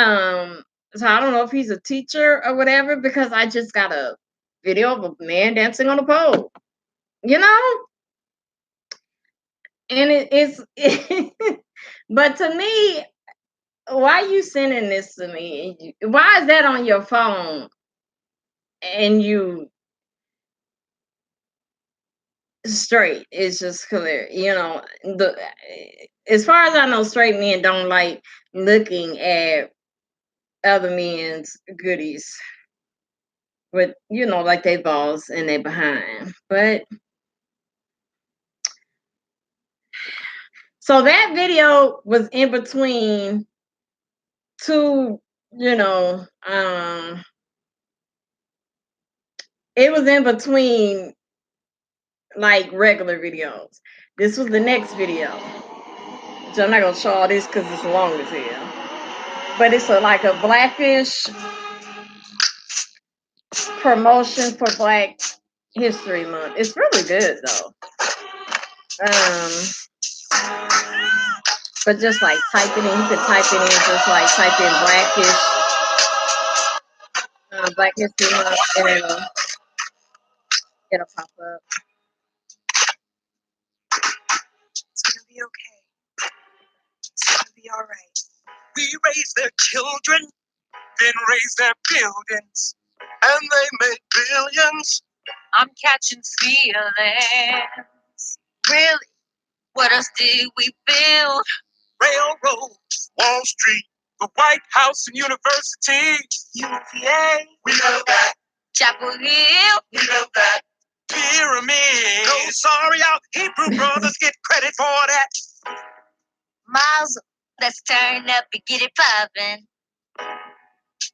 I don't know if he's a teacher or whatever, because I just got a video of a man dancing on a pole. And it's but to me, why you sending this to me? Why is that on your phone? And you straight? It's just clear. As far as I know, straight men don't like looking at other men's goodies with, like they balls and they behind. But so that video was in between two, it was in between like regular videos. This was the next video. So I'm not gonna show all this because it's long as hell. But it's like a Blackish promotion for Black History Month. It's really good though. But just like type it in, you could type it in, just like type in Blackish Black History Month, and it'll pop up. It's gonna be okay. It's gonna be all right. We raise their children, then raise their buildings, and they make billions. I'm catching feelings. Really? What else did we build? Railroads, Wall Street, the White House and University. UVA, we built that. Chapel Hill. We built that. Pyramid. No, sorry, our Hebrew brothers get credit for that. Miles, let's turn up and get it poppin'.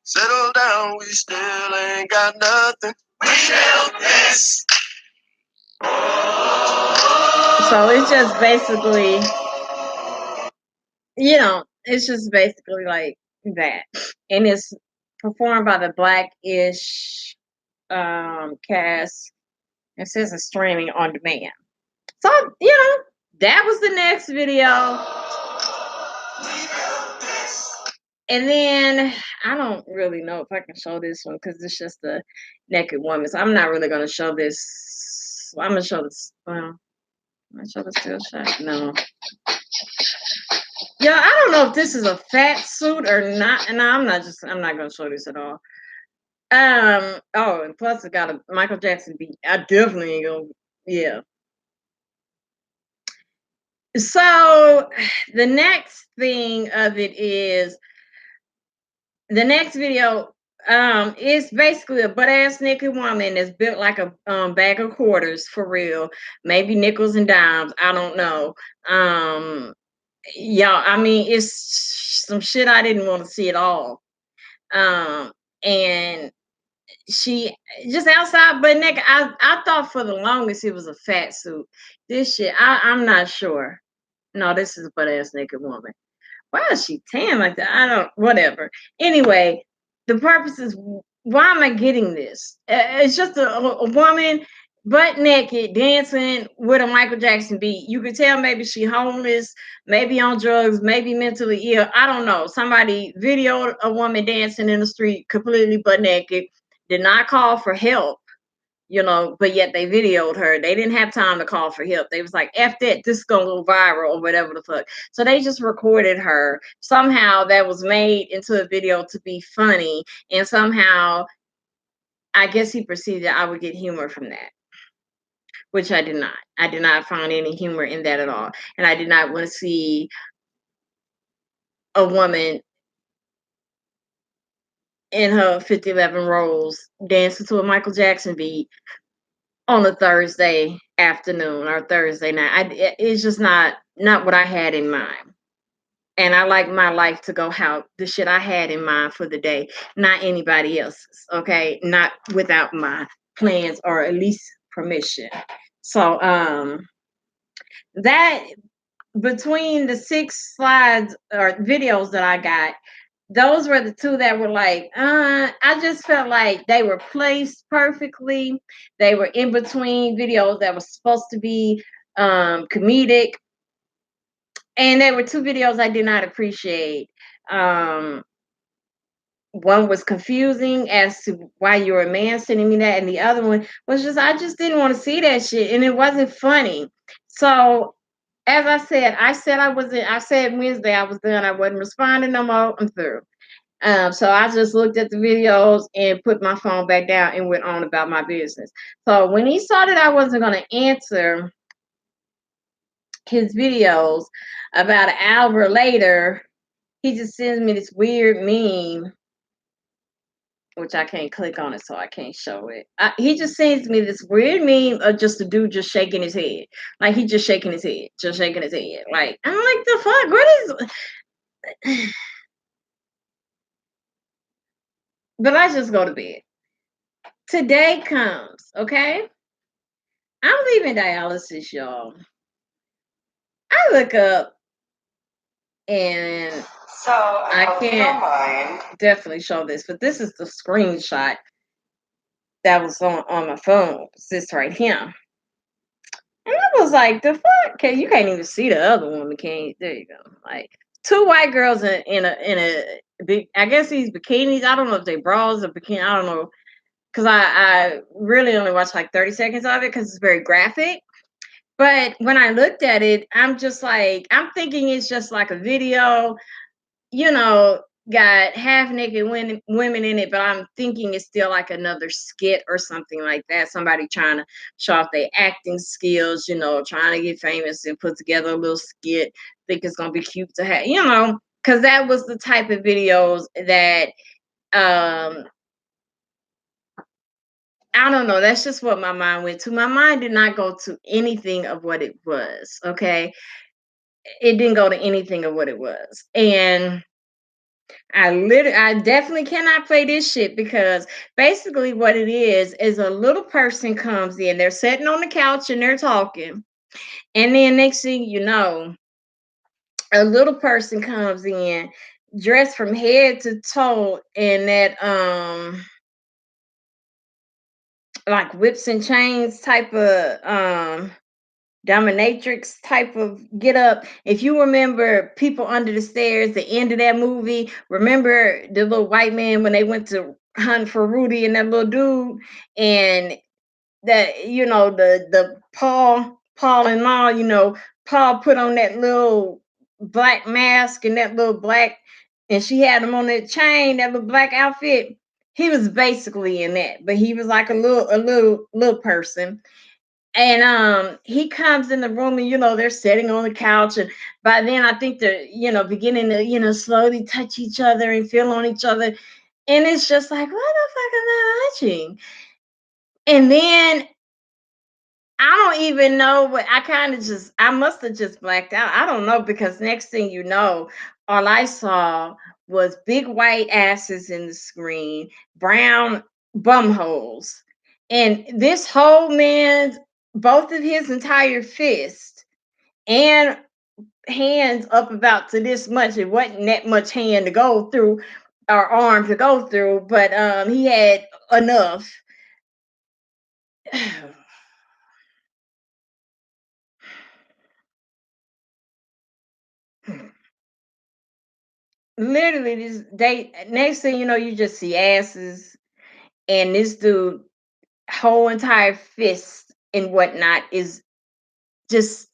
Settle down, we still ain't got nothing. We built this. So it's just basically, it's just basically like that. And it's performed by the Blackish cast. It says it's streaming on demand. So, that was the next video. And then I don't really know if I can show this one because it's just a naked woman. So I'm not really going to show this. I'm going to show this. Well, I'm going to show the still shot. No. Yeah, I don't know if this is a fat suit or not. No, I'm not going to show this at all. Oh, and plus it got a Michael Jackson beat. I definitely ain't gonna, yeah. So the next thing of it is the next video is basically a butt-ass naked woman that's built like a bag of quarters for real, maybe nickels and dimes, I don't know. Yeah, I mean, it's some shit I didn't want to see at all. And she just outside butt naked. I thought for the longest it was a fat suit. This shit, I'm not sure. No, this is a butt ass naked woman. Why is she tan like that? I don't, whatever. Anyway, the purpose is, why am I getting this? It's just a woman butt naked dancing with a Michael Jackson beat. You could tell maybe she homeless, maybe on drugs, maybe mentally ill. I don't know. Somebody videoed a woman dancing in the street completely butt naked, did not call for help, but yet they videoed her. They didn't have time to call for help. They was like, F that, this is gonna go viral or whatever the fuck. So they just recorded her. Somehow that was made into a video to be funny. And somehow, I guess he perceived that I would get humor from that, which I did not. I did not find any humor in that at all. And I did not want to see a woman in her 5011 rolls dancing to a Michael Jackson beat on a Thursday afternoon or Thursday night. It's just not what I had in mind. And I like my life to go how the shit I had in mind for the day, not anybody else's. Okay, not without my plans or at least permission. So that between the 6 slides or videos that I got, those were the two that were like, I just felt like they were placed perfectly. They were in between videos that were supposed to be comedic. And there were 2 videos I did not appreciate. One was confusing as to why you're a man sending me that, and the other one was just, I just didn't want to see that shit, and it wasn't funny. So as I said I said Wednesday I was done. I wasn't responding no more. I'm through. So I just looked at the videos and put my phone back down and went on about my business. So when he saw that I wasn't going to answer his videos, about an hour later, he just sends me this weird meme, which I can't click on it, so I can't show it. He just sends me this weird meme of just a dude just shaking his head. Like, he just shaking his head. Like, I'm like, the fuck? What is... But I just go to bed. Today comes, okay? I'm leaving dialysis, y'all. I look up and so I can't definitely show this, but this is the screenshot that was on my phone. It's this right here. And I was like, the fuck? You can't even see the other woman, can you? There you go. Like, 2 white girls in a big, I guess these bikinis. I don't know if they bras or bikini. I don't know. Because I really only watched like 30 seconds of it because it's very graphic. But when I looked at it, I'm just like, I'm thinking it's just like a video, got half naked women in it, but I'm thinking it's still like another skit or something like that. Somebody trying to show off their acting skills, trying to get famous and put together a little skit. Think it's going to be cute to have, because that was the type of videos that, I don't know. That's just what my mind went to. My mind did not go to anything of what it was. Okay. It didn't go to anything of what it was. And I definitely cannot play this shit because basically what it is a little person comes in, they're sitting on the couch and they're talking. And then next thing you know, a little person comes in dressed from head to toe in that, like whips and chains type of dominatrix type of get up. If you remember People Under the Stairs, the end of that movie, remember the little white man when they went to hunt for Rudy and that little dude, and that the Paul and Ma, Paul put on that little black mask and that little black, and she had him on that chain, that little black outfit. He was basically in that, but he was like a little person. And he comes in the room and they're sitting on the couch, and by then I think they're beginning to slowly touch each other and feel on each other, and it's just like, what the fuck am I watching? And then I don't even know what I must have just blacked out. I don't know, because next thing you know, all I saw was big white asses in the screen, brown bum holes. And this whole man's, both of his entire fist and hands up about to this much. It wasn't that much hand to go through or arm to go through, but he had enough. Literally, next thing you know, you just see asses, and this dude whole entire fist and whatnot is just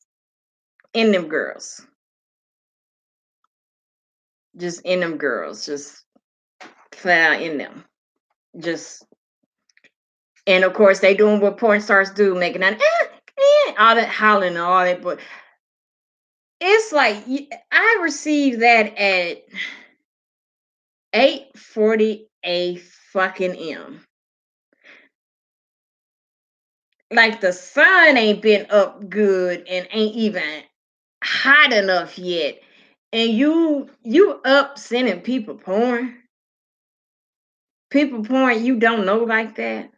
in them girls. Just in them girls. Just flat out in them. Just, and of course they doing what porn stars do, making that all that hollering and all that, but it's like I received that at 8:40 a fucking m. Like the sun ain't been up good and ain't even hot enough yet, and you up sending people porn you don't know like that.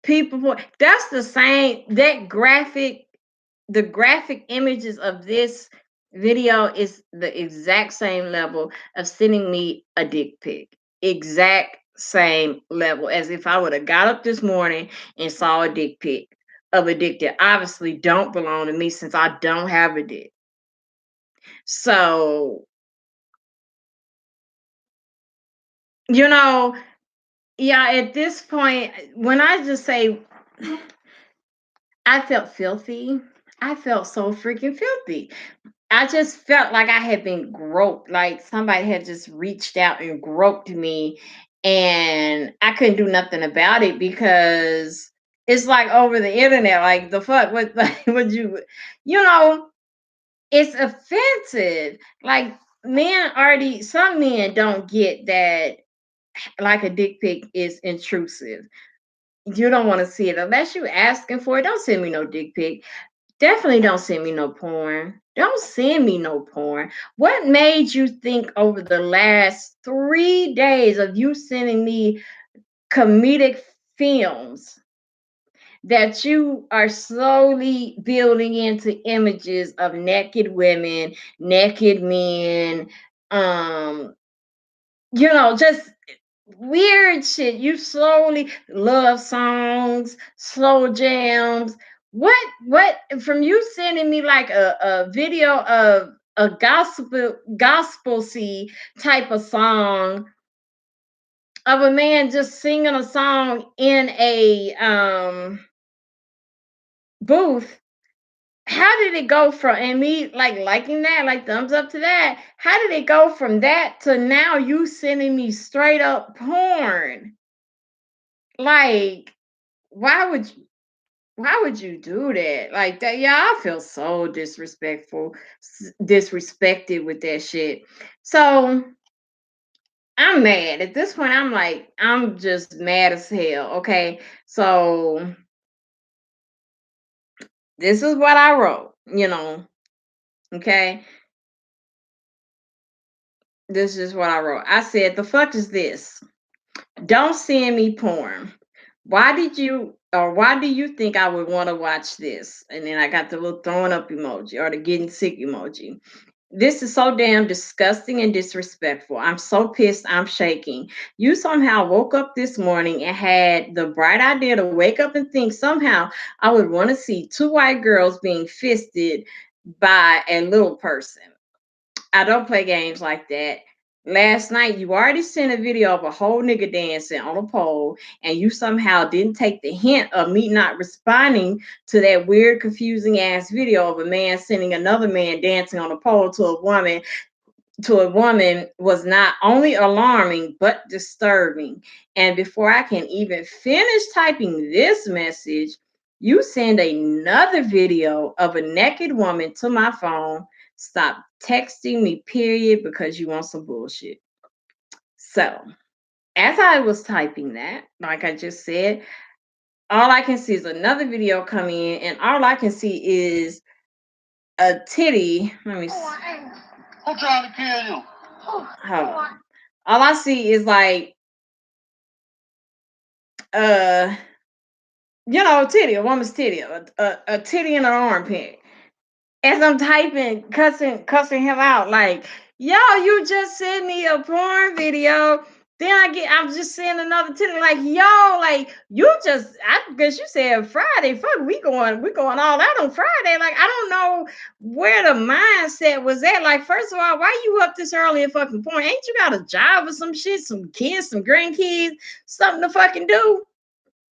People porn, that's the same, that graphic, the graphic images of this video is the exact same level of sending me a dick pic. Exact same level as if I would have got up this morning and saw a dick pic of a dick that obviously don't belong to me since I don't have a dick. So, you know, yeah, at this point, when I just say I felt filthy, I felt so freaking filthy. I just felt like I had been groped, like somebody had just reached out and groped me, and I couldn't do nothing about it because it's like over the internet. Like the fuck, what? Like, would you know? It's offensive. Like some men don't get that. Like a dick pic is intrusive. You don't want to see it unless you asking for it. Don't send me no dick pic. Definitely don't send me no porn. Don't send me no porn. What made you think over the last 3 days of you sending me comedic films that you are slowly building into images of naked women, naked men, just weird shit. You slowly love songs, slow jams. What from you sending me like a video of a gospel type of song of a man just singing a song in a booth. How did it go from and me like liking that, like thumbs up to that? How did it go from that to now you sending me straight up porn? Like, why would you do that? Like that, yeah, I feel so disrespected with that shit. So I'm mad. At this point, I'm like, I'm just mad as hell. Okay. So this is what I wrote, Okay. This is what I wrote. I said, the fuck is this? Don't send me porn. Why do you think I would want to watch this? And then I got the little throwing up emoji or the getting sick emoji. This is so damn disgusting and disrespectful. I'm so pissed. I'm shaking. You somehow woke up this morning and had the bright idea to wake up and think somehow I would want to see two white girls being fisted by a little person. I don't play games like that. Last night, you already sent a video of a whole nigga dancing on a pole, and you somehow didn't take the hint of me not responding to that weird, confusing ass video of a man sending another man dancing on a pole to a woman was not only alarming but disturbing. And before I can even finish typing this message, you send another video of a naked woman to my phone. Stop texting me, period, because you want some bullshit. So, as I was typing that, like I just said, all I can see is another video coming in, and all I can see is a titty. Let me see. Who trying to kill you? Hold on. All I see is like titty, a woman's titty, a titty in an armpit. As I'm typing, cussing him out, like, yo, you just sent me a porn video. Then I'm just seeing another titty, like, yo, like, I guess you said Friday. Fuck, we going all out on Friday. Like, I don't know where the mindset was at. Like, first of all, why you up this early and fucking porn? Ain't you got a job or some shit, some kids, some grandkids, something to fucking do?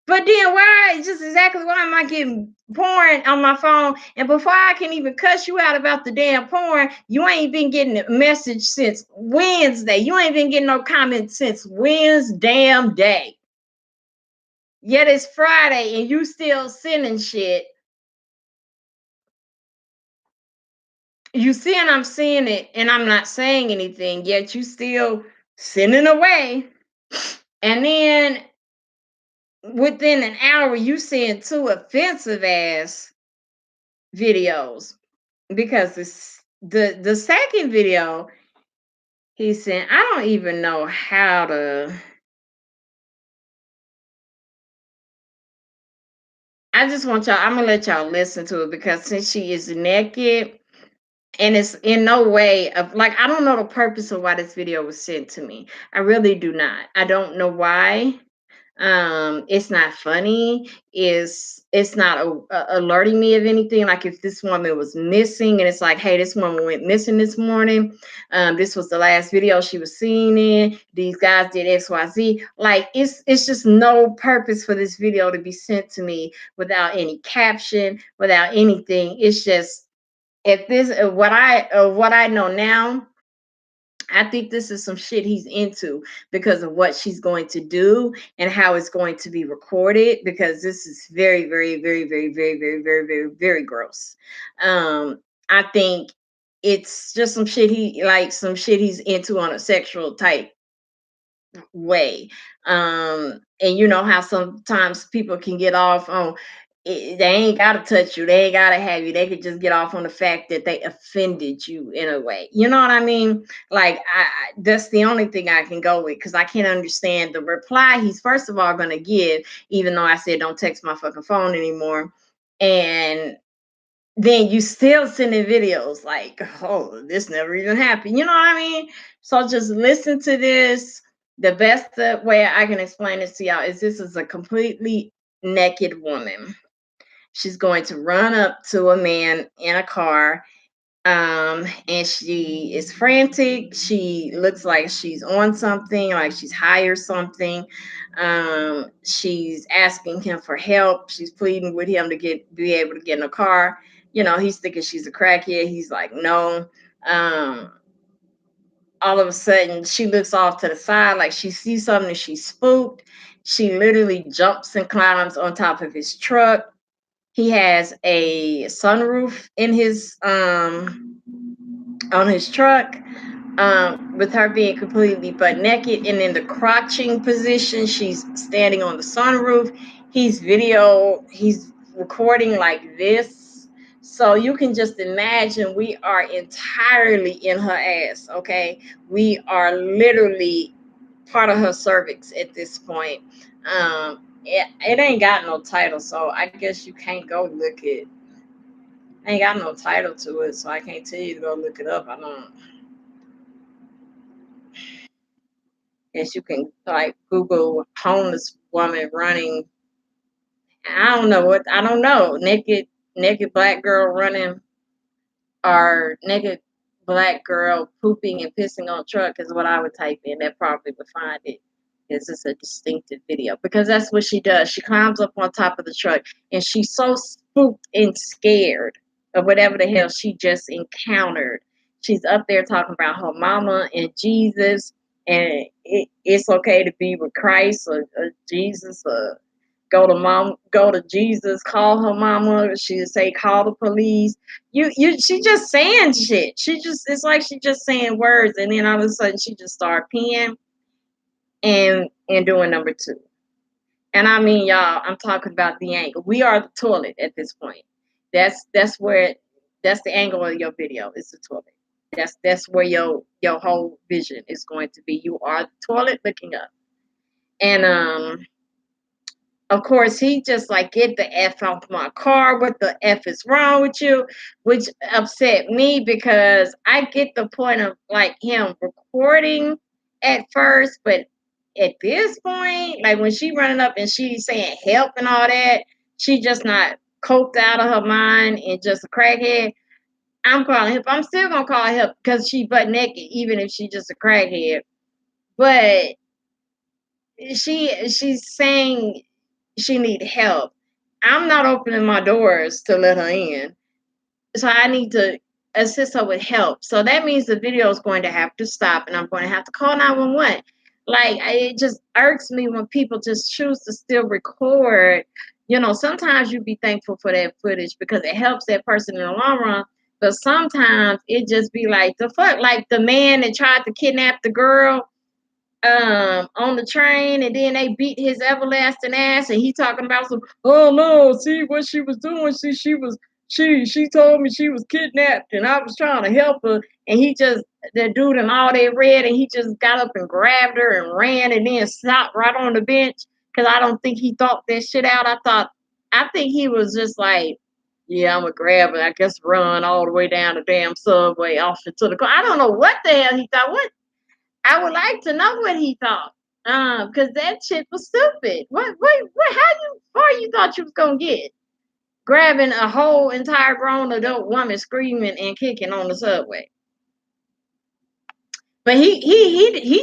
But then why am I getting porn on my phone? And before I can even cuss you out about the damn porn, you ain't been getting a message since Wednesday. You ain't been getting no comments since Wednesday. Yet it's Friday and you still sending shit. You seeing I'm seeing it and I'm not saying anything, yet you still sending away. And then within an hour, you send 2 offensive ass videos. Because the second video, he said, I don't even know how to. I just want y'all, I'm gonna let y'all listen to it because since she is naked, and it's in no way of like, I don't know the purpose of why this video was sent to me. I really do not. I don't know why. It's not funny. It's not alerting me of anything. Like if this woman was missing and it's like, hey, this woman went missing this morning, this was the last video she was seen in, these guys did XYZ. Like it's just no purpose for this video to be sent to me without any caption, without anything. It's just, if this what I know now, I think this is some shit he's into because of what she's going to do and how it's going to be recorded, because this is very, very, very, very, very, very, very, very, very gross. I think it's just some shit he's into on a sexual type way. And you know how sometimes people can get off on it, they ain't gotta touch you, they ain't gotta have you, they could just get off on the fact that they offended you in a way, you know what I mean? Like that's the only thing I can go with, because I can't understand the reply he's first of all gonna give, even though I said don't text my fucking phone anymore. And then you still sending videos like, oh, this never even happened. You know what I mean? So just listen to this. The best way I can explain this to y'all is this is a completely naked woman. She's going to run up to a man in a car, and she is frantic. She looks like she's on something, like she's high or something. She's asking him for help. She's pleading with him to be able to get in a car. You know, he's thinking she's a crackhead. He's like, no. All of a sudden, she looks off to the side like she sees something. She's spooked. She literally jumps and climbs on top of his truck. He has a sunroof in his on his truck, with her being completely butt naked and in the crouching position. She's standing on the sunroof. He's recording like this. So you can just imagine we are entirely in her ass, okay? We are literally part of her cervix at this point. It ain't got no title, so I guess you can't go look it. Ain't got no title to it, so I can't tell you to go look it up. I don't. Guess you can like Google homeless woman running. I don't know. Naked black girl running, or naked black girl pooping and pissing on truck is what I would type in. That probably would find it. This is a distinctive video because that's what she does. She climbs up on top of the truck and she's so spooked and scared of whatever the hell she just encountered. She's up there talking about her mama and Jesus, and it's okay to be with Christ or Jesus, or go to Jesus, call her mama. She'd say, call the police. She just saying shit. It's like she just saying words, and then all of a sudden she just start peeing and doing number 2. And I mean, y'all, I'm talking about the angle. We are the toilet at this point. That's the angle of your video. It's the toilet. That's where your whole vision is going to be. You are the toilet looking up. And of course, he just like, get the F off my car. What the F is wrong with you? Which upset me because I get the point of like him recording at first, but at this point, like when she running up and she's saying help and all that, she just not coked out of her mind and just a crackhead. I'm calling help. I'm still gonna call help because she butt naked, even if she just a crackhead. But she's saying she need help. I'm not opening my doors to let her in. So I need to assist her with help. So that means the video is going to have to stop and I'm going to have to call 911. Like, it just irks me when people just choose to still record. You know, sometimes you be thankful for that footage because it helps that person in the long run. But sometimes it just be like, the fuck, like the man that tried to kidnap the girl on the train, and then they beat his everlasting ass, and he talking about some, oh no, see what she was doing, see she told me she was kidnapped and I was trying to help her, and he just, the dude in all that red, and he just got up and grabbed her and ran and then stopped right on the bench because I don't think he thought that shit out. I think he was just like, yeah, I'm gonna grab her, I guess run all the way down the damn subway off into the car. I don't know what the hell he thought. What, I would like to know what he thought. Because that shit was stupid. How far you thought you was gonna get? Grabbing a whole entire grown adult woman screaming and kicking on the subway. But he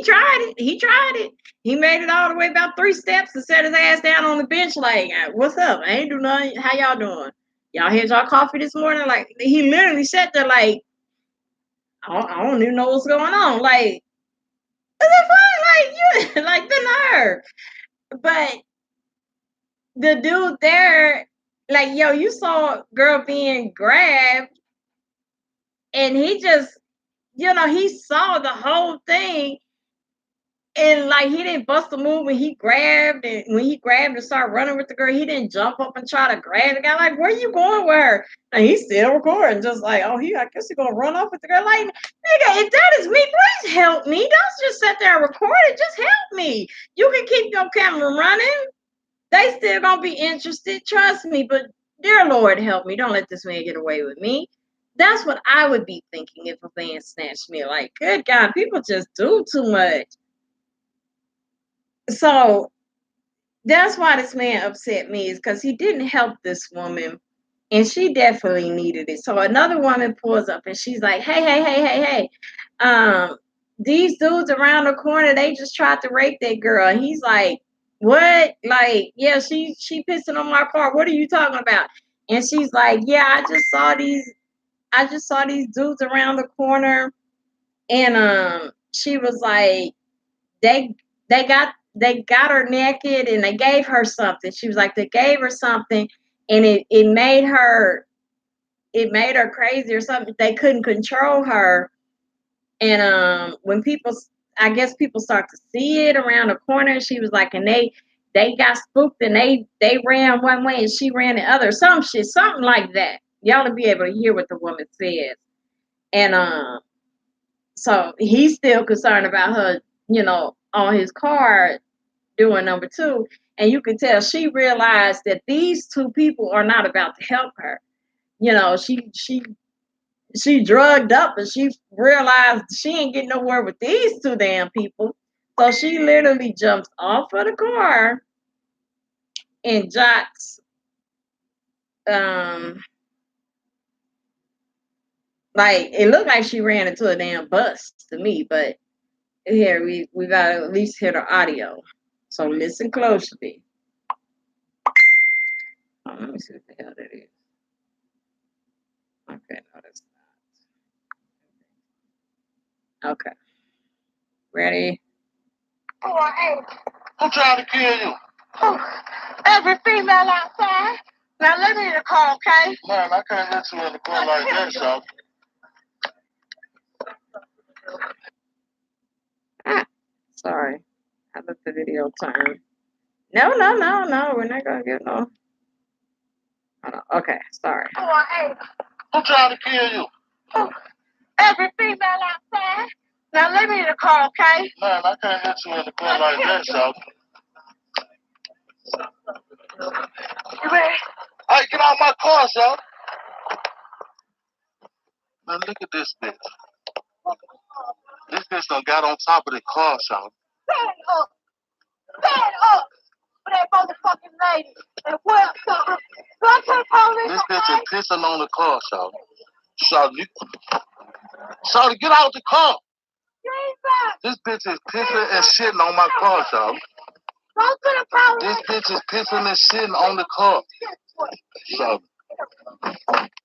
tried it. He tried it. He made it all the way about 3 steps and set his ass down on the bench like, what's up? I ain't do nothing. How y'all doing? Y'all had y'all coffee this morning? Like, he literally sat there like, I don't even know what's going on. Like, is it fine? Like, you, like the nerve. But the dude there, like, yo, you saw a girl being grabbed, and he just, he saw the whole thing, and like he didn't bust a move when he grabbed, and started running with the girl, he didn't jump up and try to grab the guy. Like, where you going with her? And he's still recording, just like, oh, I guess he's gonna run off with the girl. Like, nigga, if that is me, please help me. Don't just sit there and record it. Just help me. You can keep your camera running. They still gonna be interested, trust me. But dear Lord, help me. Don't let this man get away with me. That's what I would be thinking if a man snatched me. Like, good God, people just do too much. So that's why this man upset me, is because he didn't help this woman, and she definitely needed it. So another woman pulls up and she's like, hey, these dudes around the corner, they just tried to rape that girl. And he's like, what? Like, yeah, she pissing on my car. What are you talking about? And she's like, yeah, I just saw these dudes around the corner, and she was like, they got her naked and they gave her something. She was like, they gave her something, and it made her crazy or something. They couldn't control her. And when I guess people start to see it around the corner, she was like, and they got spooked and they ran one way and she ran the other. Something like that. Y'all to be able to hear what the woman says. And so he's still concerned about her, on his car doing number 2. And you can tell she realized that these 2 people are not about to help her. She drugged up and she realized she ain't getting nowhere with these 2 damn people. So she literally jumps off of the car and jots, like, it looked like she ran into a damn bus to me, but here we gotta at least hear the audio. So listen closely. Oh, let me see what the hell that is. Okay, no, that's not. Okay. Ready? Oh, hey. Who tried to kill you? Oh, every female outside. Now let me in the car, okay? Man, I can't let you in the car like that, so. Sorry. I let the video turn. No. We're not gonna get no. Okay, sorry. Oh, hey. Who tried to kill you? Oh, every female outside. Now let me in the car, okay? Man, I can't let you in the car like that, so. You ready? All right, get out of my car, son. Man, look at this bitch. This bitch done got on top of the car, son. Stand up. Stand up for that motherfucking lady. And what, son? This bitch is pissing on the car, son. Shawty, get out the car. This bitch is pissing and shitting on my car, son. This bitch is pissing and shitting on the car.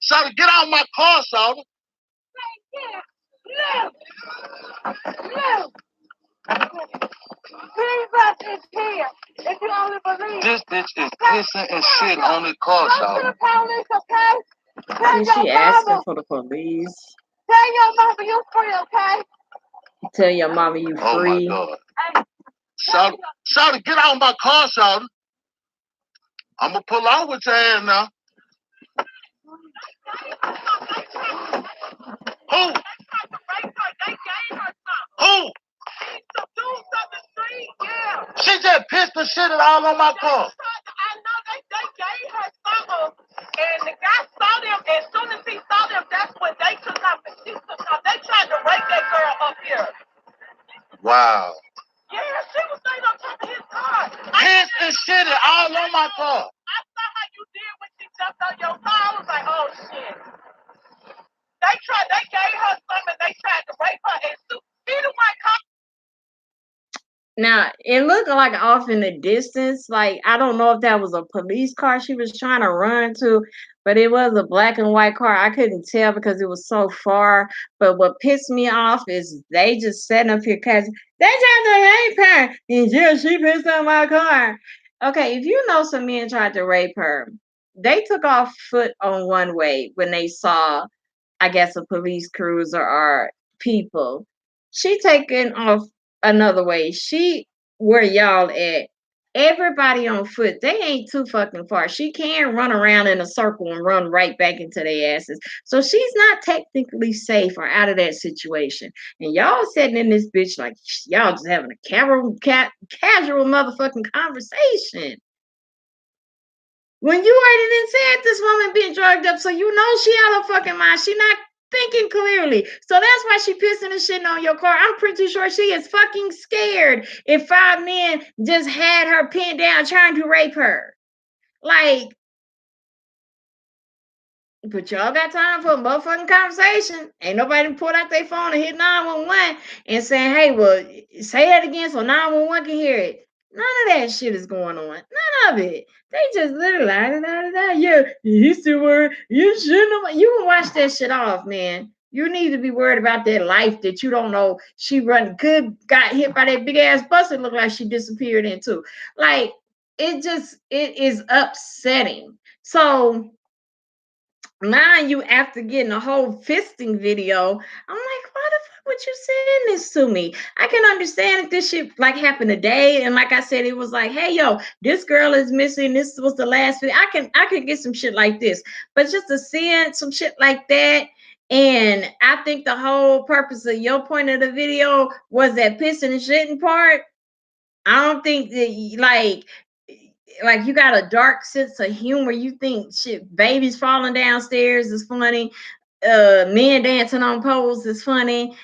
Shawty, get out of my car, Shawty. This bitch is pissing and shitting on the car, Shawty. Is she asking for the police? Tell your mama you free, okay? Tell your mama you free. Oh my God. Shawty, get out of my car, Shawty. I'm gonna pull out with your ass now. Who? Who? She just pissed the shit all on my car. I know they gave her something, and the guy saw them. As soon as he saw them, that's when they took off. She took off. They tried to rape that girl up here. Wow. Yeah, she was laying on top of his car. Pissed and shit all on my car. I saw how you did when she jumped on your car. I was like, oh shit. They gave her something. They tried to rape her, and she the one called. Now, it looked like off in the distance. Like, I don't know if that was a police car she was trying to run to, but it was a black and white car. I couldn't tell because it was so far. But what pissed me off is they just sitting up here because they tried to rape her. And yeah, she pissed on my car. Okay, if you know some men tried to rape her, they took off foot on one way when they saw, I guess, a police cruiser or people. She taking off another way. She where y'all at? Everybody on foot. They ain't too fucking far. She can run around in a circle and run right back into their asses. So she's not technically safe or out of that situation. And y'all sitting in this bitch like y'all just having a casual motherfucking conversation. When you already done said this woman being drugged up, so you know she out of fucking mind. She not thinking clearly. So that's why she pissing and shitting on your car. I'm pretty sure she is fucking scared if 5 men just had her pinned down trying to rape her. Like, but y'all got time for a motherfucking conversation. Ain't nobody pulled out their phone and hit 911 and saying, hey, well, say that again so 911 can hear it. None of that shit is going on. None of it. They just literally, yeah, you still worried. You shouldn't have. You can watch that shit off, man. You need to be worried about that life that you don't know. She got hit by that big ass bus. It looked like she disappeared into. Like, it is upsetting. So, mind you, after getting a whole fisting video, I'm like, why the fuck would you send this to me? I can understand if this shit like happened today, and like I said, it was like, hey yo, this girl is missing. This was the last video. I can get some shit like this, but just to send some shit like that. And I think the whole purpose of your point of the video was that pissing and shitting part. I don't think that like you got a dark sense of humor. You think shit, babies falling downstairs is funny, men dancing on poles is funny.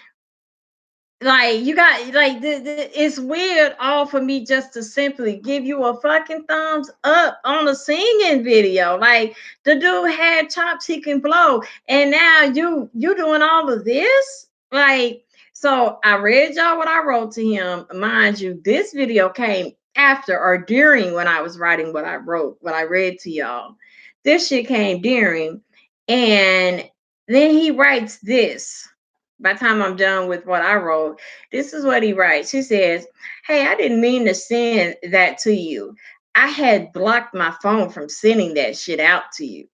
Like you got like it's weird all for me just to simply give you a fucking thumbs up on a singing video. Like the dude had chops he can blow, and now you doing all of this. Like, so I read y'all what I wrote to him. Mind you, this video came after or during when I was writing what I wrote, what I read to y'all. This shit came during, and then he writes this. By the time I'm done with what I wrote, this is what he writes. He says, hey, I didn't mean to send that to you. I had blocked my phone from sending that shit out to you.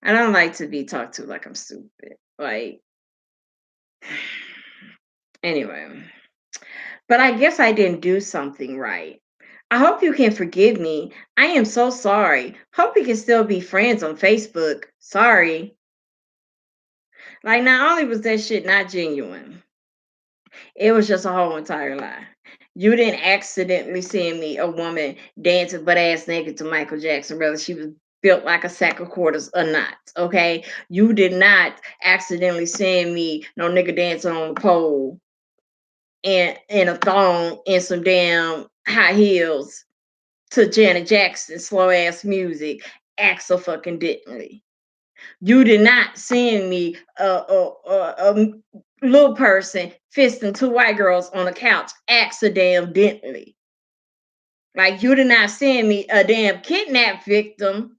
I don't like to be talked to like I'm stupid. Like, anyway. But I guess I didn't do something right. I hope you can forgive me. I am so sorry. Hope we can still be friends on Facebook. Sorry. Like, not only was that shit not genuine, it was just a whole entire lie. You didn't accidentally send me a woman dancing butt ass naked to Michael Jackson, whether she was built like a sack of quarters or not. Okay, you did not accidentally send me no nigga dancing on the pole and a thong and some damn high heels to Janet Jackson slow ass music. Fucking You did not send me a little person fisting two white girls on the couch accidentally. Like, you did not send me a damn kidnap victim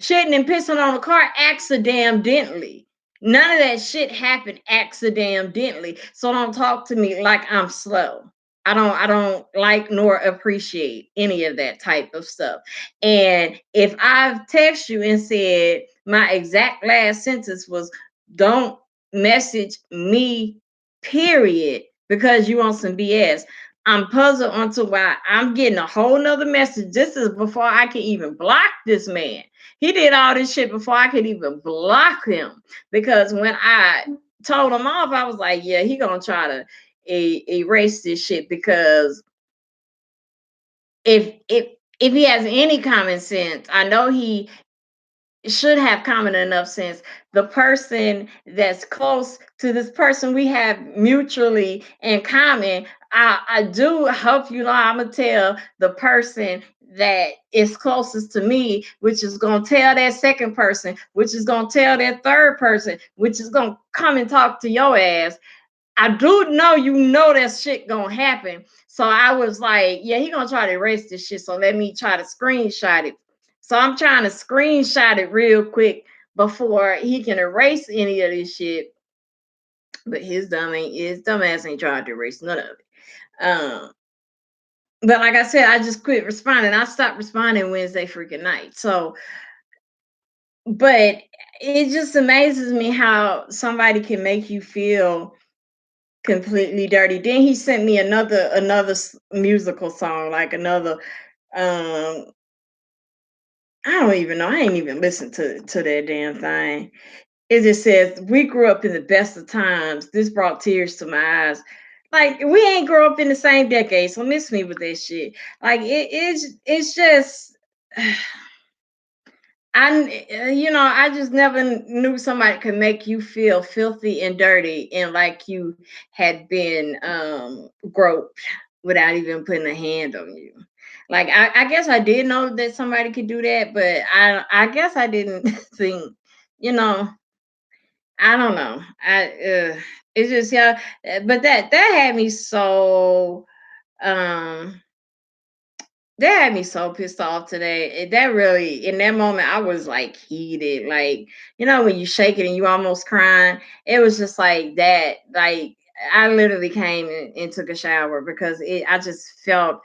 shitting and pissing on a car accidentally. None of that shit happened accidentally. So don't talk to me like I'm slow. I don't like nor appreciate any of that type of stuff. And if I've texted you and said my exact last sentence was don't message me, period, because you want some BS. I'm puzzled onto why I'm getting a whole nother message. This is before I can even block this man. He did all this shit before I could even block him. Because when I told him off, I was like, yeah, he gonna try to erase this shit, because if he has any common sense, I know he should have common enough sense. The person that's close to this person we have mutually in common, I do hope you know I'm gonna tell the person that is closest to me, which is gonna tell that second person, which is gonna tell that third person, which is gonna come and talk to your ass. I do know you know that shit gonna happen. So I was like, yeah, he gonna try to erase this shit. So let me try to screenshot it. So I'm trying to screenshot it real quick before he can erase any of this shit. But his dumbass ain't tried to erase none of it. But like I said, I just quit responding. I stopped responding Wednesday freaking night. So, but it just amazes me how somebody can make you feel completely dirty. Then he sent me another musical song, like another I don't even know. I ain't even listened to that damn thing. It just says, we grew up in the best of times. This brought tears to my eyes. Like, we ain't grow up in the same decade, so miss me with that shit. Like, it's just I just never knew somebody could make you feel filthy and dirty and like you had been groped without even putting a hand on you. Like, I guess I did know that somebody could do that, but I guess I didn't think, you know, I don't know. It's just, yeah, but that had me so um that had me so pissed off today. That really, in that moment, I was like heated. Like, when you shake it and you almost crying. It was just like that. Like, I literally came and took a shower because I just felt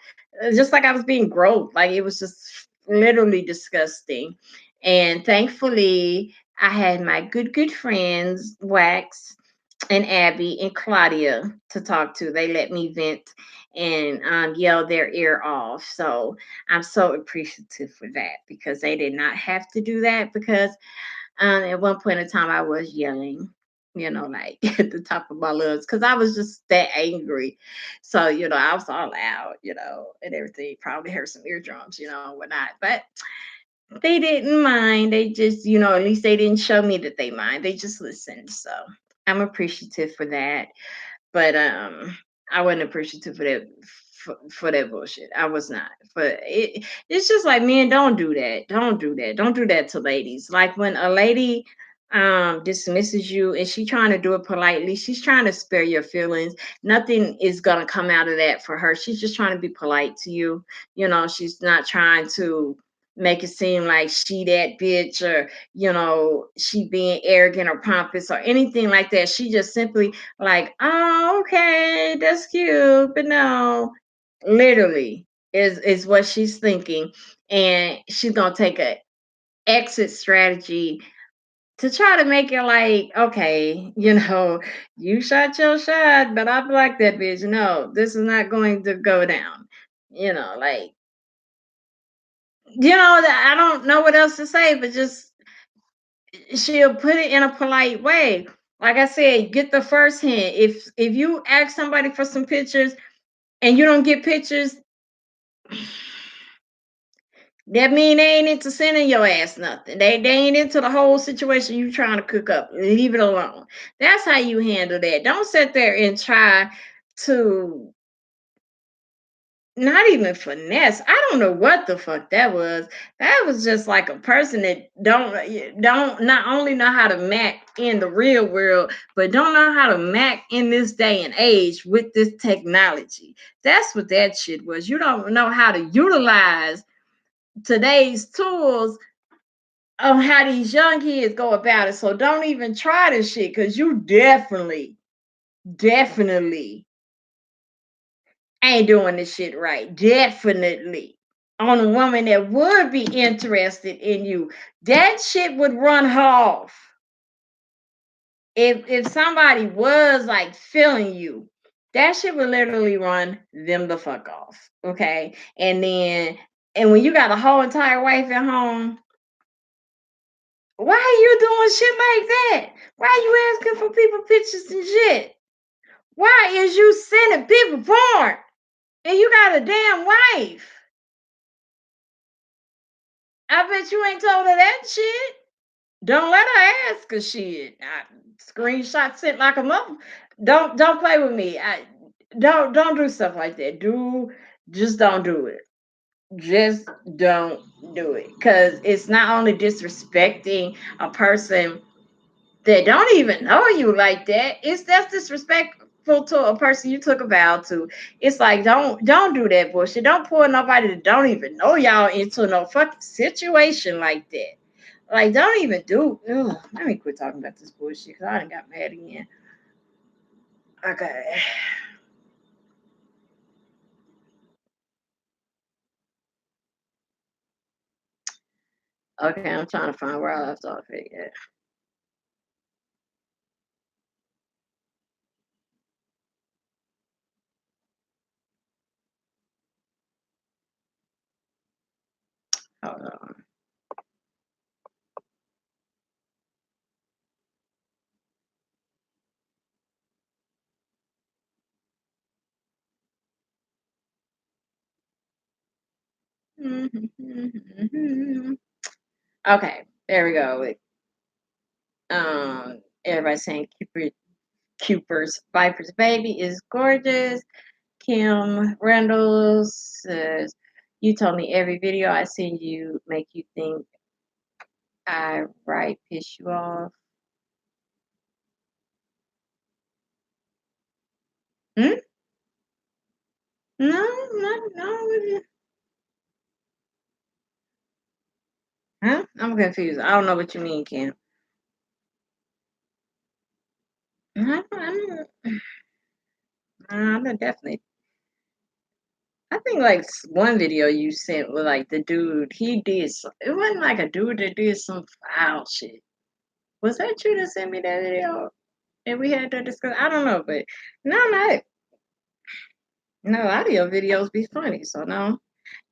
just like I was being groped. Like, it was just literally disgusting. And thankfully, I had my good friends, Wax and Abby and Claudia, to talk to. They let me vent and yell their ear off. So I'm so appreciative for that, because they did not have to do that, because at one point in time I was yelling, like at the top of my lungs, because I was just that angry. So, I was all loud, and everything. Probably hurt some eardrums, and whatnot. But they didn't mind. They just, at least they didn't show me that they mind. They just listened. So I'm appreciative for that. But I wasn't appreciative for that bullshit. I was not. But it's just like, man, don't do that. Don't do that. Don't do that to ladies. Like, when a lady dismisses you and she's trying to do it politely, she's trying to spare your feelings. Nothing is gonna come out of that for her. She's just trying to be polite to you. She's not trying to make it seem like she that bitch, or she being arrogant or pompous or anything like that. She just simply like, oh, okay, that's cute, but no, literally is what she's thinking. And she's gonna take a exit strategy to try to make it like, okay, you shot your shot, but I like that bitch. No, this is not going to go down. Like, I don't know what else to say, but just, she'll put it in a polite way. Like I said, get the first hint. If you ask somebody for some pictures, and you don't get pictures, that mean they ain't into sending your ass nothing. They ain't into the whole situation you trying to cook up. Leave it alone. That's how you handle that. Don't sit there and try to not even finesse. I don't know what the fuck that was. That was just like a person that don't not only know how to mac in the real world, but don't know how to mac in this day and age with this technology. That's what that shit was. You don't know how to utilize today's tools on how these young kids go about it. So don't even try this shit, because you definitely ain't doing this shit right. Definitely. On a woman that would be interested in you, that shit would run her off. If somebody was like feeling you, that shit would literally run them the fuck off. Okay. And when you got a whole entire wife at home, why are you doing shit like that? Why are you asking for people pictures and shit? Why is you sending people porn? And you got a damn wife. I bet you ain't told her that shit. Don't let her ask her shit. Screenshot sent like a mother. Don't play with me. Don't do stuff like that. Just don't do it. Just don't do it. Cause it's not only disrespecting a person that don't even know you like that. That's disrespectful to a person you took a vow to. It's like don't do that bullshit. Don't pull nobody that don't even know y'all into no fucking situation like that. Like don't even do. Ugh, let me quit talking about this bullshit because I done got mad again. Okay. Okay, I'm trying to find where I left off at. Hold on. Okay, there we go. Everybody's saying Cooper's Viper's baby is gorgeous. Kim Randall says, "You told me every video I send you make you think I piss you off." Hmm? No. Huh? I'm confused. I don't know what you mean, Kim. I'm definitely. I think like one video you sent with like the dude, it wasn't like a dude that did some foul shit. Was that you that sent me that video? And we had that discussion? I don't know, but no, audio videos be funny. So no,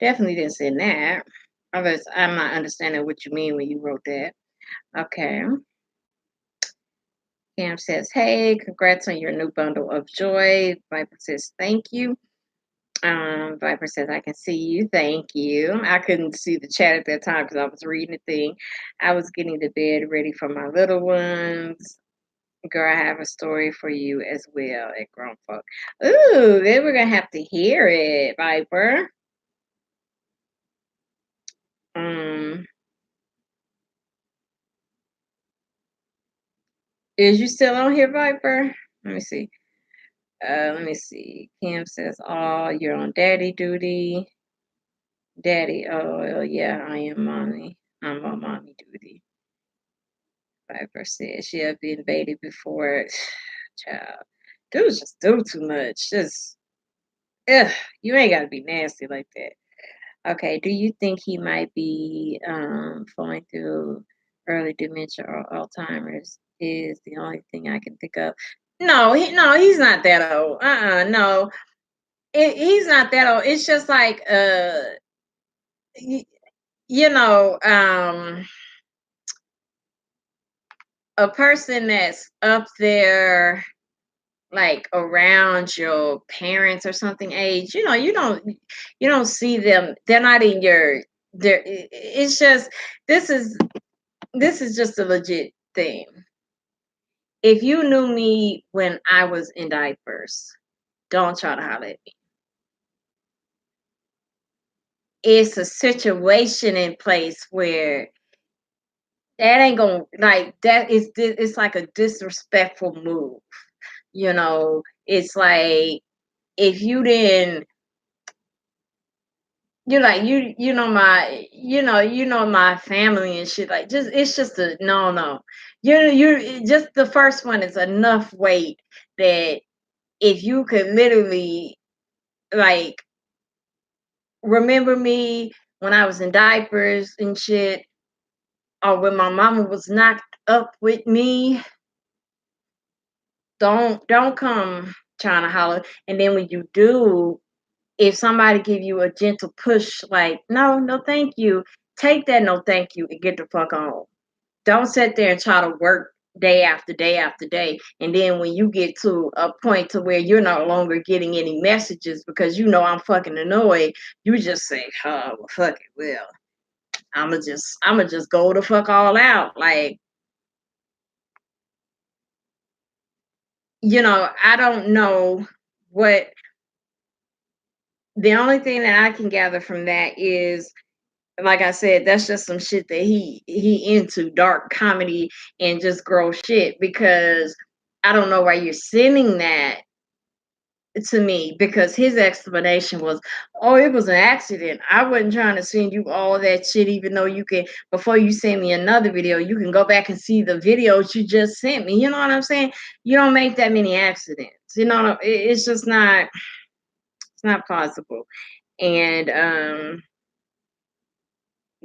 definitely didn't send that. I'm not understanding what you mean when you wrote that. Okay. Cam says, "Hey, congrats on your new bundle of joy." Viper says, "Thank you." Viper says, "I can see you. Thank you." I couldn't see the chat at that time because I was reading the thing. I was getting the bed ready for my little ones. Girl, I have a story for you as well at Grown Folk. Ooh, then we're gonna have to hear it, Viper. Is you still on here, Viper? Let me see. Kim says, "Oh, you're on daddy duty." Daddy, oh yeah, I am mommy. I'm on mommy duty. Viper said she had been baited before. Child, dudes just do too much. Just, you ain't gotta be nasty like that. Okay, do you think he might be going through early dementia or Alzheimer's? Is the only thing I can think of. No, he's not that old. No, he's not that old. It's just like you know, a person that's up there like around your parents or something age, you don't see them. They're not in your. It's just this is just a legit thing. If you knew me when I was in diapers, don't try to holler at me. It's a situation in place where that ain't gonna like that is it's like a disrespectful move. It's like if you didn't you like my family and shit, like just it's just a no. You just the first one is enough weight that if you could literally like remember me when I was in diapers and shit, or when my mama was knocked up with me, don't come trying to holler. And then when you do, if somebody give you a gentle push, like no thank you, take that no thank you and get the fuck on. Don't sit there and try to work day after day after day, and then when you get to a point to where you're no longer getting any messages because I'm fucking annoyed, you just say, oh well, fuck it, well, I'ma just go the fuck all out. Like, I don't know what. The only thing that I can gather from that is, like I said, that's just some shit that he into, dark comedy and just gross shit, because I don't know why you're sending that to me, because his explanation was, oh, it was an accident. I wasn't trying to send you all that shit, even though you can, before you send me another video, you can go back and see the videos you just sent me. You know what I'm saying? You don't make that many accidents. It's just not, it's not possible. And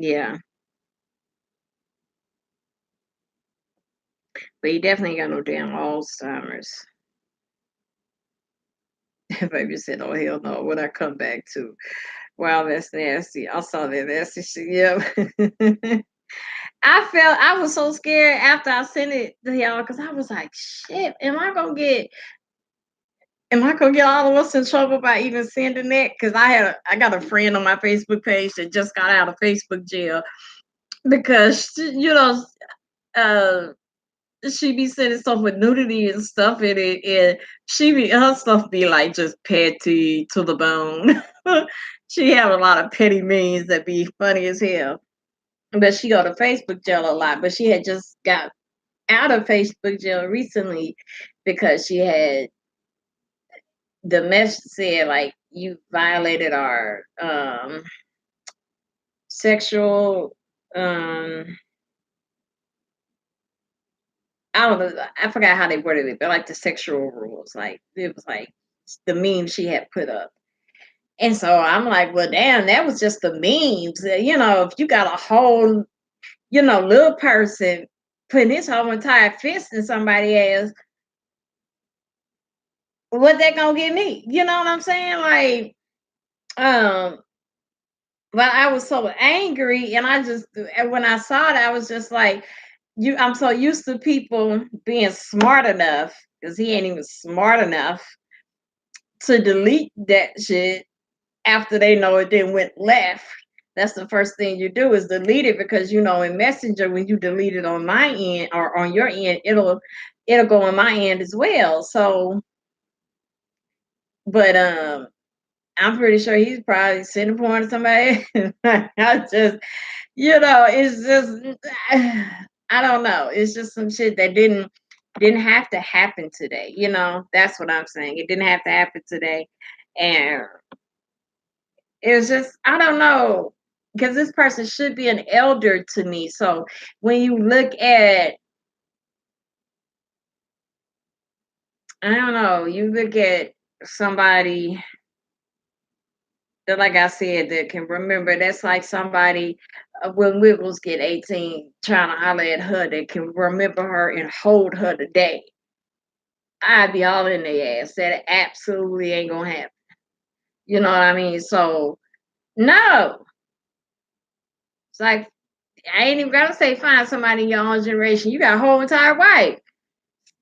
yeah, but he definitely got no damn Alzheimer's. Baby said, oh hell no, when I come back to, wow, that's nasty. I saw that nasty shit. Yeah. I was so scared after I sent it to y'all, because I was like, shit, am I gonna get all of us in trouble by even sending that? Because I got a friend on my Facebook page that just got out of Facebook jail because uh she be sending stuff with nudity and stuff in it, and her stuff be like just petty to the bone. She have a lot of petty memes that be funny as hell. But she go to Facebook jail a lot. But she had just got out of Facebook jail recently because she had the message said like, you violated our sexual I don't know, I forgot how they worded it, but like the sexual rules, like it was like the meme she had put up. And so I'm like, well, damn, that was just the memes. If you got a whole, little person putting his whole entire fist in somebody's ass, what that gonna get me? You know what I'm saying? Like, but I was so angry, and when I saw it, I was just like, I'm so used to people being smart enough, because he ain't even smart enough to delete that shit after they know it then went left. That's the first thing you do, is delete it, because in Messenger, when you delete it on my end or on your end, it'll go on my end as well. So, but I'm pretty sure he's probably sending porn to somebody. I just, it's just, I don't know. It's just some shit that didn't have to happen today. That's what I'm saying. It didn't have to happen today, and it's just, I don't know, because this person should be an elder to me. So when you look at, I don't know, you look at somebody that, like I said, that can remember, that's like somebody, when Wiggles get 18, trying to holler at her, that can remember her and hold her today. I'd be all in their ass. That absolutely ain't gonna happen. You know what I mean? So, no. It's like, I ain't even gotta say find somebody in your own generation. You got a whole entire wife.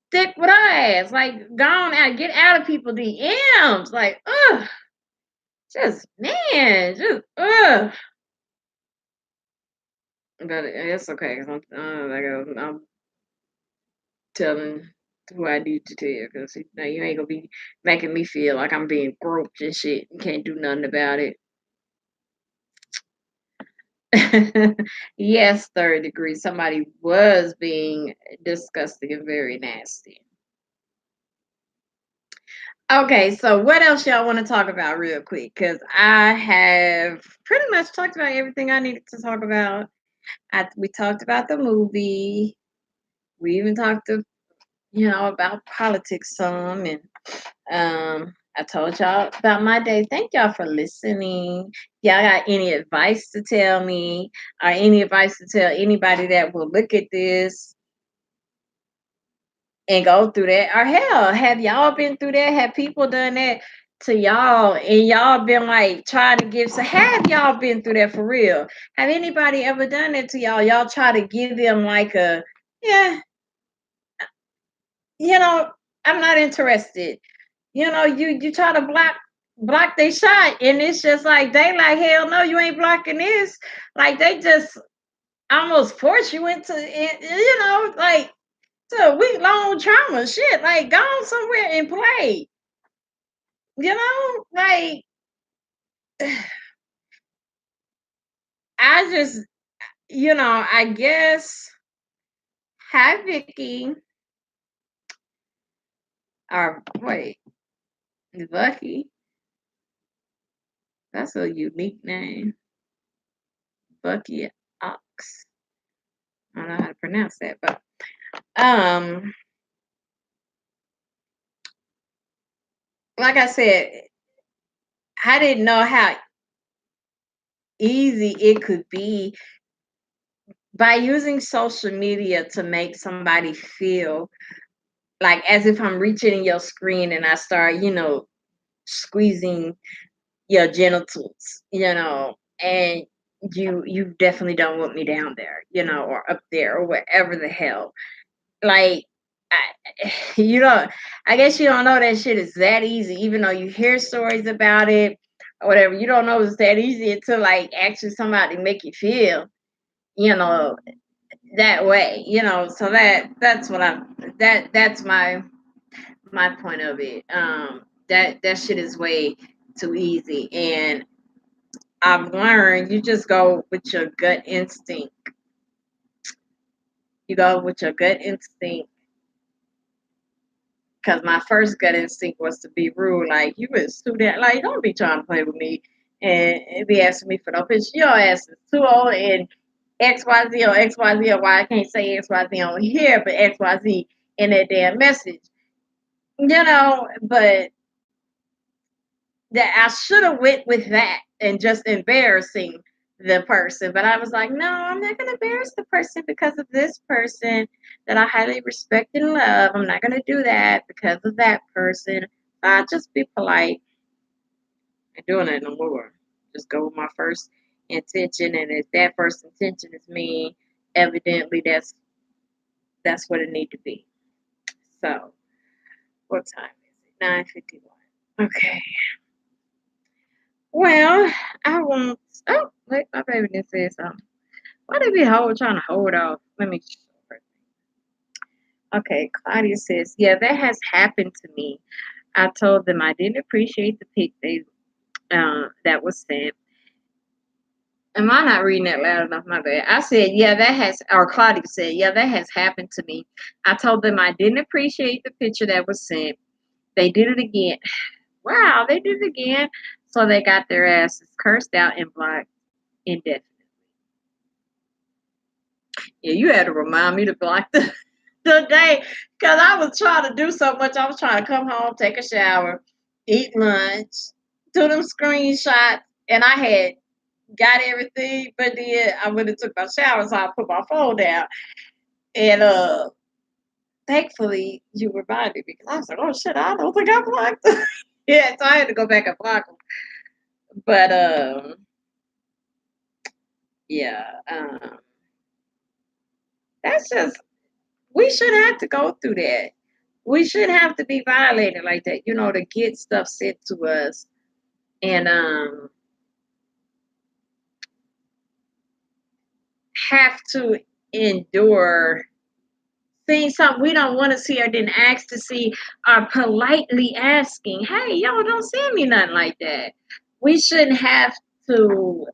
stick with our ass. Like, go on out, get out of people DMs. Like, ugh. Just, man, just, ugh. But it's okay, because I'm telling who I need to tell, because you ain't gonna be making me feel like I'm being groped and shit and can't do nothing about it. Yes, third degree. Somebody was being disgusting and very nasty. Okay, so what else y'all want to talk about real quick? Because I have pretty much talked about everything I needed to talk about. We talked about the movie. We even talked about politics some, and I told y'all about my day. Thank y'all for listening. Y'all got any advice to tell me, or any advice to tell anybody that will look at this and go through that? Or hell, have y'all been through that? Have people done that to y'all, and y'all been like trying to give? So have y'all been through that for real? Have anybody ever done that to y'all? Y'all try to give them like a, yeah, I'm not interested. You try to block they shot, and it's just like they like, hell no, you ain't blocking this. Like they just almost force you into it, like to a week long trauma shit. Like, go on somewhere and play. Like I just, I guess, hi Vicky, or wait, Bucky. That's a unique name, Bucky Ox. I don't know how to pronounce that, but like I said, I didn't know how easy it could be by using social media to make somebody feel like as if I'm reaching in your screen and I start, squeezing your genitals, and you definitely don't want me down there, or up there or wherever the hell. Like, you don't, I guess you don't know that shit is that easy, even though you hear stories about it or whatever. You don't know it's that easy until like actually somebody make you feel, that way, so that's what that's my point of it. That shit is way too easy. And I've learned you just go with your gut instinct. You go with your gut instinct. Because my first gut instinct was to be rude. Like, you a student, like, don't be trying to play with me and be asking me for no picture. Your ass is too old, and XYZ or XYZ, or why I can't say XYZ on here, but XYZ in that damn message. But that I should have went with that and just embarrassing the person. But I was like, no, I'm not going to embarrass the person because of this person that I highly respect and love. I'm not going to do that because of that person. I'll just be polite. I'm doing it no more. Just go with my first intention, and if that first intention is me, evidently that's what it need to be. So, what time is it? 9:51. Okay. Well, I won't. Oh, wait, my baby just said something. Why they be trying to hold off? Let me. Okay, Claudia says, yeah, that has happened to me. I told them I didn't appreciate the pic that was sent. Am I not reading that loud enough? My bad. I said, yeah, or Claudia said, yeah, that has happened to me. I told them I didn't appreciate the picture that was sent. They did it again. Wow, they did it again. So they got their asses cursed out and blocked indefinitely. Yeah, you had to remind me to block the day, because I was trying to do so much. I was trying to come home, take a shower, eat lunch, do them screenshots, and I had got everything, but then I went and took my shower, so I put my phone down. And thankfully you reminded me, because I was like, oh shit, I don't think I blocked them. Yeah, so I had to go back and block them. But yeah, that's just, we shouldn't have to go through that. we shouldn't have to be violated like that, to get stuff sent to us and have to endure seeing something we don't want to see or didn't ask to see, or politely asking, hey, y'all don't send me nothing like that. We shouldn't have to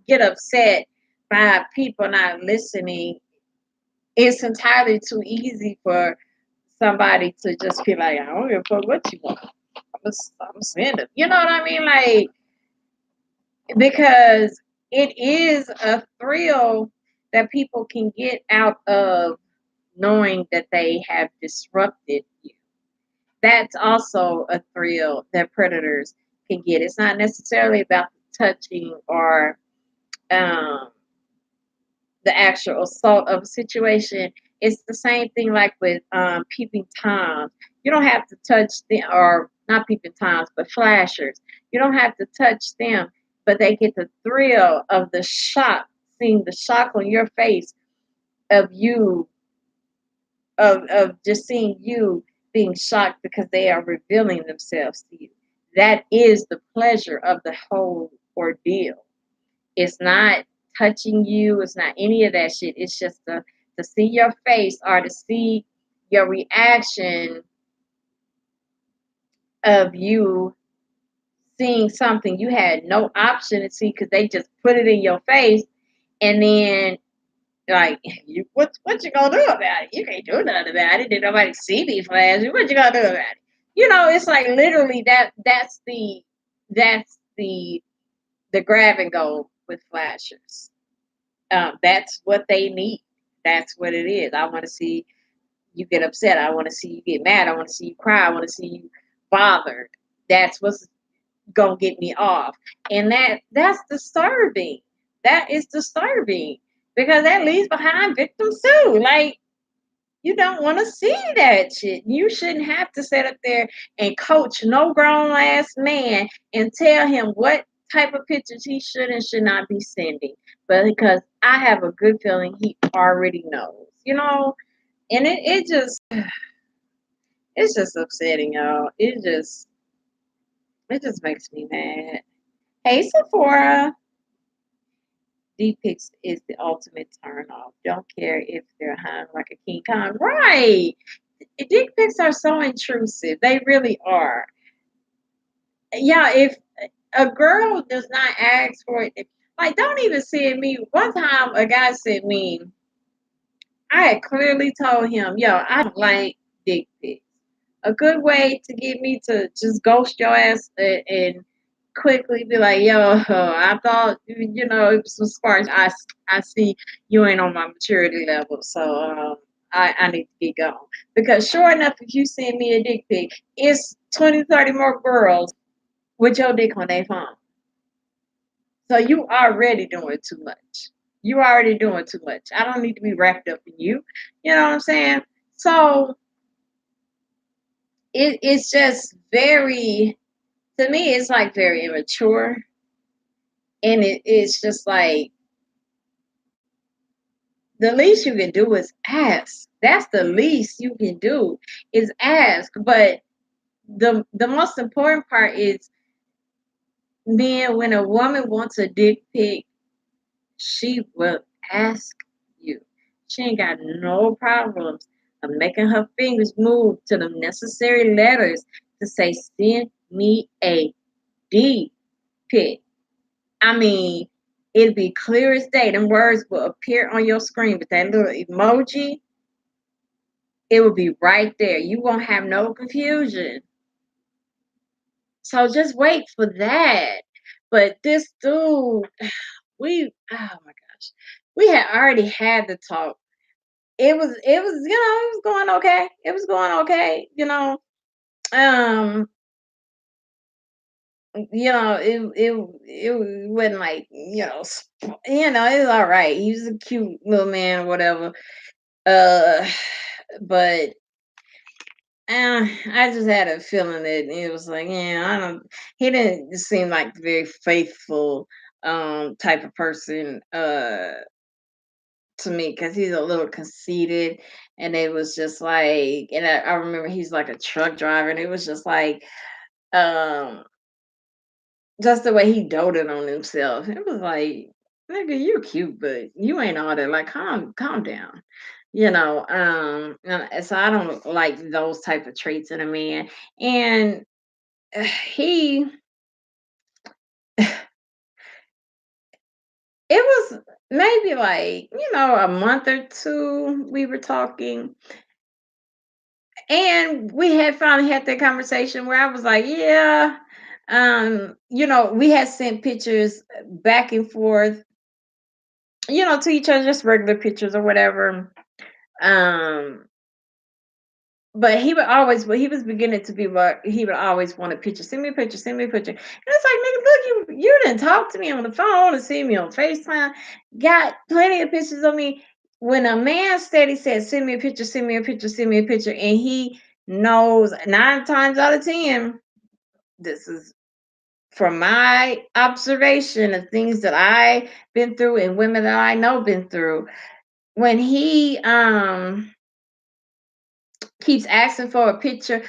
get upset by people not listening. It's entirely too easy for somebody to just be like, I don't give a fuck what you want. I'm sending. You know what I mean? Like, because it is a thrill that people can get out of knowing that they have disrupted you. That's also a thrill that predators can get. It's not necessarily about the touching or um, the actual assault of a situation. It's the same thing like with peeping toms. You don't have to touch them, or not peeping toms, but flashers. You don't have to touch them, but they get the thrill of the shock, seeing the shock on your face of you, of just seeing you being shocked because they are revealing themselves to you. That is the pleasure of the whole ordeal. It's not touching you. It's not any of that shit. It's just to see your face or to see your reaction of you seeing something you had no option to see because they just put it in your face, and then like what you gonna do about it? You can't do nothing about it. Did nobody see me flash? What you gonna do about it? It's like literally that's the grab and go with flashers. That's what they need. That's what it is. I want to see you get upset. I want to see you get mad. I want to see you cry. I want to see you bothered. That's what's gonna get me off. And that's disturbing. That is disturbing because that leaves behind victims too. Like, you don't want to see that shit. You shouldn't have to sit up there and coach no grown ass man and tell him what type of pictures he should and should not be sending. But because I have a good feeling he already knows. And it just it's just upsetting, y'all. It just makes me mad. Hey Sephora. Deep pics is the ultimate turn off. Don't care if they're hung like a King Kong. Right. Dick pics are so intrusive. They really are. Yeah, if a girl does not ask for it, like, don't even send me. One time, a guy sent me, I had clearly told him, yo, I don't like dick pics. A good way to get me to just ghost your ass and quickly be like, yo, I thought, it was some sparks. I see you ain't on my maturity level. So, I need to get going. Because sure enough, if you send me a dick pic, it's 20, 30 more girls with your dick on their phone. So you already doing too much. You already doing too much. I don't need to be wrapped up in you. You know what I'm saying? So it's just very, to me, it's like very immature. And it's just like, the least you can do is ask. That's the least you can do is ask. But the most important part is, then when a woman wants a dick pic, she will ask you. She ain't got no problems of making her fingers move to the necessary letters to say, send me a dick pic. I mean, it'd be clear as day. Them words will appear on your screen with that little emoji. It will be right there. You won't have no confusion. So just wait for that. But this dude, oh my gosh, we had already had the talk. It was going okay. It was going okay. Um, it wasn't like, it was all right. He was a cute little man, whatever. But I just had a feeling that it was like, yeah, he didn't seem like a very faithful type of person to me because he's a little conceited, and it was just like, and I remember he's like a truck driver, and it was just like, um, just the way he doted on himself. It was like, nigga, you're cute, but you ain't all that. Like, calm down. And so I don't like those type of traits in a man. And he, it was maybe like, a month or two we were talking. And we had finally had that conversation where I was like, yeah, we had sent pictures back and forth, to each other, just regular pictures or whatever. Um, but he was beginning to be what he would always want a picture. Send me a picture, send me a picture. And it's like, nigga, look, you didn't talk to me on the phone and see me on FaceTime. Got plenty of pictures of me. When a man steady says, send me a picture, send me a picture, send me a picture, and he knows 9 times out of 10, this is from my observation of things that I've been through and women that I know been through. When he keeps asking for a picture,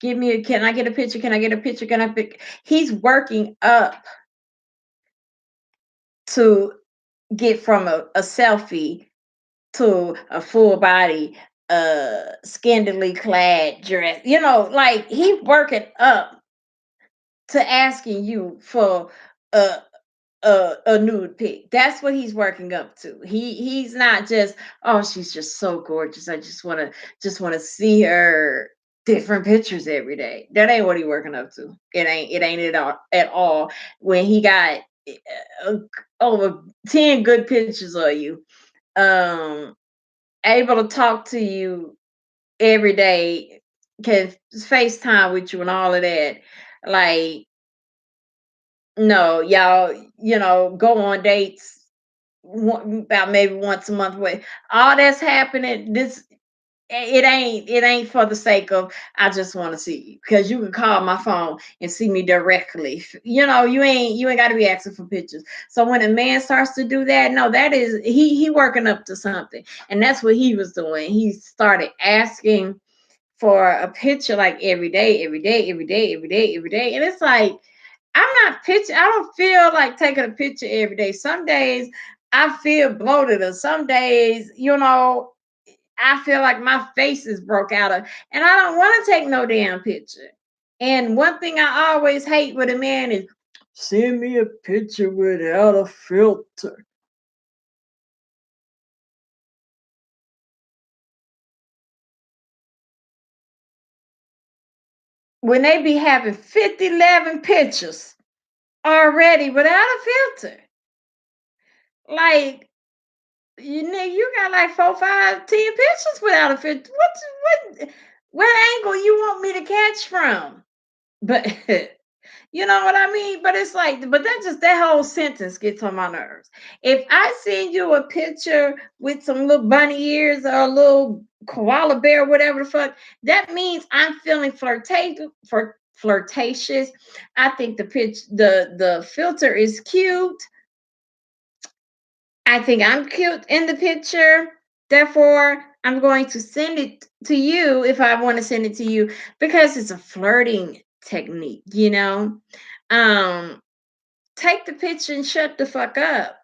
give me can I get a picture? Can I get a picture? He's working up to get from a selfie to a full body, scantily clad dress. Like he's working up to asking you for a a nude pic. That's what he's working up to. He's not just, oh, she's just so gorgeous. I just wanna see her different pictures every day. That ain't what he working up to. It ain't at all. When he got uh, over 10 good pictures of you, um, able to talk to you every day, can FaceTime with you and all of that. Like, no, y'all, go on dates about maybe once a month. With all that's happening, it ain't for the sake of I just want to see you, because you can call my phone and see me directly. You ain't got to be asking for pictures. So when a man starts to do that, no, that is he working up to something, and that's what he was doing. He started asking for a picture like every day, every day, every day, every day, every day, and it's like, I don't feel like taking a picture every day. Some days I feel bloated, or some days, I feel like my face is broke out of, and I don't want to take no damn picture. And one thing I always hate with a man is, send me a picture without a filter. When they be having 50, 11 pictures already without a filter. Like, you got like 4, 5, 10 pictures without a filter. What angle you want me to catch from? But you know what I mean? But it's like, but that whole sentence gets on my nerves. If I send you a picture with some little bunny ears or a little koala bear, whatever the fuck, that means I'm feeling flirtatious. I think the filter is cute. I think I'm cute in the picture. Therefore, I'm going to send it to you if I want to send it to you, because it's a flirting technique. Um, Take the picture and shut the fuck up.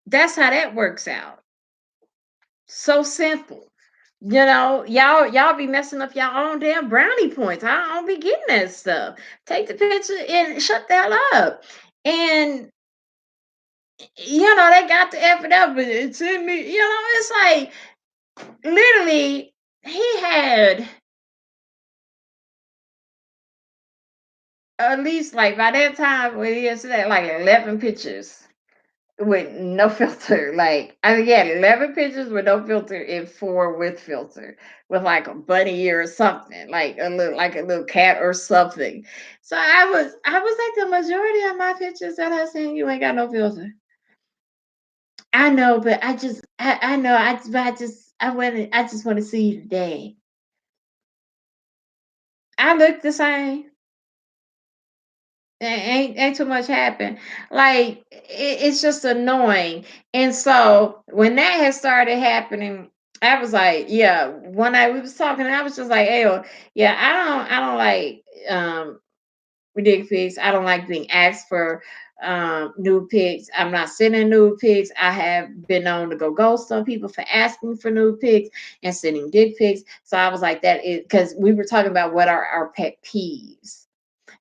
That's how that works out. So simple. Y'all be messing up y'all own damn brownie points. I don't be getting that stuff. Take the picture and shut the hell up. And they got to F it up, but it's in me. It's like, literally, he had at least, like, by that time when he said, like 11 pictures with no filter. Like, I mean, yeah, 11 pictures with no filter and 4 with filter, with like a bunny ear or something, like a little cat or something. So I was like, the majority of my pictures that I seen, you ain't got no filter. I know, but I know, I just want to see you today. I look the same. Ain't too much happen. Like it's just annoying. And so when that had started happening, I was like, yeah. When I we was talking, I was just like, hey, yeah, I don't like dick pics. I don't like being asked for nude pics. I'm not sending nude pics. I have been known to go ghost on people for asking for nude pics and sending dick pics. So I was like, that is because we were talking about what are our pet peeves.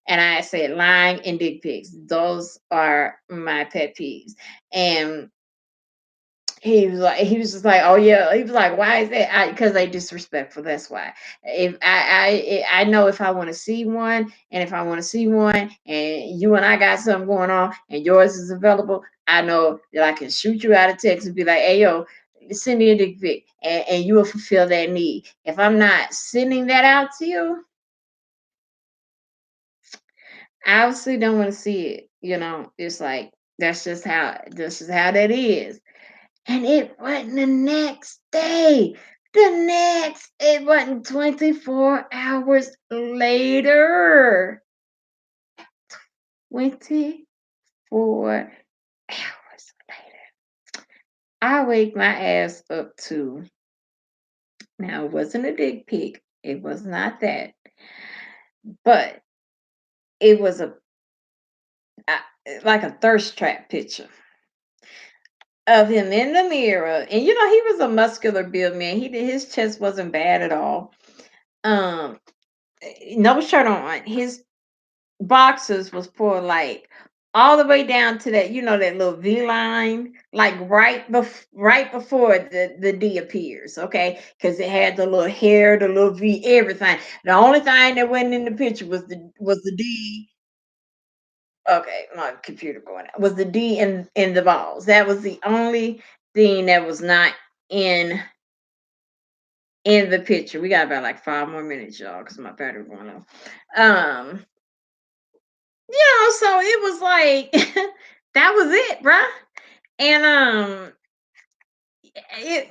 And I said lying and dick pics. Those are my pet peeves. And he was just like, oh yeah. He was like, why is that? Because they disrespectful. That's why. If I know if I want to see one, and if I want to see one, and you and I got something going on, and yours is available, I know that I can shoot you out a text and be like, hey yo, send me a dick pic, and you will fulfill that need. If I'm not sending that out to you, I obviously don't want to see it. It's like that's just how that is. And it wasn't the next day. It wasn't 24 hours later. 24 hours later. I wake my ass up to, now it wasn't a dick pic. It was not that. But it was like a thirst trap picture of him in the mirror. And he was a muscular built man. His chest wasn't bad at all. No shirt on. His boxers was pulled like all the way down to that, that little V line, like right before the D appears, okay? Because it had the little hair, the little V, everything. The only thing that wasn't in the picture was the D. Okay, my computer going out. Was the D in the balls. That was the only thing that was not in the picture. We got about like 5 more minutes, y'all, because my battery going off. So it was like that was it, bruh. And it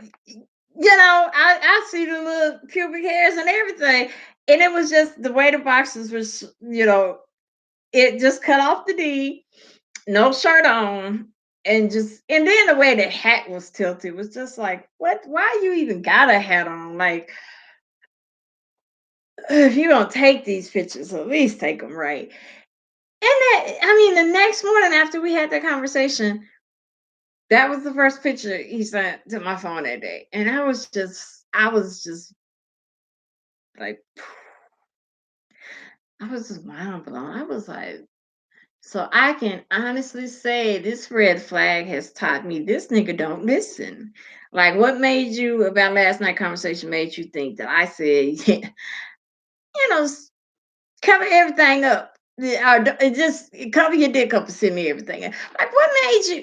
I see the little pubic hairs and everything. And it was just the way the boxes was, it just cut off the D, no shirt on, and then the way the hat was tilted was just like, what? Why you even got a hat on? Like, if you're gonna take these pictures, at least take them right. And the next morning after we had that conversation, that was the first picture he sent to my phone that day. And I was just like, I was just mind blown. I was like, so I can honestly say this red flag has taught me this nigga don't listen. Like, what made you about last night conversation made you think that I said, cover everything up? Just cover your dick up and send me everything. Like, what made you,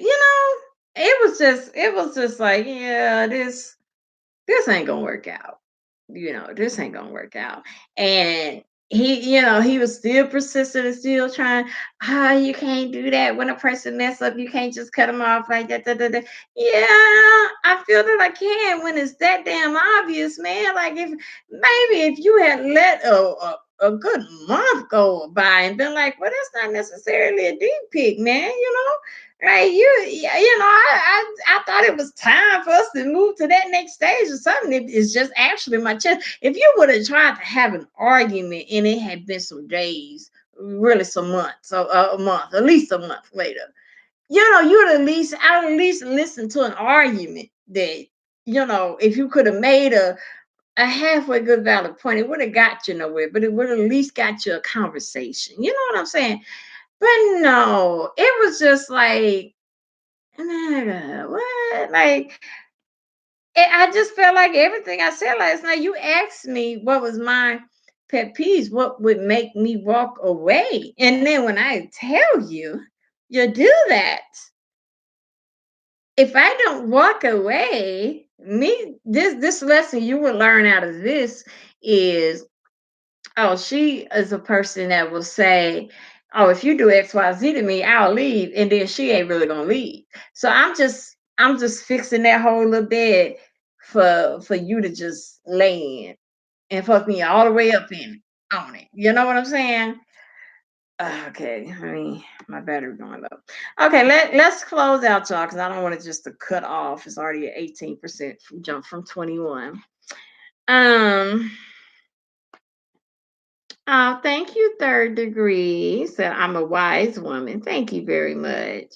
it was just like, yeah, this ain't gonna work out. This ain't gonna work out. And he was still persistent and still trying. You can't do that when a person mess up. You can't just cut them off like that. Da, da, da. Yeah, I feel that I can when it's that damn obvious, man. Like, if you had let a good month go by and been like, well, that's not necessarily a deep pic, man. Right, I thought it was time for us to move to that next stage or something. It's just actually my chest. If you would have tried to have an argument and it had been some days, really some months, so a month, at least a month later, I'd at least listen to an argument that, if you could have made a halfway good valid point, it would have got you nowhere, but it would have at least got you a conversation. You know what I'm saying? But no, it was just like, what? Like, I just felt like everything I said last night. You asked me what was my pet peeves, what would make me walk away. And then when I tell you, you do that. If I don't walk away, this lesson you will learn out of this is, oh, she is a person that will say, oh, if you do XYZ to me, I'll leave. And then she ain't really gonna leave. So I'm just fixing that whole little bed for you to just lay in and fuck me all the way up in on it. You know what I'm saying? Okay, I mean, my battery going low. Okay, let's close out, y'all, because I don't want it just to cut off. It's already at 18% jump from 21. Oh, thank you, Third Degree. Said I'm a wise woman. Thank you very much.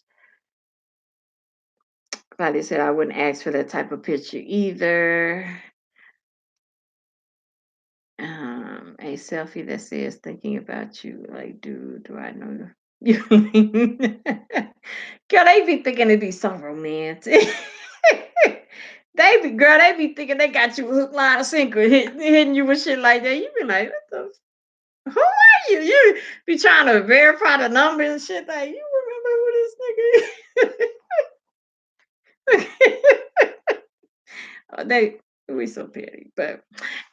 Probably said I wouldn't ask for that type of picture either. A selfie that says thinking about you. Like, dude, do I know you? Girl, they be thinking it'd be so romantic. They be thinking they got you hook, line, and sinker, hitting you with shit like that. You be like, what the? Who are you? You be trying to verify the number and shit. Like, you remember who this nigga is? We so petty. But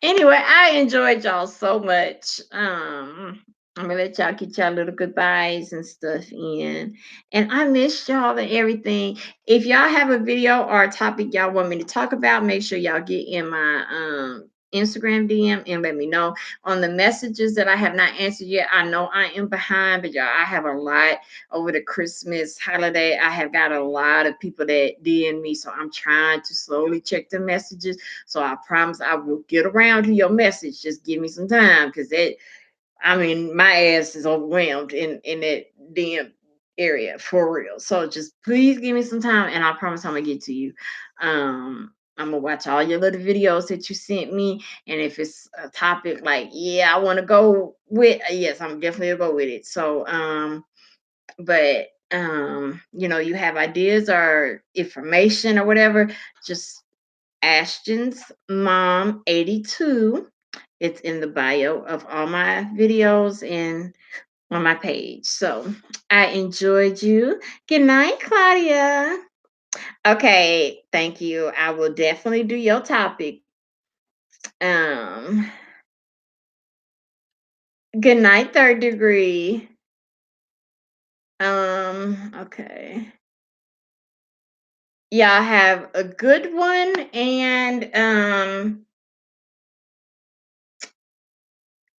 anyway, I enjoyed y'all so much. I'm gonna let y'all get y'all little goodbyes and stuff in. And I missed y'all and everything. If y'all have a video or a topic y'all want me to talk about, make sure y'all get in my Instagram DM and let me know. On the messages that I have not answered yet, I know I am behind, but y'all, I have a lot over the Christmas holiday. I have got a lot of people that DM me, so I'm trying to slowly check the messages. So I promise I will get around to your message. Just give me some time, because my ass is overwhelmed in that DM area for real. So just please give me some time, and I promise I'm gonna get to you. I'm gonna watch all your little videos that you sent me, and if it's a topic like, yeah, I want to go with, yes, I'm definitely gonna go with it. So, but you have ideas or information or whatever, just Ashton's Mom 82. It's in the bio of all my videos and on my page. So I enjoyed you. Good night, Claudia. Okay, thank you. I will definitely do your topic. Good night, Third Degree. Okay. Y'all have a good one, and I'm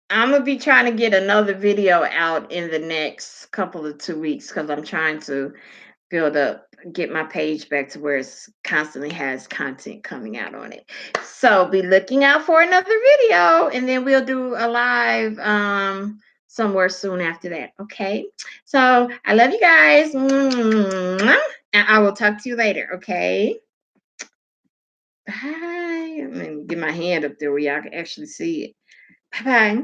gonna be trying to get another video out in the next couple of 2 weeks, because I'm trying to get my page back to where it's constantly has content coming out on it. So be looking out for another video, and then we'll do a live somewhere soon after that. Okay. So I love you guys. And I will talk to you later. Okay. Bye. I'm gonna get my hand up there where y'all can actually see it. Bye bye.